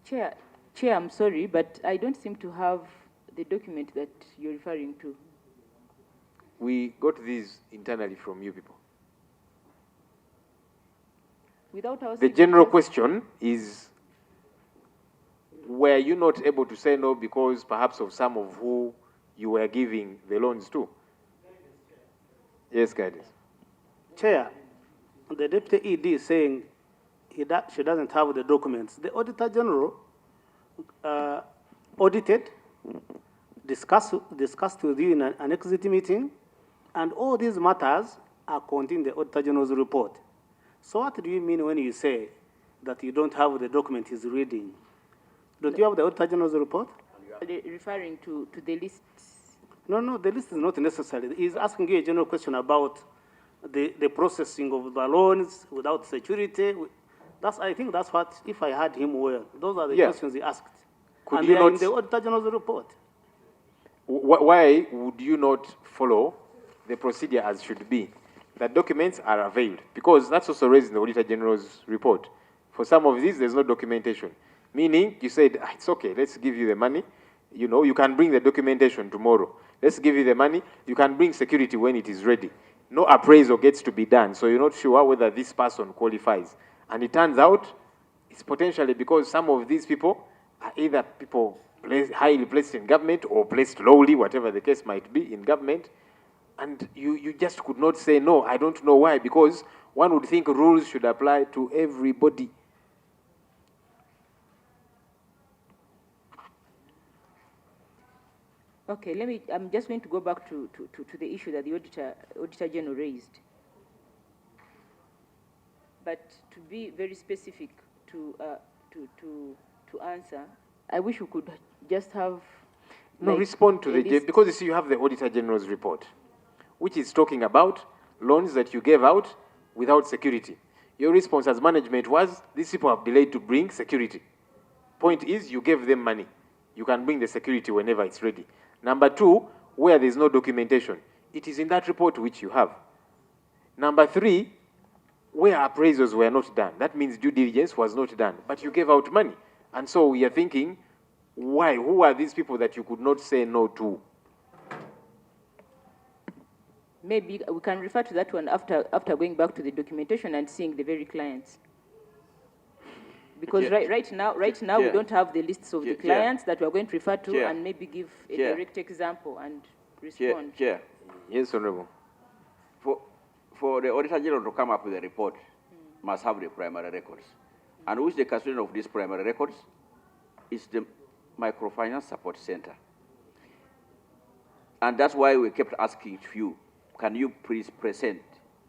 Chair, I'm sorry, but I don't seem to have the document that you're referring to. We got these internally from you people. Without our The general question is, were you not able to say no because perhaps of some of who you were giving the loans to? Yes, guidance. Chair, the Deputy ED is saying she doesn't have the documents. The Auditor General audited, discussed with you in an exit meeting, and all these matters are contained in the Auditor General's report. So what do you mean when you say that you don't have the document he's reading? Don't you have the Auditor General's report? Referring to the list. No, the list is not necessary. He's asking you a general question about the processing of the loans without security. I think that's what, if I heard him well, those are the questions he asked. Could and you they are in not- the Auditor General's report. Why would you not follow the procedure as should be? That documents are availed, because that's also raised in the Auditor General's report. For some of these, there's no documentation. Meaning, you said, it's okay, let's give you the money. You know, you can bring the documentation tomorrow. Let's give you the money. You can bring security when it is ready. No appraisal gets to be done, so you're not sure whether this person qualifies. And it turns out it's potentially because some of these people are either people highly placed in government or placed lowly, whatever the case might be, in government. And you just could not say no. I don't know why, because one would think rules should apply to everybody. Okay, I'm just going to go back to the issue that the Auditor General raised. But to be very specific to answer, I wish we could just have... No, like, respond to a the, list. because you see, you have the Auditor General's report, which is talking about loans that you gave out without security. Your response as management was, these people have delayed to bring security. Point is, you gave them money. You can bring the security whenever it's ready. Number two, where there's no documentation, it is in that report which you have. Number three, where appraisals were not done. That means due diligence was not done, but you gave out money. And so we are thinking, why? Who are these people that you could not say no to? Maybe we can refer to that one after going back to the documentation and seeing the very clients. Because right now we don't have the lists of the clients that we are going to refer to and maybe give a direct example and respond. Yes, Honorable. For the Auditor General to come up with a report, must have the primary records. And which the custodian of these primary records is the Microfinance Support Center. And that's why we kept asking you, can you please present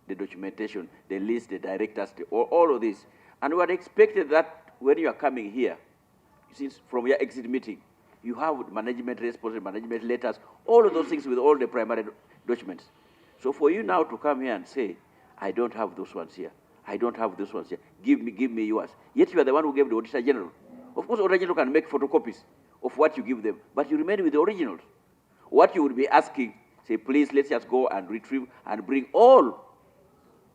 the documentation, the list, the directors, all of this. And we had expected that when you are coming here, since from your exit meeting, you have management response, management letters, all of those things with all the primary documents. So for you now to come here and say, I don't have those ones here, I don't have those ones here, give me yours. Yet you are the one who gave the Auditor General. Of course, Auditor General can make photocopies of what you give them, but you remain with the originals. What you would be asking, say, please, let's just go and retrieve and bring all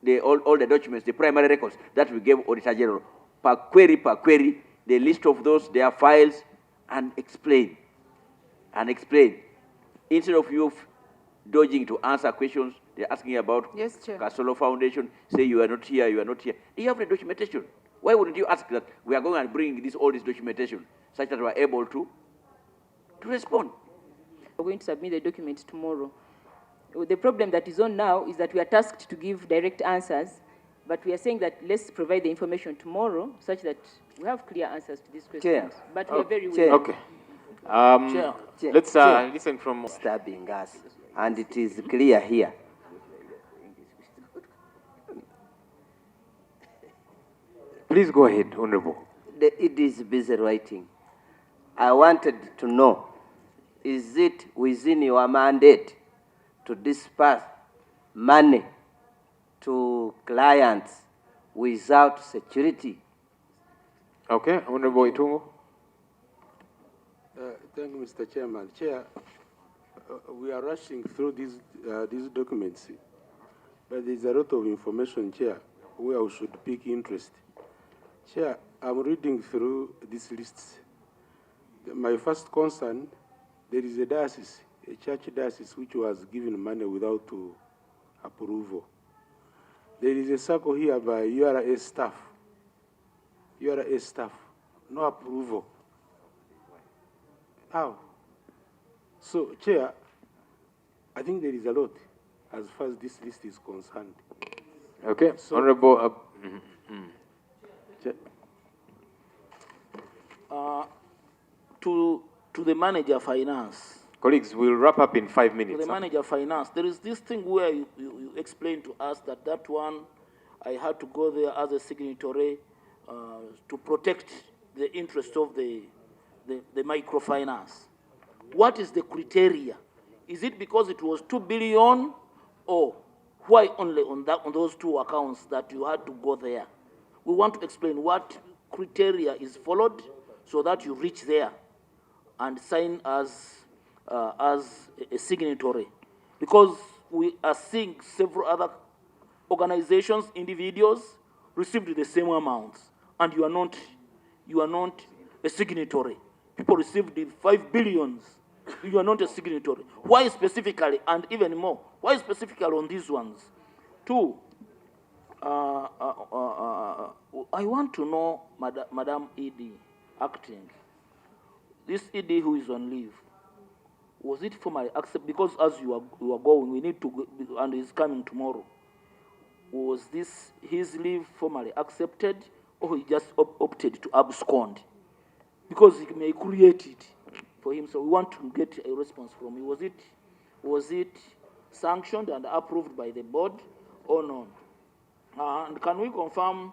the documents, the primary records that we gave Auditor General, per query, the list of those, their files, and explain. Instead of you dodging to answer questions, they're asking about Casolo Foundation, say you are not here, you are not here. You have the documentation. Why wouldn't you ask that we are going and bring all this documentation such that we are able to respond? We're going to submit the documents tomorrow. The problem that is on now is that we are tasked to give direct answers, but we are saying that let's provide the information tomorrow such that we have clear answers to these questions. But we are very willing. Okay. Let's listen from... Disturbing us, and it is clear here. Please go ahead, Honorable. It is busy writing. I wanted to know, is it within your mandate to disperse money to clients without security? Okay, Honorable Itungo. Thank you, Mr. Chairman. Chair, we are rushing through these documents, but there's a lot of information, Chair, where we should pick interest. Chair, I'm reading through these lists. My first concern, there is a diocese, a church diocese, which was given money without approval. There is a circle here by URA staff. URA staff, no approval. How? So, Chair, I think there is a lot as far as this list is concerned. Okay, so, Honorable. To the manager finance. Colleagues, we'll wrap up in 5 minutes. To the manager finance, there is this thing where you explained to us that one, I had to go there as a signatory to protect the interest of the microfinance. What is the criteria? Is it because it was 2 billion, or why only on those two accounts that you had to go there? We want to explain what criteria is followed so that you reach there and sign as a signatory. Because we are seeing several other organizations, individuals, received the same amounts, and you are not a signatory. People received the 5 billions. You are not a signatory. Why specifically, and even more, why specifically on these ones? Two, I want to know, Madam ED, acting, this ED who is on leave, was it formally accepted? Because as you are going, we need to go, and he's coming tomorrow. Was his leave formally accepted, or he just opted to abscond? Because he may create it for him, so we want to get a response from him. Was it sanctioned and approved by the board or not? And can we confirm?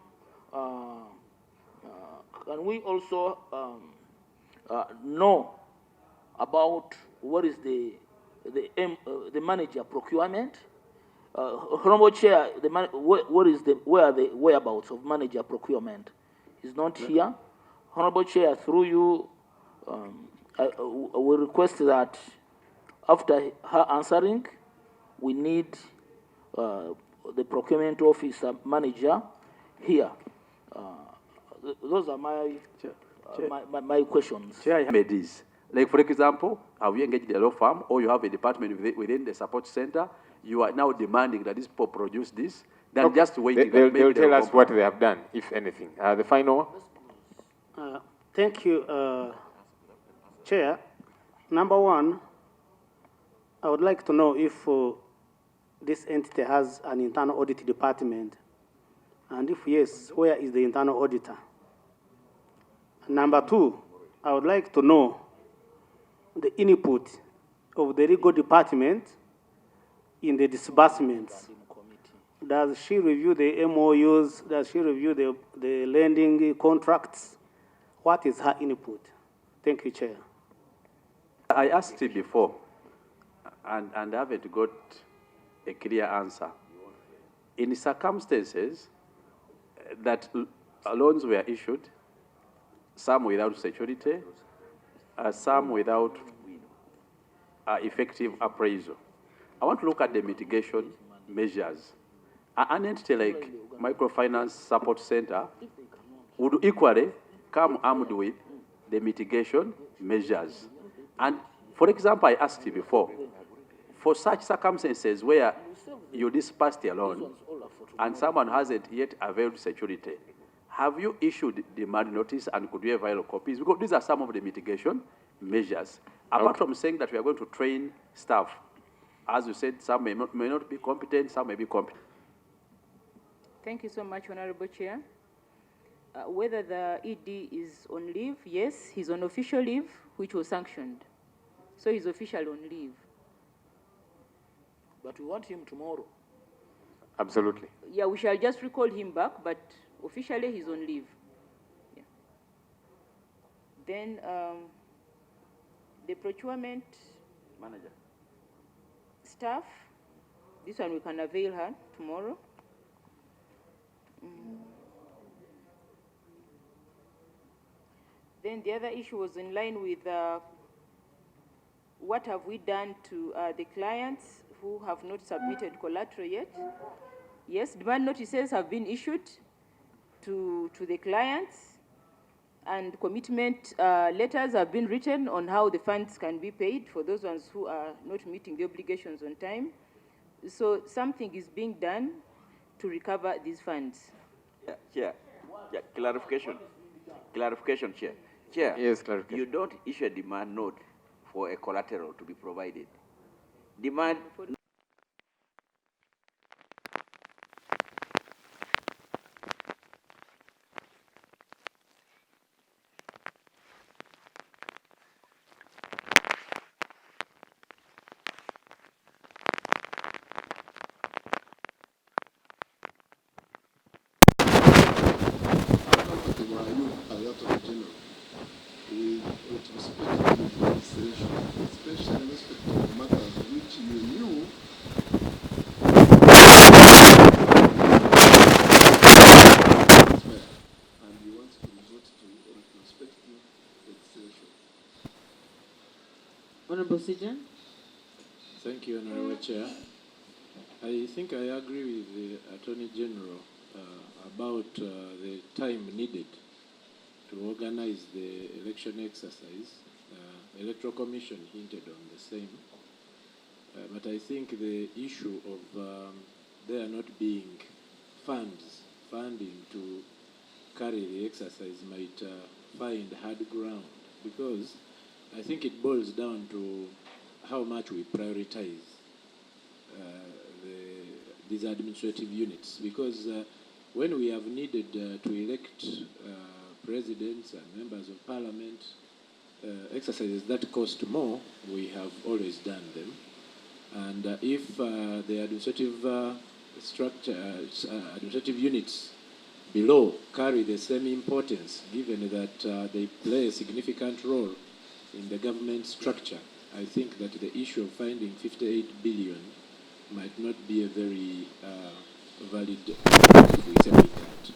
Can we also know about what is the manager procurement? Honorable Chair, where are the whereabouts of manager procurement? He's not here. Honorable Chair, through you, I will request that after her answering, we need the procurement officer manager here. Those are my questions. Remedies. Like, for example, have you engaged a law firm or you have a department within the support center, you are now demanding that these people produce this, then Okay. just waiting. They'll tell us what they have done, if anything. The final one? Thank you, Chair. Number one, I would like to know if this entity has an internal audit department, and if yes, where is the internal auditor? Number two, I would like to know the input of the legal department in the disbursements. Does she review the MOUs? Does she review the lending contracts? What is her input? Thank you, Chair. I asked it before, and I haven't got a clear answer. In circumstances that loans were issued, some without security, some without effective appraisal, I want to look at the mitigation measures. An entity like Microfinance Support Center would equally come armed with the mitigation measures. And for example, I asked you before, for such circumstances where you dispersed a loan and someone hasn't yet availed security, have you issued demand notice and could you avail copies? Because these are some of the mitigation measures. Apart from saying that we are going to train staff, as you said, some may not be competent, some may be competent. Thank you so much, Honorable Chair. Whether the ED is on leave, yes, he's on official leave, which was sanctioned. So he's official on leave. But we want him tomorrow. Absolutely. Yeah, we shall just recall him back, but officially he's on leave. Yeah. Then the procurement manager staff, this one we can avail her tomorrow. Then the other issue was in line with what have we done to the clients who have not submitted collateral yet. Yes, demand notices have been issued to the clients, and commitment letters have been written on how the funds can be paid for those ones who are not meeting the obligations on time. So something is being done to recover these funds. Chair, clarification, Chair. Chair, yes, clarification. You don't issue a demand note for a collateral to be provided. Demand. Honorable Sijan. Thank you, Honorable Chair. I think I agree with the Attorney General about the time needed to organize the election exercise. Electoral Commission hinted on the same. But I think the issue of there not being funding to carry the exercise might find hard ground, because I think it boils down to how much we prioritize these administrative units. Because when we have needed to elect presidents and members of parliament, exercises that cost more, we have always done them. And if the administrative administrative units below carry the same importance, given that they play a significant role in the government structure, I think that the issue of finding 58 billion might not be a very valid if we say that.